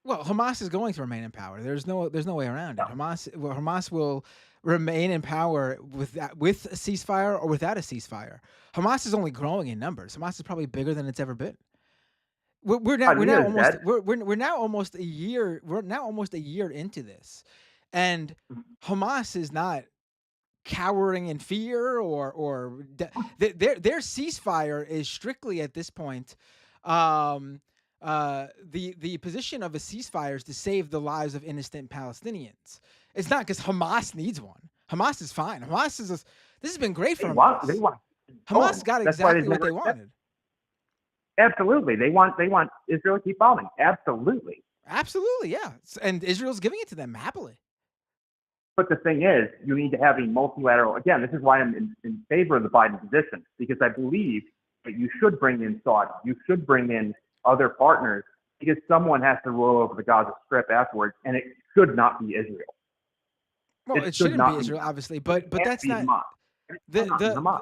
Well, Hamas is going to remain in power. There's no way around it. Hamas will remain in power with a ceasefire or without a ceasefire. Hamas is only growing in numbers. Hamas is probably bigger than it's ever been. We're now almost a year. We're now almost a year into this, and Hamas is not cowering in fear their ceasefire is strictly at this point. The position of a ceasefire is to save the lives of innocent Palestinians. It's not because Hamas needs one. Hamas is fine. This has been great for Hamas. They want Hamas got exactly what they wanted. Absolutely. They want Israel to keep bombing. Absolutely. Absolutely, yeah. And Israel's giving it to them happily. But the thing is, you need to have a multilateral. Again, this is why I'm in favor of the Biden position, because I believe that you should bring in Saudi. You should bring in other partners, because someone has to roll over the Gaza Strip afterwards, and it should not be Israel. Well, it shouldn't be Israel, obviously, but that's not Hamas.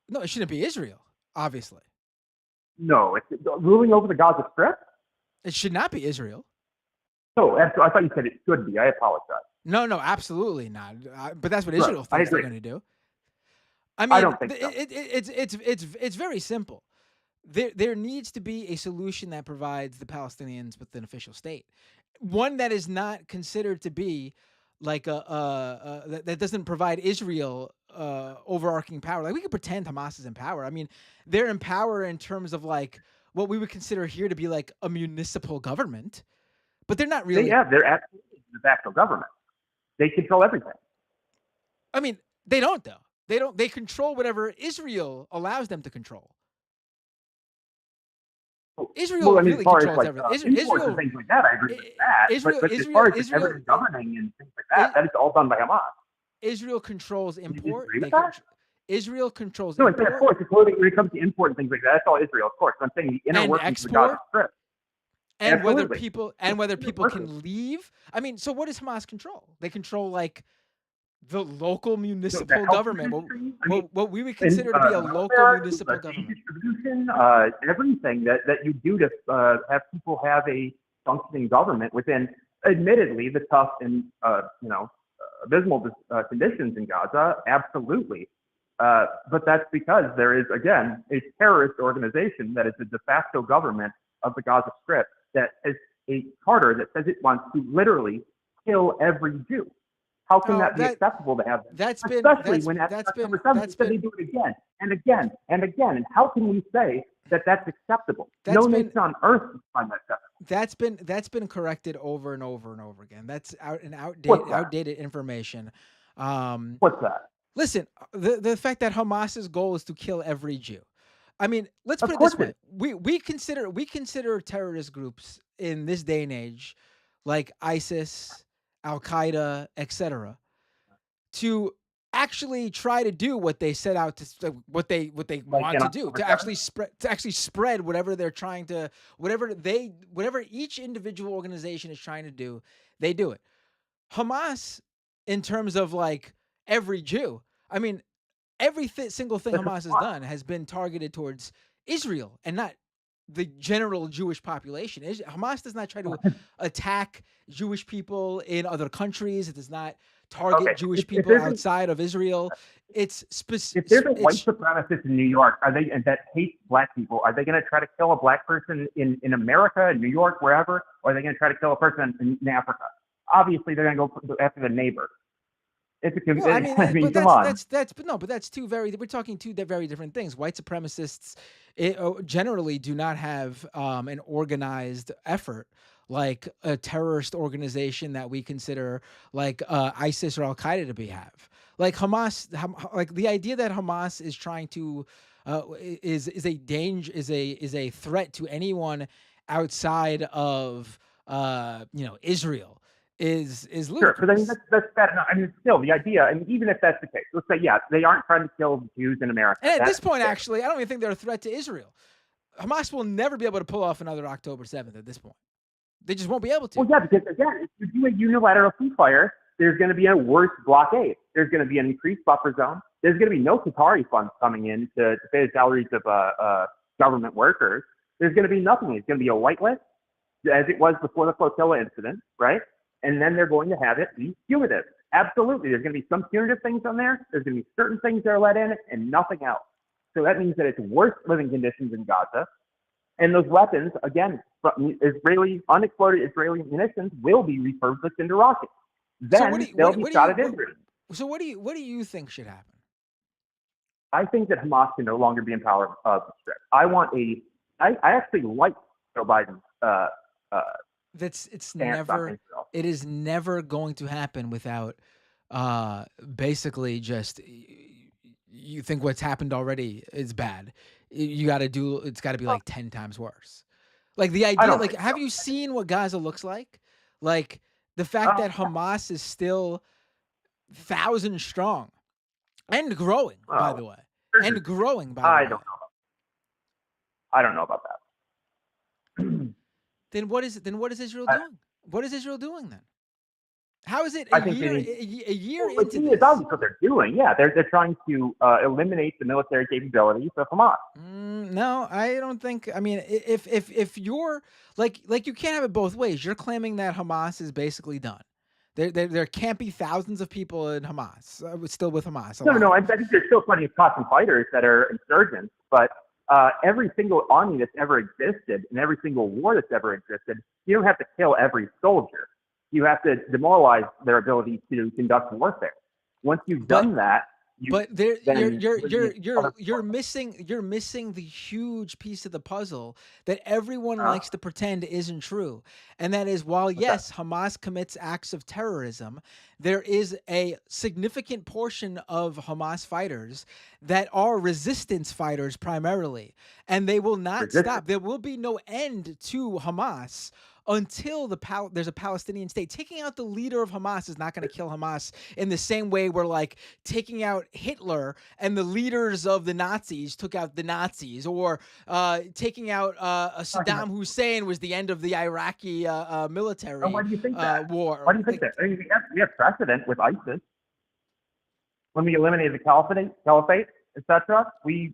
No, it shouldn't be Israel, obviously. No, it's ruling over the Gaza Strip. It should not be Israel. No, I thought you said it should be. I apologize. No, absolutely not. But that's what Right. Israel thinks they're agree. going to do. I I mean, don't think so. it's very simple. There needs to be a solution that provides the Palestinians with an official state, one that is not considered to be like that doesn't provide Israel overarching power. Like we could pretend Hamas is in power. I mean, they're in power in terms of like what we would consider here to be like a municipal government, but they're not really. They're absolutely the de facto government. They control everything. I mean, they don't though. They don't. They control whatever Israel allows them to control. Israel well, I mean, really as far controls as like, everything. Israel and things like that, I agree with that. Israel, but as far as everything governing and things like that, that is all done by Hamas. Israel controls import. You agree with that? Israel controls no, import. Of course, when it comes to import and things like that, that's all Israel, of course. But I'm saying the inner and workings export, of the Gaza Strip. And Absolutely. whether people can leave. I mean, so what does Hamas control? They control like the local municipal government, what we would consider to be a local municipal government. Distribution, everything that you do to have people have a functioning government within, admittedly, the tough and abysmal conditions in Gaza. Absolutely, but that's because there is again a terrorist organization that is the de facto government of the Gaza Strip that has a charter that says it wants to literally kill every Jew. How can that be acceptable to have that? Especially when at September 7th they do it again and again and again. And how can we say that that's acceptable? No nation on earth can find that acceptable. That's been corrected over and over and over again. That's outdated information. What's that? Listen, the fact that Hamas's goal is to kill every Jew. I mean, let's put it this way: we consider terrorist groups in this day and age, like ISIS, Al Qaeda, etc., to actually try to do what they set out to, what they want to do, to actually spread whatever they're trying to, whatever each individual organization is trying to do, they do it. Hamas, in terms of like every Jew, I mean, every single thing Hamas has done has been targeted towards Israel and not the general Jewish population. Hamas does not try to attack Jewish people in other countries. It does not target Jewish people outside of Israel. It's specific. If there's a white supremacist in New York, that hates black people, are they going to try to kill a black person in America, in New York, wherever, or are they going to try to kill a person in Africa? Obviously, they're going to go after the neighbor. It's a, well, I mean, come on. But that's we're talking two very different things. White supremacists generally do not have an organized effort like a terrorist organization that we consider like ISIS or Al Qaeda to have. Like Hamas, like the idea that Hamas is trying to is a threat to anyone outside of Israel is ludicrous. Sure, but I mean that's bad enough. I mean, still the idea. I mean, even if that's the case, let's say they aren't trying to kill Jews in America. And at this point, actually, I don't even think they're a threat to Israel. Hamas will never be able to pull off another October 7th at this point. They just won't be able to. Well, yeah, because again, if you do a unilateral ceasefire, there's going to be a worse blockade. There's going to be an increased buffer zone. There's going to be no Qatari funds coming in to pay the salaries of government workers. There's going to be nothing. It's going to be a white list, as it was before the flotilla incident, right? And then they're going to have it be punitive. Absolutely. There's going to be some punitive things on there. There's going to be certain things that are let in and nothing else. So that means that it's worse living conditions in Gaza. And those weapons, again, unexploded Israeli munitions will be repurposed into rockets. Then they'll be shot at Israel. So what do you think should happen? I think that Hamas can no longer be in power of the Strip. I actually like Joe Biden's it is never going to happen without basically just you think what's happened already is bad. It's got to be like 10 times worse. Like the idea, like have you seen what Gaza looks like? Like the fact that Hamas is still 1,000 strong and growing, by the way. And growing, by the way. I don't know about that. Then what is Israel doing? What is Israel doing then? How is it I a think year they need. a year Well, into it's this? obvious what they're doing. Yeah, they're trying to eliminate the military capabilities of Hamas. No, I don't think. I mean, if you're like you can't have it both ways. You're claiming that Hamas is basically done. There can't be thousands of people in Hamas still with Hamas No, no, alive. no. I think there's still plenty of constant fighters that are insurgents, but every single army that's ever existed and every single war that's ever existed, you don't have to kill every soldier. You have to demoralize their ability to conduct warfare. Once you've But done that, But there, then you're missing the huge piece of the puzzle that everyone likes to pretend isn't true, and that is while yes, Hamas commits acts of terrorism, there is a significant portion of Hamas fighters that are resistance fighters primarily, and they will not stop. There will be no end to Hamas until there's a Palestinian state. Taking out the leader of Hamas is not going to kill Hamas in the same way where like taking out Hitler and the leaders of the Nazis took out the Nazis, or taking out Saddam Hussein was the end of the Iraqi military why do you think that? war. Why do you think that? I mean, we have precedent with ISIS. When we eliminated the caliphate, etc., we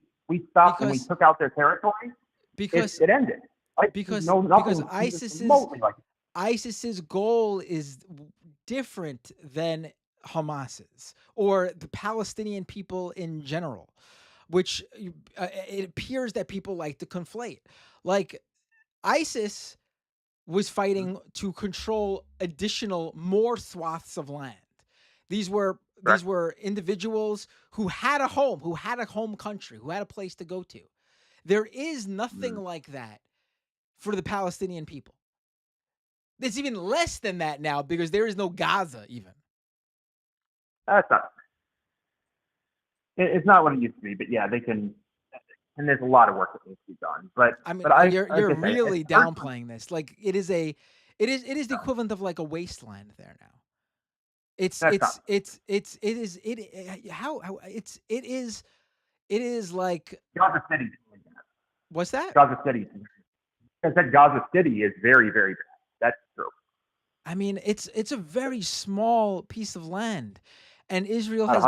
stopped and we took out their territory. Because it ended. Because ISIS's goal is different than Hamas's or the Palestinian people in general, which it appears that people like to conflate. Like ISIS was fighting to control more swaths of land. These were individuals who had a home country, who had a place to go to. There is nothing like that for the Palestinian people. It's even less than that now because there is no Gaza even. That's not. It's not what it used to be, but yeah, they can. And there's a lot of work that needs to be done. But I mean, but you're really downplaying this. Like it is the equivalent of like a wasteland there now. It is like Gaza City. What's that? Gaza City. I said Gaza City is very, very bad. That's true. I mean, it's a very small piece of land, and Israel has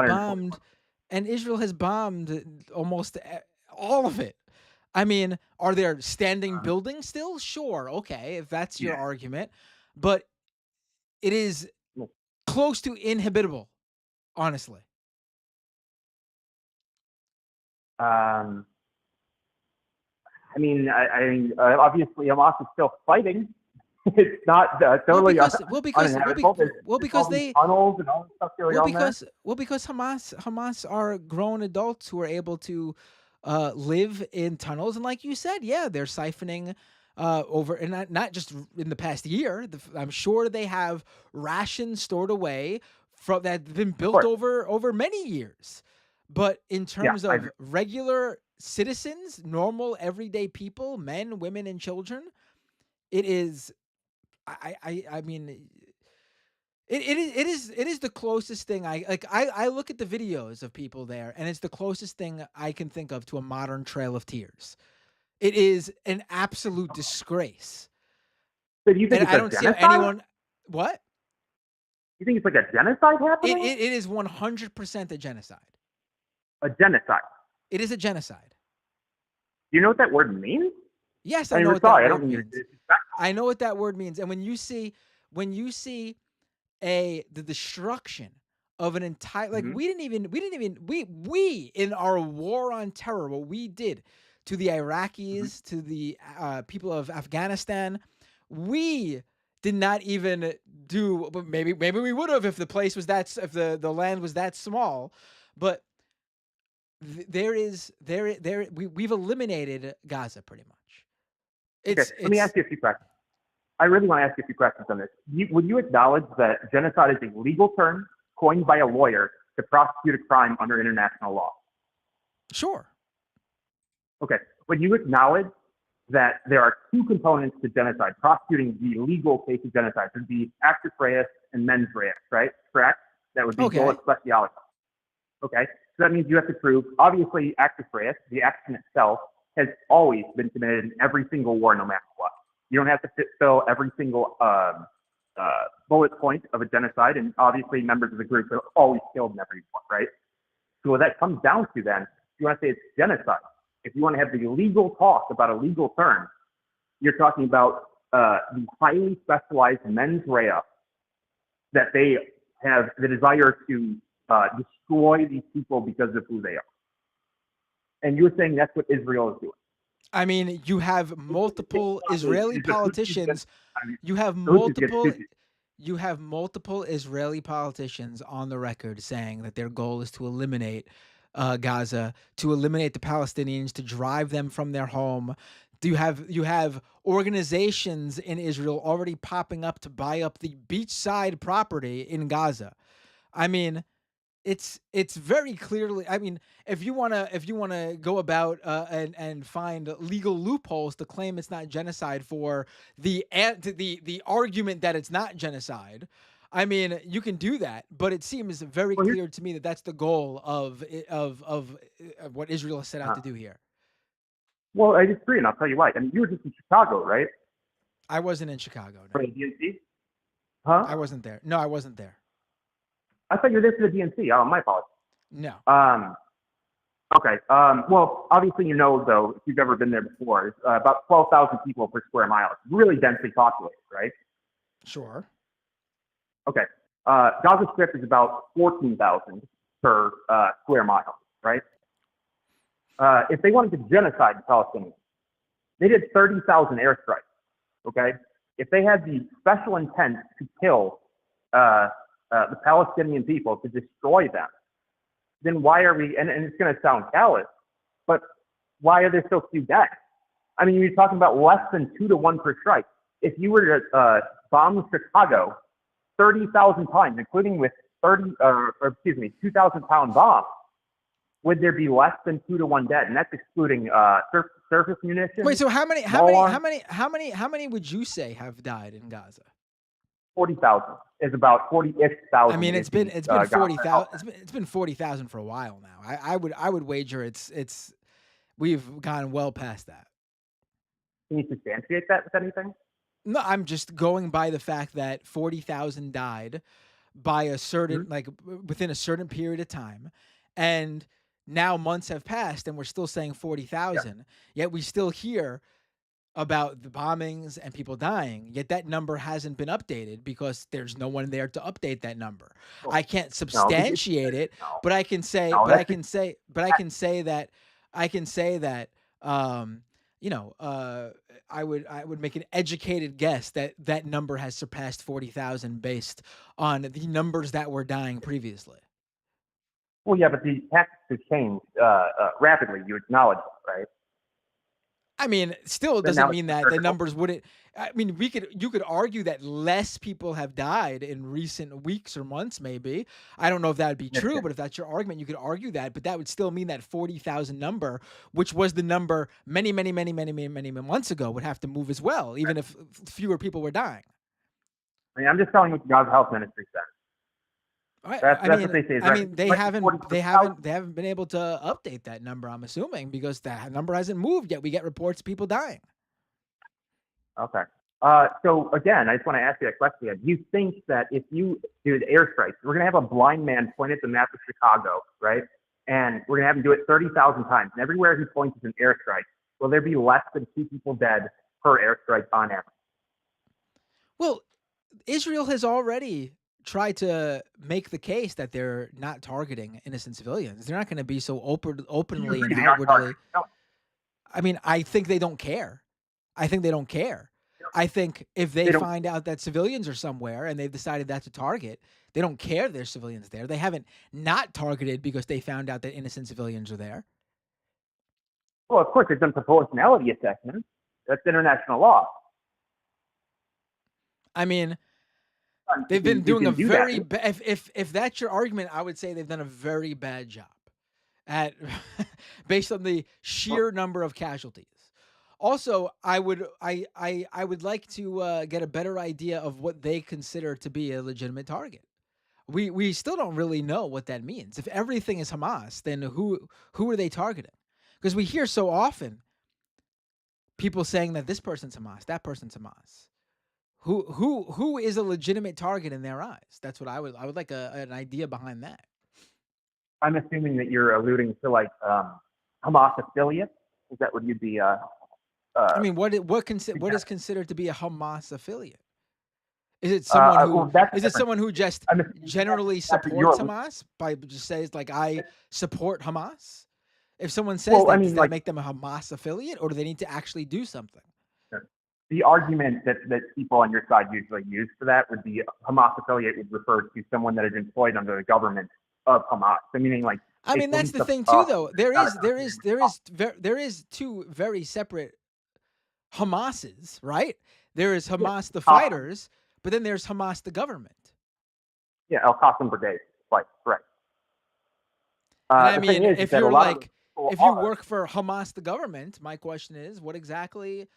bombed almost all of it. I mean, are there standing buildings still? Sure, okay, if that's your argument, but it is close to inhabitable, honestly. I mean, obviously Hamas is still fighting. It's not totally uninhabitable. Because they tunnels and all this stuff going on there. Because Hamas are grown adults who are able to live in tunnels, and like you said, yeah, they're siphoning over, and not just in the past year. I'm sure they have rations stored away that have been built over many years. But in terms of regular citizens, normal everyday people, men, women, and children, it is. I mean, it is the closest thing I look at the videos of people there, and it's the closest thing I can think of to a modern Trail of Tears. It is an absolute disgrace. So do you think I don't see anyone. What? You think it's like a genocide happening? It is 100% a genocide. A genocide. It is a genocide. Do you know what that word means? Yes, I know what that word means. I know what that word means, and when you see the destruction of an entire we in our war on terror, what we did to the Iraqis, to the people of Afghanistan, we did not even do. Maybe we would have if the place was if the land was that small, but we've eliminated Gaza pretty much. Let me ask you a few questions. I really want to ask you a few questions on this. Would you acknowledge that genocide is a legal term coined by a lawyer to prosecute a crime under international law? Sure. Okay. Would you acknowledge that there are two components to genocide, prosecuting the legal case of genocide? There'd be actus reus and mens rea, right? Correct? That would be dolus specialis. Okay. So that means you have to prove, obviously, actus reus, the action itself, has always been committed in every single war, no matter what. You don't have to fill every single bullet point of a genocide, and obviously members of the group are always killed and everyone, right? So what that comes down to then, if you want to say it's genocide, if you want to have the legal talk about a legal term, you're talking about the highly specialized mens rea that they have the desire to destroy these people because of who they are. And you're saying that's what Israel is doing. I mean, you have multiple Israeli politicians. You have multiple Israeli politicians on the record saying that their goal is to eliminate Gaza, to eliminate the Palestinians, to drive them from their home. You have organizations in Israel already popping up to buy up the beachside property in Gaza. I mean, it's very clearly. I mean, if you wanna go about and find legal loopholes to claim it's not genocide for the argument that it's not genocide, I mean, you can do that. But it seems very clear to me that that's the goal of what Israel has set out to do here. Well, I disagree, and I'll tell you why. I mean, you were just in Chicago, right? I wasn't in Chicago. No. For the DNC? Huh? I wasn't there. No, I wasn't there. I thought you were there for the DNC. Oh, my apologies. No. Okay. Well, obviously, you know, though, if you've ever been there before, it's about 12,000 people per square mile. It's really densely populated, right? Sure. Okay. Gaza Strip is about 14,000 per square mile, right? If they wanted to genocide the Palestinians, they did 30,000 airstrikes, okay? If they had the special intent to kill the Palestinian people, to destroy them, then why are we, and it's going to sound callous, but why are there so few dead? I mean, you're talking about less than 2 to 1 per strike. If you were to bomb Chicago 30,000 times, including with 2,000-pound bombs, would there be less than 2 to 1 dead? And that's excluding surface munitions. Wait, so how many would you say have died in Gaza? 40,000 is about 40-ish thousand. I mean, it's been 40,000. It's been 40,000 for a while now. I would wager it's we've gone well past that. Can you substantiate that with anything? No, I'm just going by the fact that 40,000 died by a certain within a certain period of time, and now months have passed and we're still saying 40,000. Yet we still hear about the bombings and people dying, yet that number hasn't been updated because there's no one there to update that number. I can't substantiate it, but I can say that I would make an educated guess that that number has surpassed 40,000 based on the numbers that were dying previously. Well, yeah, but the tactics have changed rapidly. You acknowledge that, right? I mean, still it doesn't mean that the numbers wouldn't. I mean, you could argue that less people have died in recent weeks or months, maybe. I don't know if that would be true, but if that's your argument, you could argue that. But that would still mean that 40,000 number, which was the number many months ago, would have to move as well, even if fewer people were dying. I mean, I'm just telling you what the Gaza Health Ministry says. That's what they say. I mean, they haven't been able to update that number, I'm assuming, because that number hasn't moved yet. We get reports of people dying. Okay. So again, I just want to ask you that question. Do you think that if you do the airstrikes, we're going to have a blind man point at the map of Chicago, right? And we're going to have him do it 30,000 times. And everywhere he points is an airstrike. Will there be less than 2 people dead per airstrike on average? Well, Israel has already tried to make the case that they're not targeting innocent civilians. They're not going to be so openly and outwardly. I mean, I think they don't care. I think if they find out that civilians are somewhere and they've decided that's a target, they don't care there's civilians there. They haven't not targeted because they found out that innocent civilians are there. Well, of course, they've done proportionality assessments. That's international law. I mean, they've been doing a very bad. If that's your argument, I would say they've done a very bad job at based on the sheer number of casualties. Also, I would like to get a better idea of what they consider to be a legitimate target. We still don't really know what that means. If everything is Hamas, then who are they targeting? Because we hear so often people saying that this person's Hamas, that person's Hamas. Who is a legitimate target in their eyes? That's what I would like an idea behind that. I'm assuming that you're alluding to like Hamas affiliates. Is that what you'd be? I mean, what is considered to be a Hamas affiliate? Is it someone who someone who just generally supports Hamas by just says like I support Hamas? If someone says that, does that make them a Hamas affiliate, or do they need to actually do something? The argument that people on your side usually use for that would be Hamas affiliate would refer to someone that is employed under the government of Hamas. So meaning like. I mean, that's the thing too, though. There is two very separate Hamases, right? There is Hamas the fighters, but then there's Hamas the government. Yeah, Al Qassam Brigade, right, correct. I mean, if you work for Hamas the government, my question is, what exactly?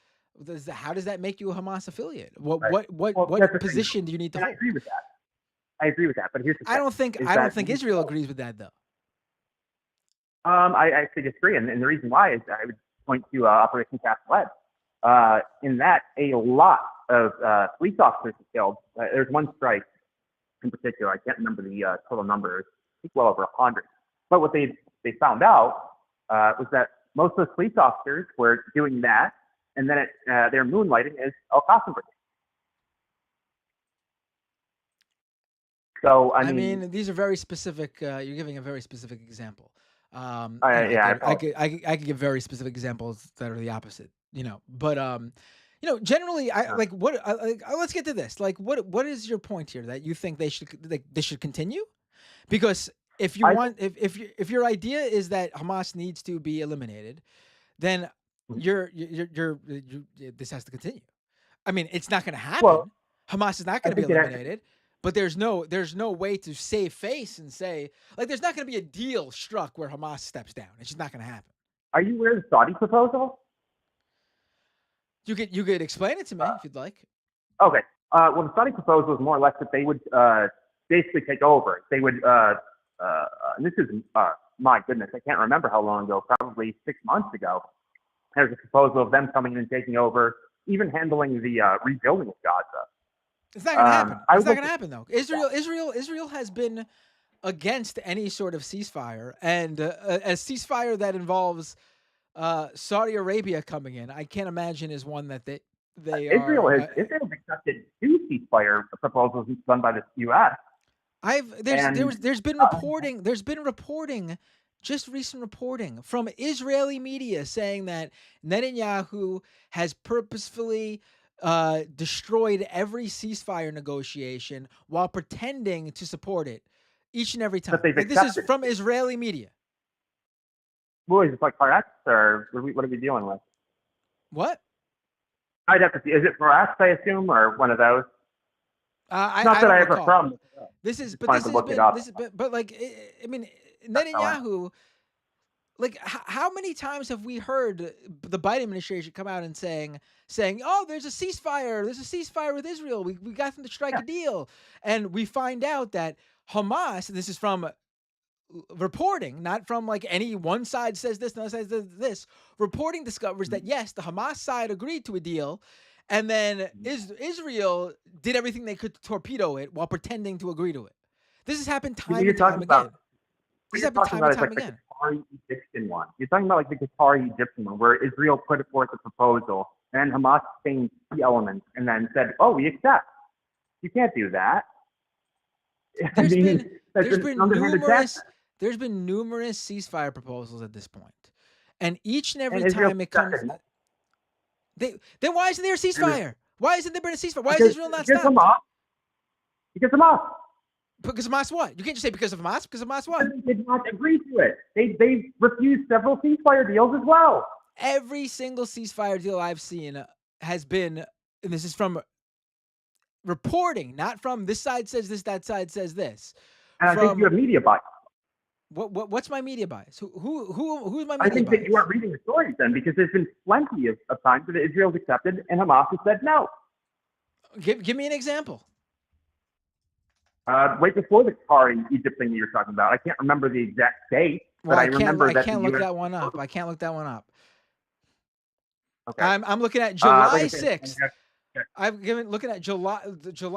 How does that make you a Hamas affiliate? What position do you need to hold? I agree with that, but here's the thing. I don't think Israel agrees with that, though. I actually disagree, and the reason why is I would point to Operation Cast Lead. In that, a lot of police officers were killed. There's one strike in particular. I can't remember the total number. I think well over 100. But what they found out was that most of those police officers were doing that, and then they're moonlighting as Al Qassam Brigade. So I mean, these are very specific. You're giving a very specific example. I could give very specific examples that are the opposite. But generally, let's get to this. Like, what is your point here that you think they should continue? Because if your idea is that Hamas needs to be eliminated, then this has to continue. I mean, it's not going to happen. Well, Hamas is not going to be eliminated. But there's no way to save face and say, like, there's not going to be a deal struck where Hamas steps down. It's just not going to happen. Are you aware of the Saudi proposal? You could explain it to me if you'd like. Okay. Well, the Saudi proposal is more or less that they would basically take over. They would, and this is, my goodness, I can't remember how long ago, probably 6 months ago. There's a proposal of them coming in and taking over, even handling the rebuilding of Gaza. It's not going to happen. It's not going to happen, though. Israel has been against any sort of ceasefire, and a ceasefire that involves Saudi Arabia coming in, I can't imagine is one that they Israel has accepted 2 ceasefire proposals done by the U.S. There's been reporting, just recent reporting from Israeli media saying that Netanyahu has purposefully destroyed every ceasefire negotiation while pretending to support it each and every time. This is from Israeli media. Well, is it like Haaretz, or what are we dealing with? What? I'd have to see. Is it Haaretz, I assume, or one of those? Not that I have a problem. But like, I mean, Netanyahu. Like, how many times have we heard the Biden administration come out and saying, "Oh, there's a ceasefire. There's a ceasefire with Israel. We got them to strike a deal," and we find out that Hamas. This is from reporting, not from like any one side says this, another side says this. Reporting discovers that yes, the Hamas side agreed to a deal, and then Israel did everything they could to torpedo it while pretending to agree to it. This has happened time and time again. This has happened time and time again. Qatari Egyptian one. You're talking about like the Qatari Egyptian one, where Israel put forth a proposal and Hamas changed key elements and then said, "Oh, we accept." You can't do that. There's been numerous ceasefire proposals at this point, and each and every time it comes, then why isn't there a ceasefire? Why isn't there been a ceasefire? Why is Israel not stopped? Because Hamas. Because Hamas what? You can't just say because of Hamas. Because of Hamas what? They did not agree to it. They refused several ceasefire deals as well. Every single ceasefire deal I've seen has been, and this is from reporting, not from this side says this, that side says this. And I think you have media bias. What's my media bias? Who's my media bias? I think that you aren't reading the stories then, because there's been plenty of times that Israel's accepted and Hamas has said no. Give me an example. Right before the Qatari Egypt thing that you're talking about. I can't remember the exact date, but I remember that. I can't look that one up. Okay. I'm looking at July 6th. I've given looking at July.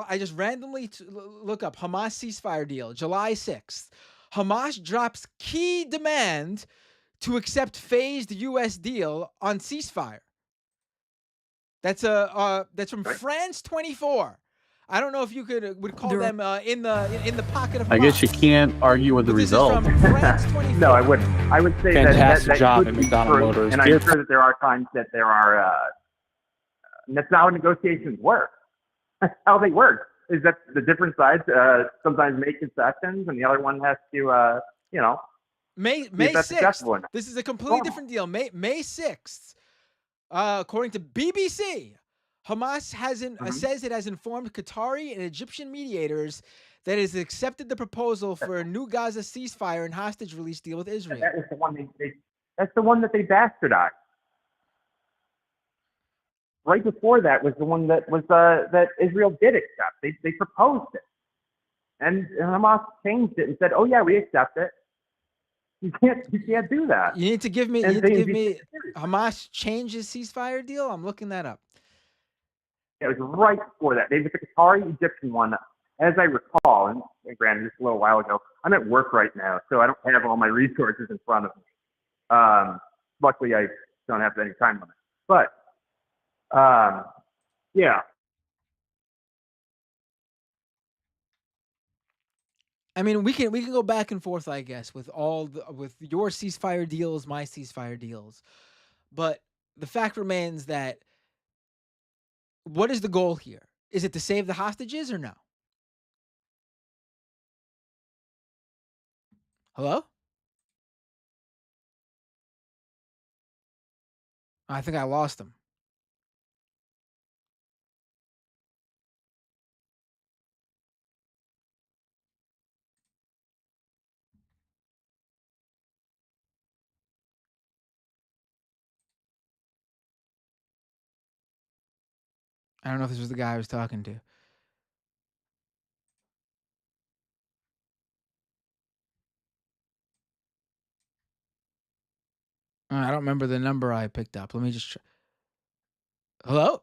I just randomly look up Hamas ceasefire deal, July 6th. Hamas drops key demand to accept phased U.S. deal on ceasefire. That's from France 24. I don't know if you would call them in the pocket of Hamas. I guess you can't argue with the result. This is from France 24. No, I wouldn't. I would say Fantastic that job could at be McDonald true, Motors. and I'm sure that there are times that there are. And that's not how negotiations work. That's how they work. Is that the different sides sometimes make concessions, and the other one has to, May 6th. This is a completely different deal. May 6th. According to BBC, Hamas says it has informed Qatari and Egyptian mediators that it has accepted the proposal for a new Gaza ceasefire and hostage release deal with Israel. That was the one that's the one that they bastardized. Right before that was the one that was that Israel did accept. They proposed it, and Hamas changed it and said, "Oh yeah, we accept it." You can't do that. You need to give me. Hamas changes ceasefire deal. I'm looking that up. It was right before that. They was the Qatari Egyptian one, as I recall, and granted, just a little while ago. I'm at work right now, so I don't have all my resources in front of me. Luckily, I don't have any time limit. But yeah. I mean, we can go back and forth, I guess, with with your ceasefire deals, my ceasefire deals, but the fact remains that what is the goal here? Is it to save the hostages or no? Hello? I think I lost him. I don't know if this was the guy I was talking to. I don't remember the number I picked up. Let me just try. Hello?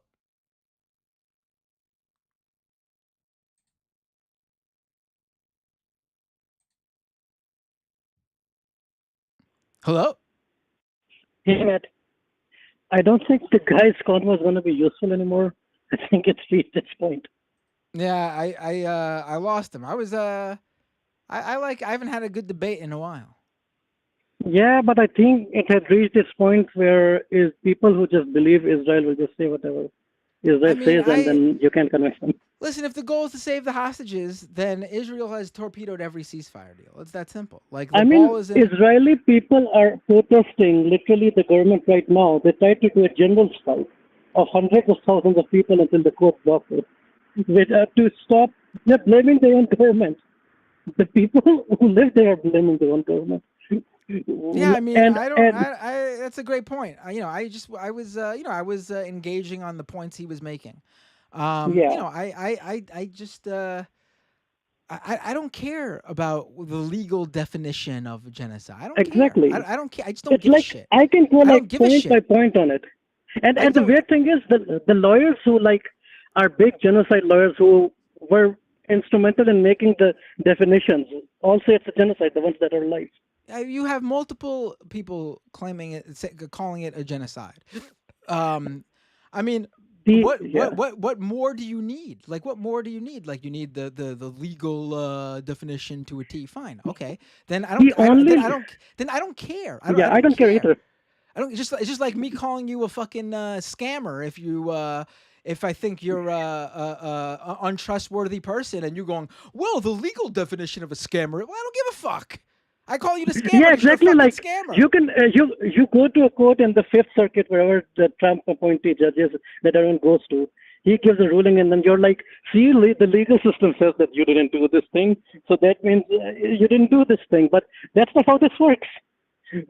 Hello? Hey, Matt. I don't think the guy's convo is going to be useful anymore. I think it's reached its point. Yeah, I lost him. I was I haven't had a good debate in a while. Yeah, but I think it had reached this point where is people who just believe Israel will just say whatever Israel says, and then you can't convince them. Listen, if the goal is to save the hostages, then Israel has torpedoed every ceasefire deal. It's that simple. Like the ball is in. Israeli people are protesting literally the government right now. They tried to do a general strike of hundreds of thousands of people until the court blocked it. To stop, they're blaming their own government. The people who live there are blaming their own government. Yeah, I mean, that's a great point. I was engaging on the points he was making. I don't care about the legal definition of genocide. I don't care. I don't care. I just don't give a shit. I can go like point by point on it. And the weird thing is the lawyers who are big genocide lawyers who were instrumental in making the definitions all say it's a genocide, the ones that are alive. You have multiple people calling it a genocide. I mean, what more do you need? Like, what more do you need? Like, you need the legal definition to a T. Fine, okay. Then I don't care. I don't care either. It's just like me calling you a fucking scammer if I think you're a untrustworthy person, and you going, well, the legal definition of a scammer. Well, I don't give a fuck. I call you the scammer. Yeah, exactly. Like scammer. You can you go to a court in the Fifth Circuit, wherever the Trump appointee judges that everyone goes to. He gives a ruling, and then you're like, see, the legal system says that you didn't do this thing, so that means you didn't do this thing. But that's not how this works.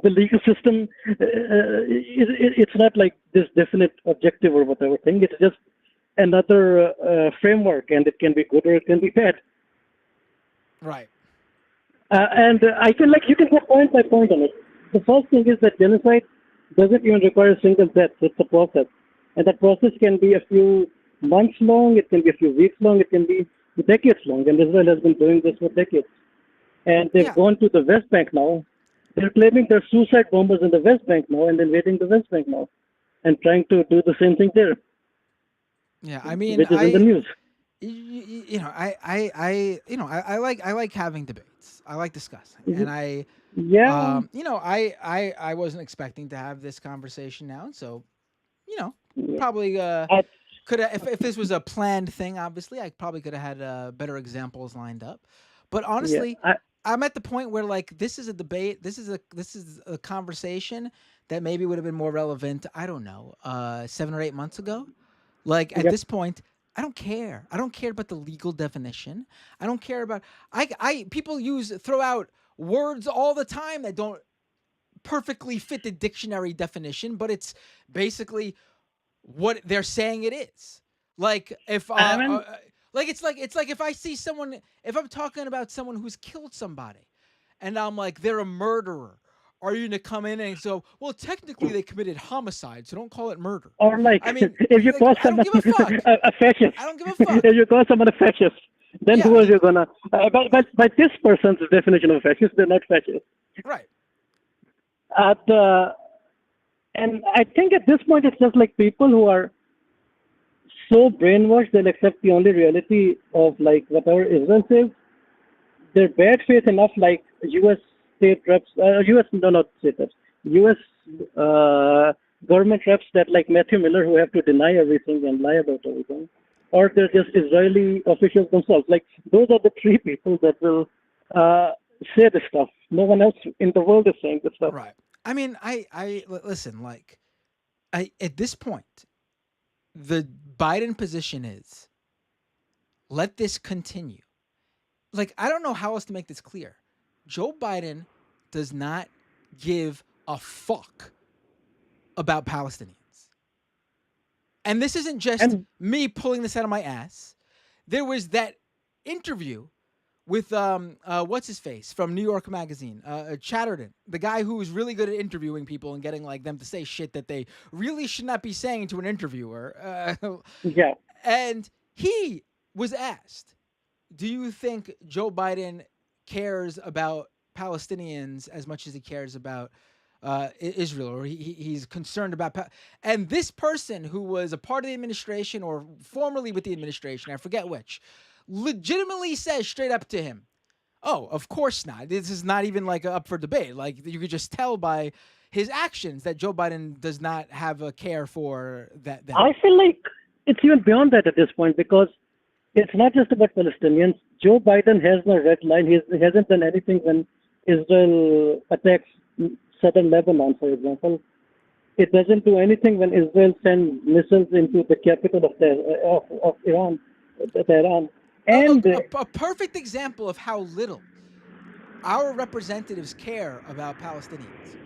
The legal system, it's not like this definite objective or whatever thing. It's just another framework, and it can be good or it can be bad. Right. And I feel like you can go point by point on it. The first thing is that genocide doesn't even require a single death. It's a process. And that process can be a few months long, it can be a few weeks long, it can be decades long. And Israel has been doing this for decades. And they've gone to the West Bank now. They're claiming they're suicide bombers in the West Bank now and invading the West Bank now and trying to do the same thing there. Yeah, I mean, which is in the news. I like having debates. I like discussing, and I wasn't expecting to have this conversation now, so probably could have, if this was a planned thing, obviously I probably could have had better examples lined up. But honestly, I'm at the point where like this is a debate, this is a conversation that maybe would have been more relevant, I don't know, 7 or 8 months ago. Like at this point, I don't care. I don't care about the legal definition. I don't care about people throw out words all the time that don't perfectly fit the dictionary definition, but it's basically what they're saying it is. Like if it's like if I see someone, if I'm talking about someone who's killed somebody and I'm like they're a murderer, are you gonna come in and so, well, technically they committed homicide, so don't call it murder? Or like, I mean, if you call someone a fascist, I don't give a fuck. If you call someone a fascist, then who are you gonna? By this person's definition of fascist, they're not fascist. Right. And I think at this point it's just like people who are so brainwashed they'll accept the only reality of like whatever Israel says. They're bad faith enough, like U.S. state reps, U.S. Government reps that like Matthew Miller, who have to deny everything and lie about everything, or they're just Israeli officials themselves. Like those are the three people that will say this stuff. No one else in the world is saying this stuff. Right. I mean, I listen. Like, at this point, the Biden position is let this continue. Like, I don't know how else to make this clear. Joe Biden does not give a fuck about Palestinians. And this isn't just me pulling this out of my ass. There was that interview with what's his face from New York Magazine, Chatterton, the guy who was really good at interviewing people and getting like them to say shit that they really should not be saying to an interviewer. Yeah. And he was asked, do you think Joe Biden cares about Palestinians as much as he cares about Israel, or he's concerned about and this person who was a part of the administration or formerly with the administration, I forget which, legitimately says straight up to him, oh, of course not. This is not even like up for debate. Like you could just tell by his actions that Joe Biden does not have a care for that. I feel like it's even beyond that at this point, because it's not just about Palestinians. Joe Biden has no red line. He hasn't done anything when Israel attacks southern Lebanon, for example. It doesn't do anything when Israel sends missiles into the capital of Iran, Tehran. And a perfect example of how little our representatives care about Palestinians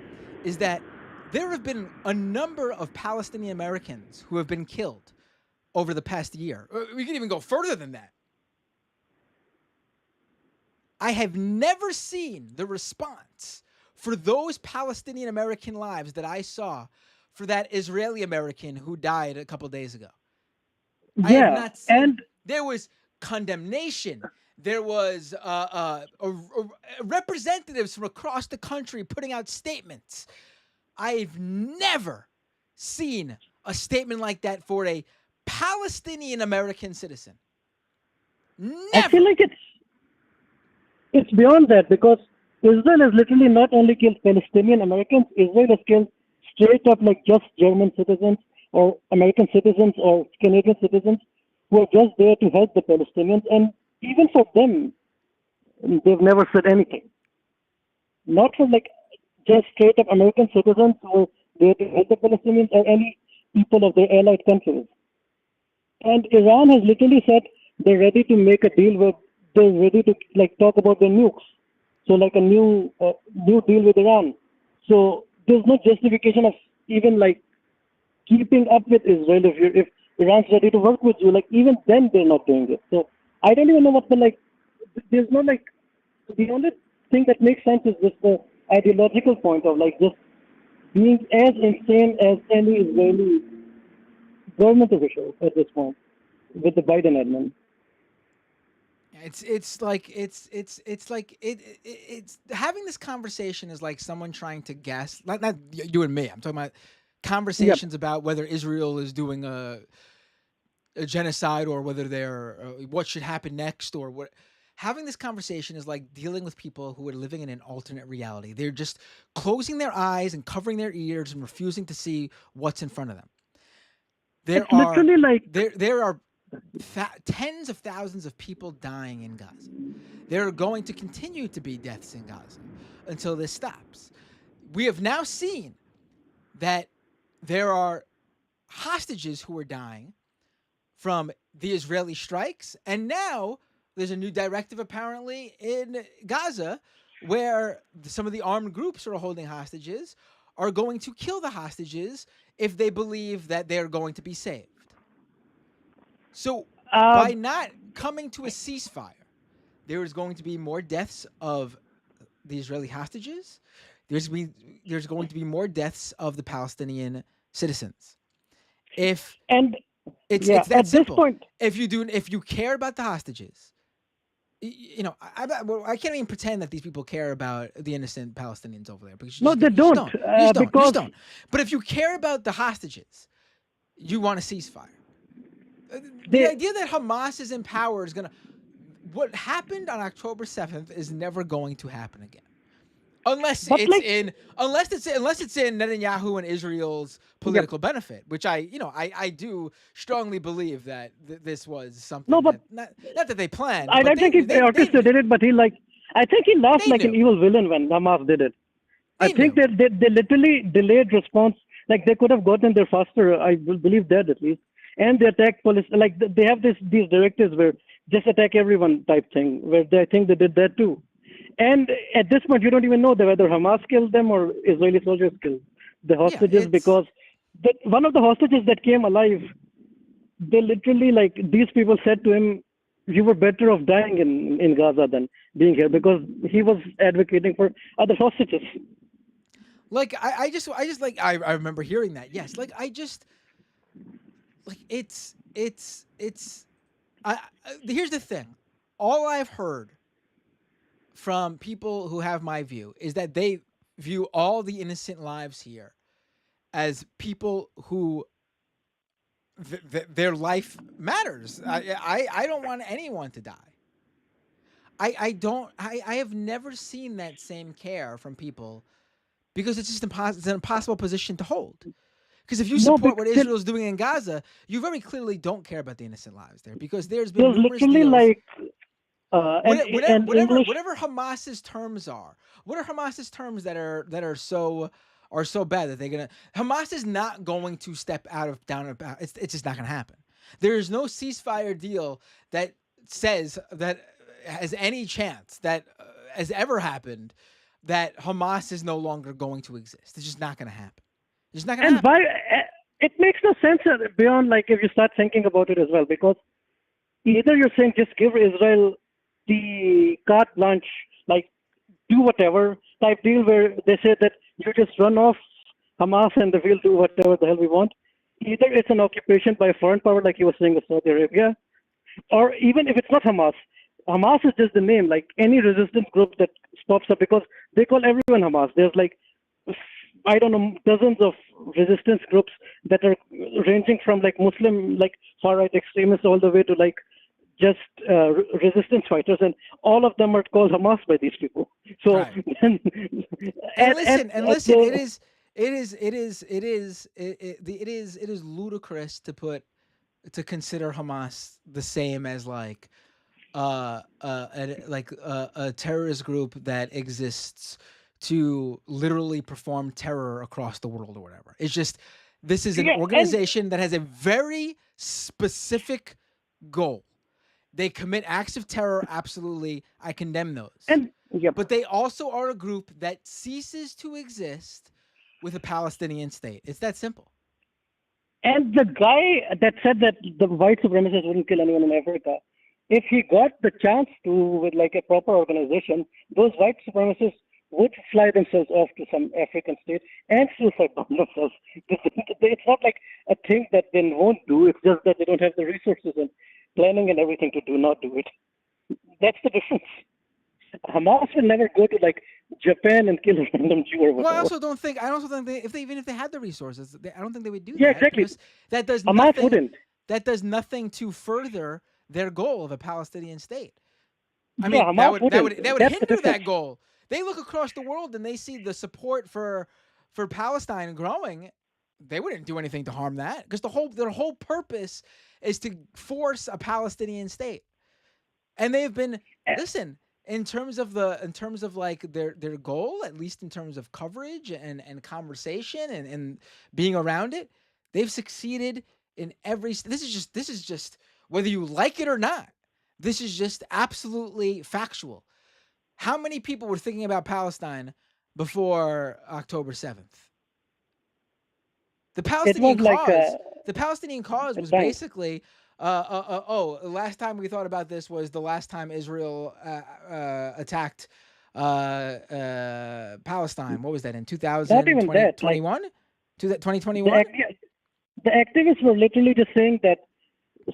is that there have been a number of Palestinian Americans who have been killed over the past year. We can even go further than that. I have never seen the response for those Palestinian American lives that I saw for that Israeli American who died a couple days ago. Yeah, I have not seen. and there was condemnation. There was representatives from across the country putting out statements. I've never seen a statement like that for a Palestinian American citizen. Never. I feel like it's beyond that, because Israel has literally not only killed Palestinian Americans, Israel has killed straight up like just German citizens or American citizens or Canadian citizens who are just there to help the Palestinians. And even for them, they've never said anything. Not for like just straight up American citizens who are there to help the Palestinians or any people of their allied countries. And Iran has literally said they're ready to make a deal they're ready to like talk about their nukes. So like a new deal with Iran. So there's no justification of even like keeping up with Israel if Iran's ready to work with you. Like even then they're not doing it. So I don't even know what there's no like, the only thing that makes sense is just the ideological point of like just being as insane as any Israeli government official at this point. with the Biden admin. It's having this conversation is like someone trying to guess, not you and me. I'm talking about conversations about whether Israel is doing a genocide or whether they're what should happen next or what. Having this conversation is like dealing with people who are living in an alternate reality. They're just closing their eyes and covering their ears and refusing to see what's in front of them. There are tens of thousands of people dying in Gaza. There are going to continue to be deaths in Gaza until this stops. We have now seen that there are hostages who are dying from the Israeli strikes, and now there's a new directive apparently in Gaza where some of the armed groups who are holding hostages are going to kill the hostages if they believe that they're going to be saved. So by not coming to a ceasefire, there is going to be more deaths of the Israeli hostages. There's going to be more deaths of the Palestinian citizens. It's that simple. If you care about the hostages, I can't even pretend that these people care about the innocent Palestinians over there because they don't. You just don't. But if you care about the hostages, you want a ceasefire. The idea that Hamas is in power is what happened on October 7th is never going to happen again. Unless it's in Netanyahu and Israel's political benefit, which I do strongly believe that this was something not that they planned. I don't think he orchestrated it, but I think he laughed like an evil villain when Hamas did it. I think they literally delayed response. Like they could have gotten there faster. I believe that at least. And they attacked police. Like they have these directives where just attack everyone type thing. Where I think they did that too. And at this point, you don't even know whether Hamas killed them or Israeli soldiers killed the hostages because one of the hostages that came alive, they literally these people said to him, "You were better off dying in Gaza than being here," because he was advocating for other hostages. I remember hearing that. Yes, here's the thing. All I've heard from people who have my view is that they view all the innocent lives here as people who their life matters. I don't want anyone to die. I have never seen that same care from people because it's just it's an impossible position to hold. Because if you support what Israel's doing in Gaza, you very clearly don't care about the innocent lives there because there's been numerous deals. Whatever Hamas's terms are, what are Hamas's terms that are so bad that they're gonna? Hamas is not going to step down. It's just not gonna happen. There is no ceasefire deal that says that has any chance that has ever happened that Hamas is no longer going to exist. It's just not gonna happen. It's not gonna happen. It makes no sense beyond if you start thinking about it as well, because either you're saying just give Israel the carte blanche, do whatever type deal where they say that you just run off Hamas and we'll do whatever the hell we want. Either it's an occupation by a foreign power, like you were saying with Saudi Arabia, or even if it's not Hamas. Hamas is just the name, any resistance group that pops up, because they call everyone Hamas. There's I don't know, dozens of resistance groups that are ranging from Muslim, far-right extremists all the way to just resistance fighters, and all of them are called Hamas by these people. So, right. listen. It is ludicrous to consider Hamas the same as a terrorist group that exists to literally perform terror across the world or whatever. It's just this is an organization that has a very specific goal. They commit acts of terror, absolutely. I condemn those. But they also are a group that ceases to exist with a Palestinian state. It's that simple. And the guy that said that the white supremacists wouldn't kill anyone in Africa, if he got the chance to with a proper organization, those white supremacists would fly themselves off to some African state and suicide bomb themselves. It's not like a thing that they won't do. It's just that they don't have the resources and planning and everything to do not do it. That's the difference. Hamas will never go to like Japan and kill a random Jew or whatever. Well, I also think even if they had the resources, I don't think they would do Yeah, that. exactly. Because that does Hamas nothing. wouldn't. That does nothing to further their goal of a Palestinian state. I Yeah, mean, Hamas that wouldn't. would That's the hinder that difference. goal. They look across the world and they see the support for Palestine growing. They wouldn't do anything to harm that, because their whole purpose is to force a Palestinian state. And they've been listen, in terms of like their goal, at least in terms of coverage and conversation and being around it, they've succeeded in every. This is just whether you like it or not. This is just absolutely factual. How many people were thinking about Palestine before October 7th? The Palestinian cause was basically last time we thought about this was the last time Israel attacked Palestine. What was that, in 2021? 2021? The activists were literally just saying that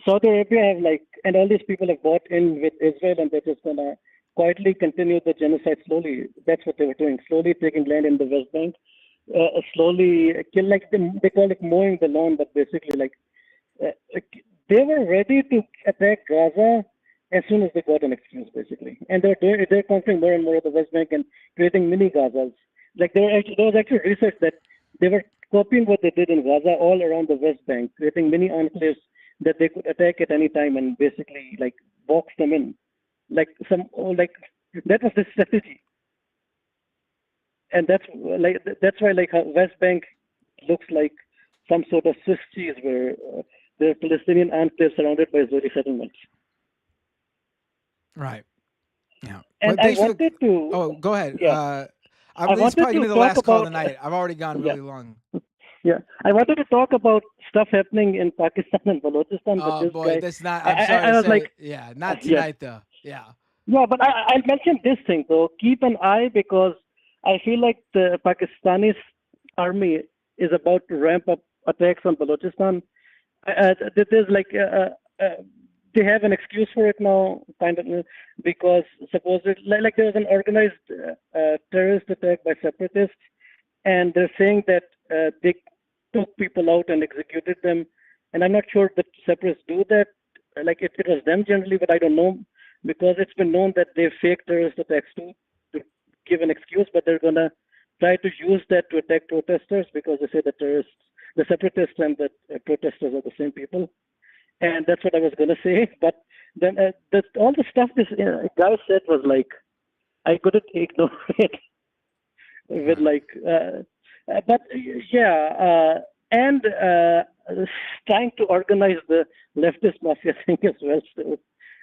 Saudi Arabia have and all these people have bought in with Israel, and they're just gonna quietly continue the genocide slowly. That's what they were doing, slowly taking land in the West Bank, slowly kill, they call it mowing the lawn, but basically they were ready to attack Gaza as soon as they got an excuse, basically. And they're conquering more and more of the West Bank and creating mini Gazas. There was actually research that they were copying what they did in Gaza all around the West Bank, creating mini enclaves that they could attack at any time and basically box them in. That was the strategy. And that's why how West Bank looks like some sort of Swiss cheese, where there are Palestinian enclaves surrounded by Israeli settlements. Right. Yeah. And I wanted to. Oh, go ahead. Yeah. This is probably gonna be the last call of the night. I've already gone really long. Yeah, I wanted to talk about stuff happening in Pakistan and Balochistan. Oh but boy, guy, that's not. I'm sorry I to was say, yeah, not tonight though. Yeah. Yeah, but I'll mention this thing though. Keep an eye, because I feel like the Pakistani army is about to ramp up attacks on Balochistan. There's they have an excuse for it now, kind of, because supposedly there was an organized terrorist attack by separatists, and they're saying that they took people out and executed them. And I'm not sure that separatists do that. It was them generally, but I don't know, because it's been known that they fake terrorist attacks too, to give an excuse, but they're gonna try to use that to attack protesters, because they say the separatists and the protesters are the same people. And that's what I was gonna say. But then all the stuff this guy said was I couldn't ignore it. With but yeah, and trying to organize the leftist mafia thing as well. So,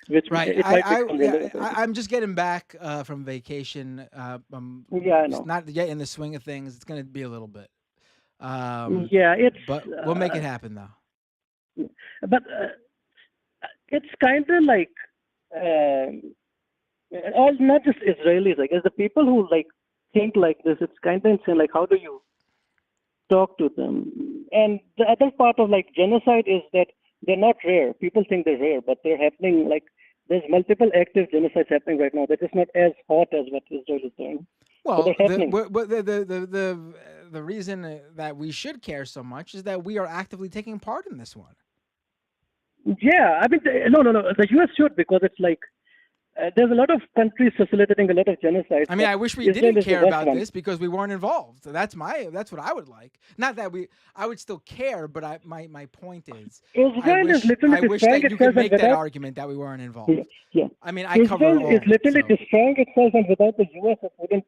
which right. I'm just getting back from vacation. I know. Just not yet in the swing of things. It's going to be a little bit. But we'll make it happen though. But it's kind of all not just Israelis. I guess the people who think like this, it's kind of insane. How do you talk to them? And the other part of genocide is that they're not rare. People think they're rare, but they're happening. There's multiple active genocides happening right now. They're just not as hot as what Israel is doing. Well, the reason that we should care so much is that we are actively taking part in this one. Yeah, I mean, no. The U.S. should, because it's there's a lot of countries facilitating a lot of genocides. I mean, I wish we didn't care about this because we weren't involved. So that's what I would like. Not that I would still care, but my point is, I wish that you could make that argument that we weren't involved. Yeah. I mean, I cover all. Israel is literally destroying itself, and without the U.S., it wouldn't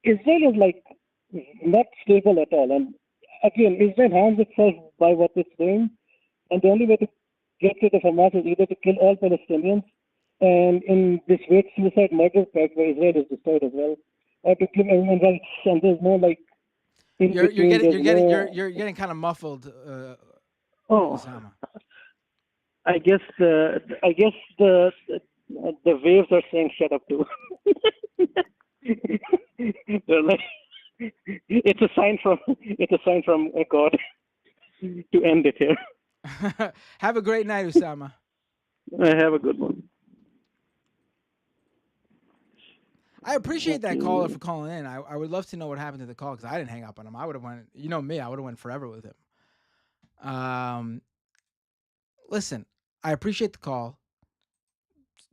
Israel is not stable at all. And again, Israel harms itself by what it's doing, and the only way to get rid of Hamas is either to kill all Palestinians, and in this weird suicide murder pact where Israel is destroyed as well, or to kill everyone else. And there's no you're getting kind of muffled. Osama. I guess the waves are saying shut up too. It's a sign from God to end it here. Have a great night, Usama. Have a good one. I appreciate that caller for calling in. I would love to know what happened to the call because I didn't hang up on him. I would have went, you know me, I would have went forever with him. Listen, I appreciate the call.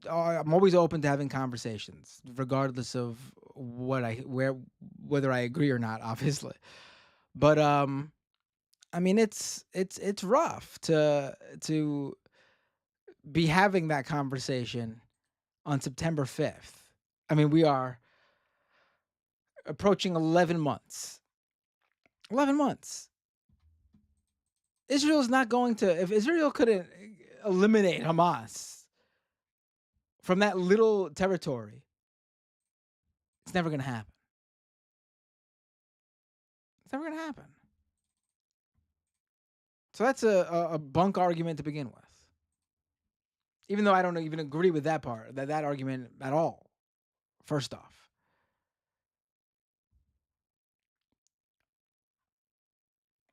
I'm always open to having conversations, regardless of whether I agree or not, obviously. But I mean, it's rough to be having that conversation on September 5th. I mean, we are approaching 11 months. 11 months. Israel's not going to, if Israel couldn't eliminate Hamas from that little territory, it's never going to happen. It's never going to happen. So that's a bunk argument to begin with. Even though I don't even agree with that part, that argument at all, first off.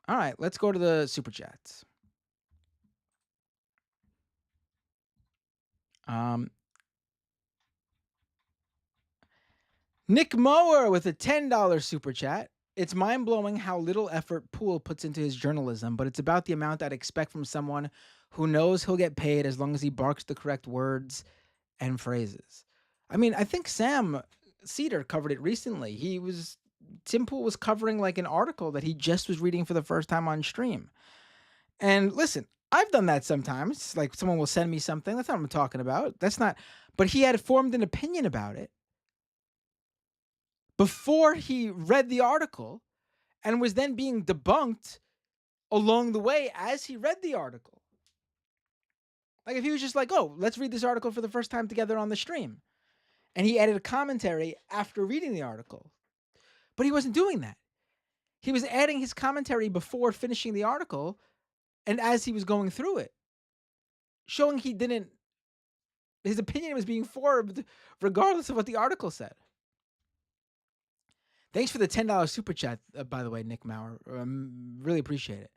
All right, let's go to the Super Chats. Nick Mower with a $10 Super Chat. It's mind-blowing how little effort Poole puts into his journalism, but it's about the amount I'd expect from someone who knows he'll get paid as long as he barks the correct words and phrases. I mean, I think Sam Cedar covered it recently. Tim Pool was covering like an article that he just was reading for the first time on stream. And listen, I've done that sometimes. Like someone will send me something. That's not what I'm talking about. But he had formed an opinion about it before he read the article and was then being debunked along the way as he read the article. Like if he was just like, oh, let's read this article for the first time together on the stream. And he added a commentary after reading the article. But he wasn't doing that. He was adding his commentary before finishing the article and as he was going through it, showing his opinion was being formed regardless of what the article said. Thanks for the $10 super chat, by the way, Nick Maurer. Really appreciate it.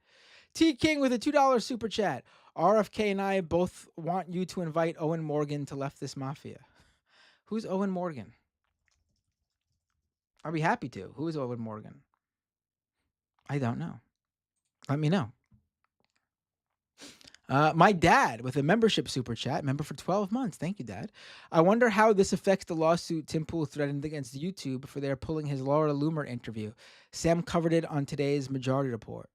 T King with a $2 super chat. RFK and I both want you to invite Owen Morgan to Leftist Mafia. Who's Owen Morgan? I'll be happy to. Who is Owen Morgan? I don't know. Let me know. My dad with a membership super chat, member for 12 months. Thank you, Dad. I wonder how this affects the lawsuit Tim Pool threatened against YouTube for their pulling his Laura Loomer interview. Sam covered it on today's Majority Report.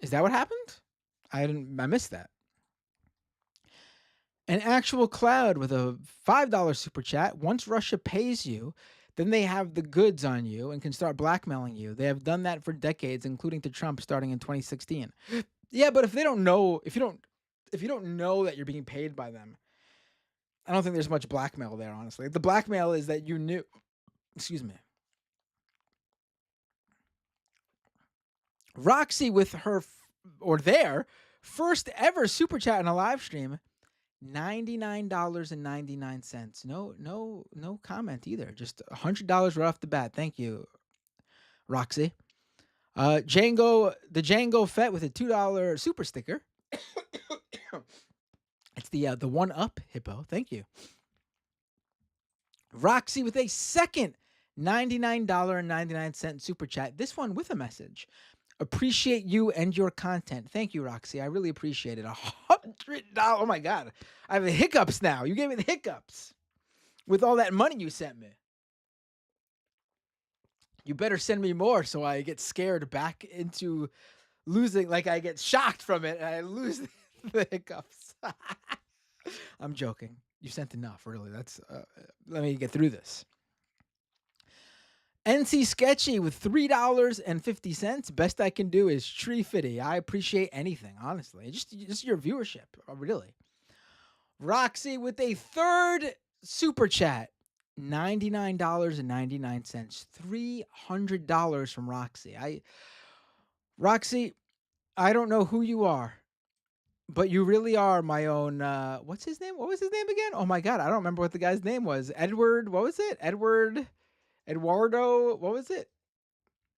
Is that what happened? I missed that. An actual cloud with a $5 super chat. Once Russia pays you, then they have the goods on you and can start blackmailing you. They have done that for decades, including to Trump starting in 2016. Yeah, but if they don't know, if you don't know that you're being paid by them, I don't think there's much blackmail there, honestly. The blackmail is that you knew. Excuse me. Roxy with their first ever super chat in a live stream. $99.99. No comment either. Just $100 right off the bat. Thank you, Roxy. The Django Fett with a $2 super sticker. It's the one up hippo. Thank you. Roxy with a second $99.99 super chat. This one with a message. Appreciate you and your content. Thank you, Roxy. I really appreciate it. $100. Oh my God. I have the hiccups now. You gave me the hiccups with all that money you sent me. You better send me more so I get scared back into losing, like I get shocked from it and I lose the hiccups. I'm joking. You sent enough, really. Let me get through this. NC Sketchy with $3.50. Best I can do is Tree Fitty. I appreciate anything, honestly. Just your viewership, really. Roxy with a third super chat. $99.99. $300 from Roxy. Roxy, I don't know who you are, But you really are my own. What's his name? What was his name again? Oh my god, I don't remember what the guy's name was. Edward. What was it? Eduardo. What was it?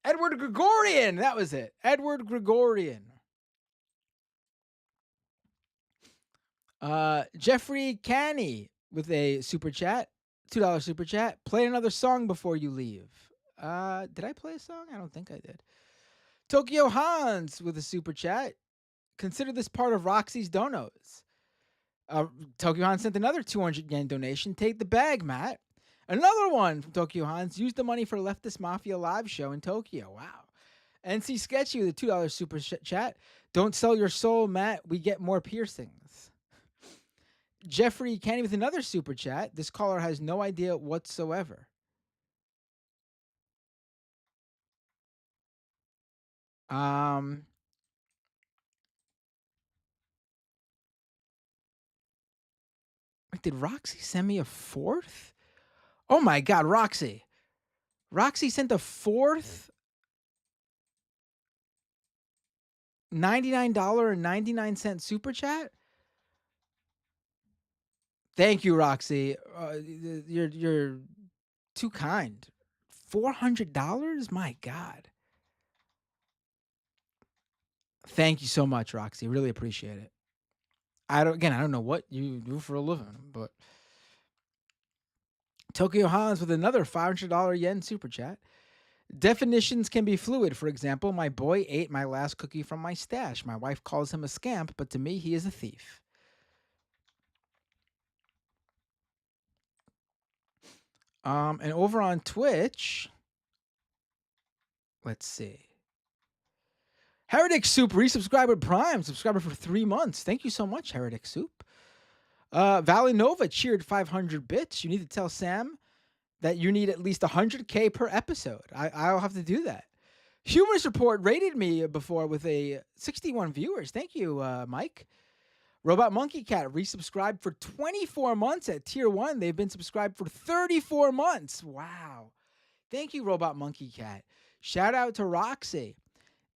Edward Gregorian. That was it. Edward Gregorian. Jeffrey Canny with a super chat, $2 super chat. Play another song before you leave. Did I play a song? I don't think I did. Tokyo Hans with a super chat. Consider this part of Roxy's donos. Tokyo Hans sent another 200 yen donation. Take the bag, Matt. Another one from Tokyo Hans. Use the money for Leftist Mafia live show in Tokyo. Wow. NC Sketchy with a $2 super chat. Don't sell your soul, Matt. We get more piercings. Jeffrey Canny with another super chat. This caller has no idea whatsoever. Did Roxy send me a fourth? Oh my god, Roxy. Roxy sent a fourth $99.99 super chat? Thank you, Roxy. You're too kind. $400? My god. Thank you so much, Roxy. Really appreciate it. I don't know what you do for a living, but Tokyo Hans with another $500 yen super chat. Definitions can be fluid. For example, my boy ate my last cookie from my stash. My wife calls him a scamp, but to me, he is a thief. And over on Twitch, let's see. Heretic Soup, resubscribe with Prime, subscriber for 3 months. Thank you so much, Heretic Soup. Valley Nova cheered 500 bits. You need to tell Sam that you need at least 100K per episode. I'll have to do that. Humorous Report rated me before with a 61 viewers. Thank you, Mike. Robot Monkey Cat resubscribed for 24 months at tier 1. They've been subscribed for 34 months. Wow. Thank you, Robot Monkey Cat. Shout out to Roxy.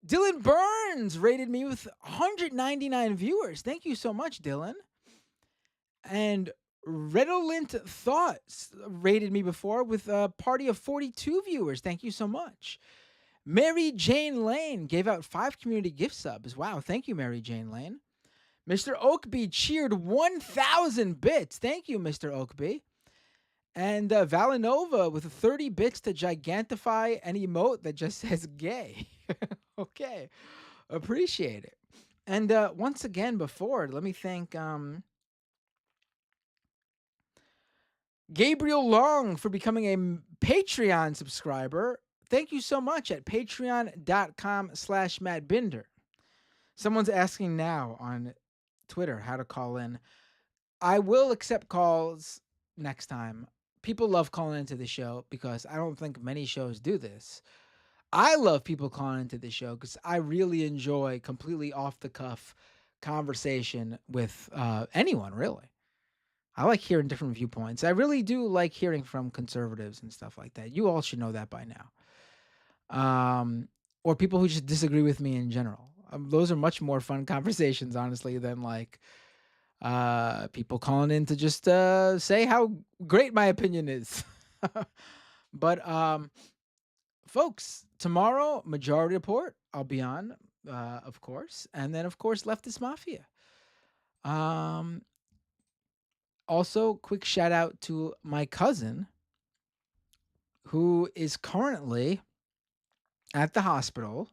Dylan Burns rated me with 199 viewers. Thank you so much, Dylan. And Redolent Thoughts rated me before with a party of 42 viewers. Thank you so much. Mary Jane Lane gave out 5 community gift subs. Wow, thank you, Mary Jane Lane. Mr. Oakby cheered 1,000 bits. Thank you, Mr. Oakby. And Valinova with 30 bits to gigantify an emote that just says gay. Okay, appreciate it. And once again, let me thank Gabriel Long for becoming a Patreon subscriber. Thank you so much at patreon.com/MattBinder. Someone's asking now on Twitter how to call in. I will accept calls next time. People love calling into the show because I don't think many shows do this. I love people calling into the show because I really enjoy completely off-the-cuff conversation with anyone, really. I like hearing different viewpoints. I really do like hearing from conservatives and stuff like that. You all should know that by now. Or people who just disagree with me in general. Those are much more fun conversations, honestly, than like people calling in to just say how great my opinion is. But folks, tomorrow, Majority Report, I'll be on, of course. And then, of course, Leftist Mafia. Also, quick shout out to my cousin, who is currently at the hospital,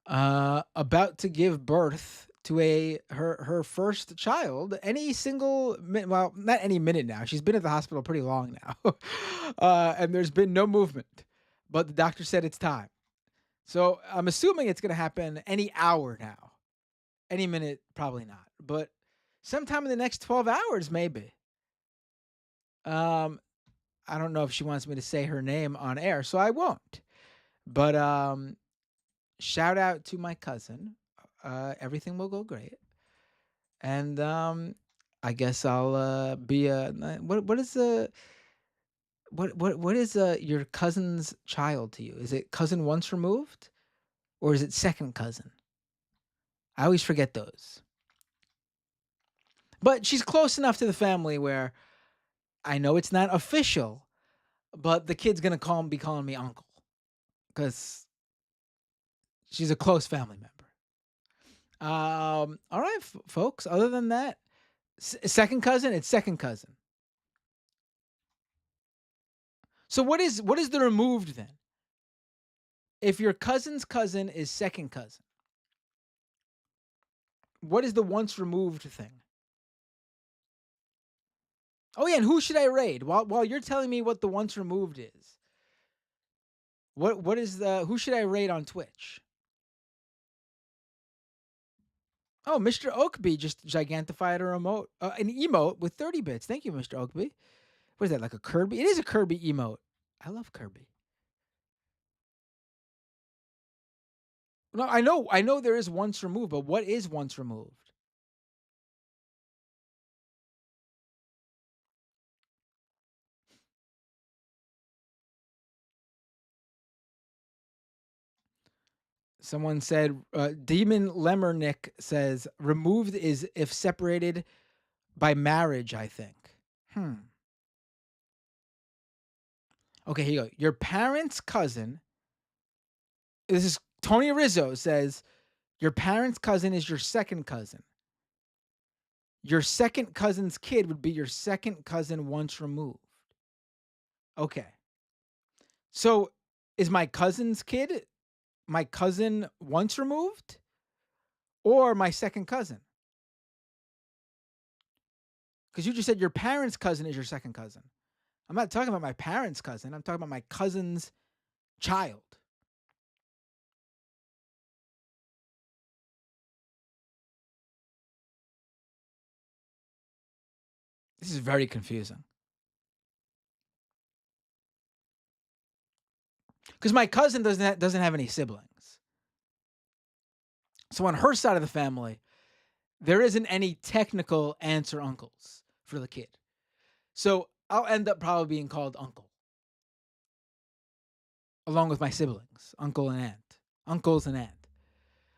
about to give birth to her first child. Any single well, not any minute now. She's been at the hospital pretty long now, and there's been no movement. But the doctor said it's time, so I'm assuming it's gonna happen any hour now. Any minute, probably not, but sometime in the next 12 hours, maybe. I don't know if she wants me to say her name on air, so I won't. But shout out to my cousin. Everything will go great. And I guess I'll be what is your cousin's child to you? Is it cousin once removed or is it second cousin? I always forget those. But she's close enough to the family where I know it's not official, but the kid's gonna be calling me uncle because she's a close family member. All right, folks. Other than that, second cousin. It's second cousin. So what is the removed then? If your cousin's cousin is second cousin, what is the once removed thing? Oh yeah, and who should I raid? While you're telling me what the once removed is, what is the who should I raid on Twitch? Oh, Mr. Oakby just gigantified an emote with 30 bits. Thank you, Mr. Oakby. What is that, like a Kirby? It is a Kirby emote. I love Kirby. No, I know there is once removed, but what is once removed? Someone said, Demon Lemmernick says, removed is if separated by marriage, I think. Okay, here you go. Your parents' cousin, this is Tony Rizzo says, your parents' cousin is your second cousin. Your second cousin's kid would be your second cousin once removed. Okay. So is my cousin's kid my cousin once removed or my second cousin? Because you just said your parents' cousin is your second cousin. I'm not talking about my parents' cousin. I'm talking about my cousin's child. This is very confusing. Because my cousin doesn't have any siblings. So on her side of the family, there isn't any technical aunts or uncles for the kid. So I'll end up probably being called uncle. Along with my siblings, uncle and aunt. Uncles and aunt.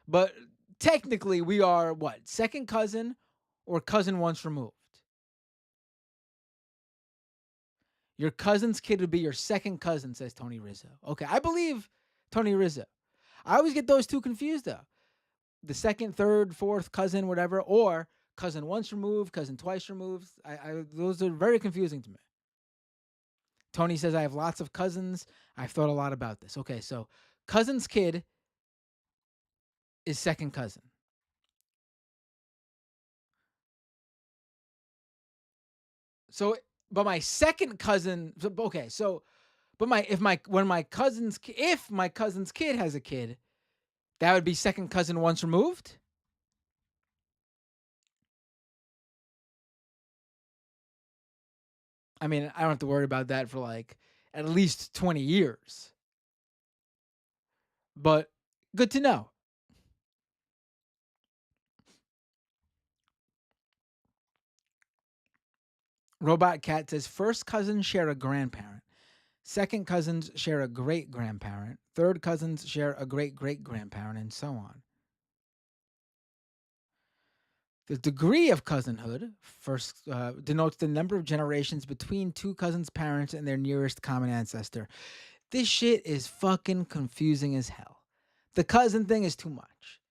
But technically we are what? Second cousin or cousin once removed? Your cousin's kid would be your second cousin, says Tony Rizzo. Okay, I believe Tony Rizzo. I always get those two confused, though. The second, third, fourth cousin, whatever, or cousin once removed, cousin twice removed. Those are very confusing to me. Tony says, I have lots of cousins. I've thought a lot about this. Okay, so cousin's kid is second cousin. So, but my second cousin, okay, so, but if my cousin's kid has a kid, that would be second cousin once removed? I mean, I don't have to worry about that for like at least 20 years. But good to know. Robot Cat says first cousins share a grandparent. Second cousins share a great grandparent. Third cousins share a great great grandparent, and so on. The degree of cousinhood first denotes the number of generations between two cousins' parents and their nearest common ancestor. This shit is fucking confusing as hell. The cousin thing is too much.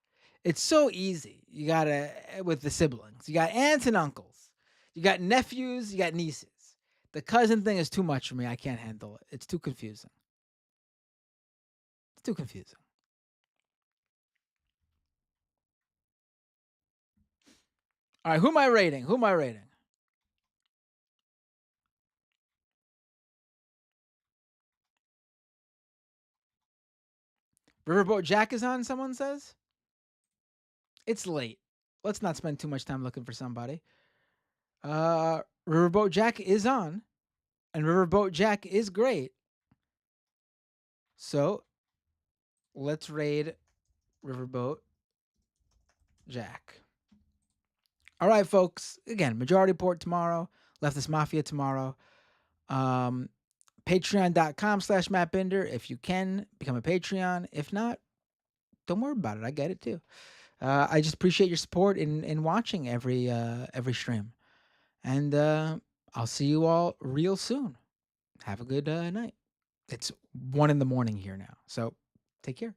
It's so easy. You gotta, with the siblings, you got aunts and uncles, you got nephews, you got nieces. The cousin thing is too much for me. I can't handle it. It's too confusing. It's too confusing. All right, who am I rating? Riverboat Jack is on, someone says? It's late. Let's not spend too much time looking for somebody. Riverboat Jack is on, and Riverboat Jack is great. So let's raid Riverboat Jack. All right, folks. Again, Majority Report tomorrow. Leftist Mafia tomorrow. Patreon.com/Matt Binder. If you can, become a Patreon. If not, don't worry about it. I get it too. I just appreciate your support in watching every stream, and I'll see you all real soon. Have a good night. It's 1 a.m. here now, so take care.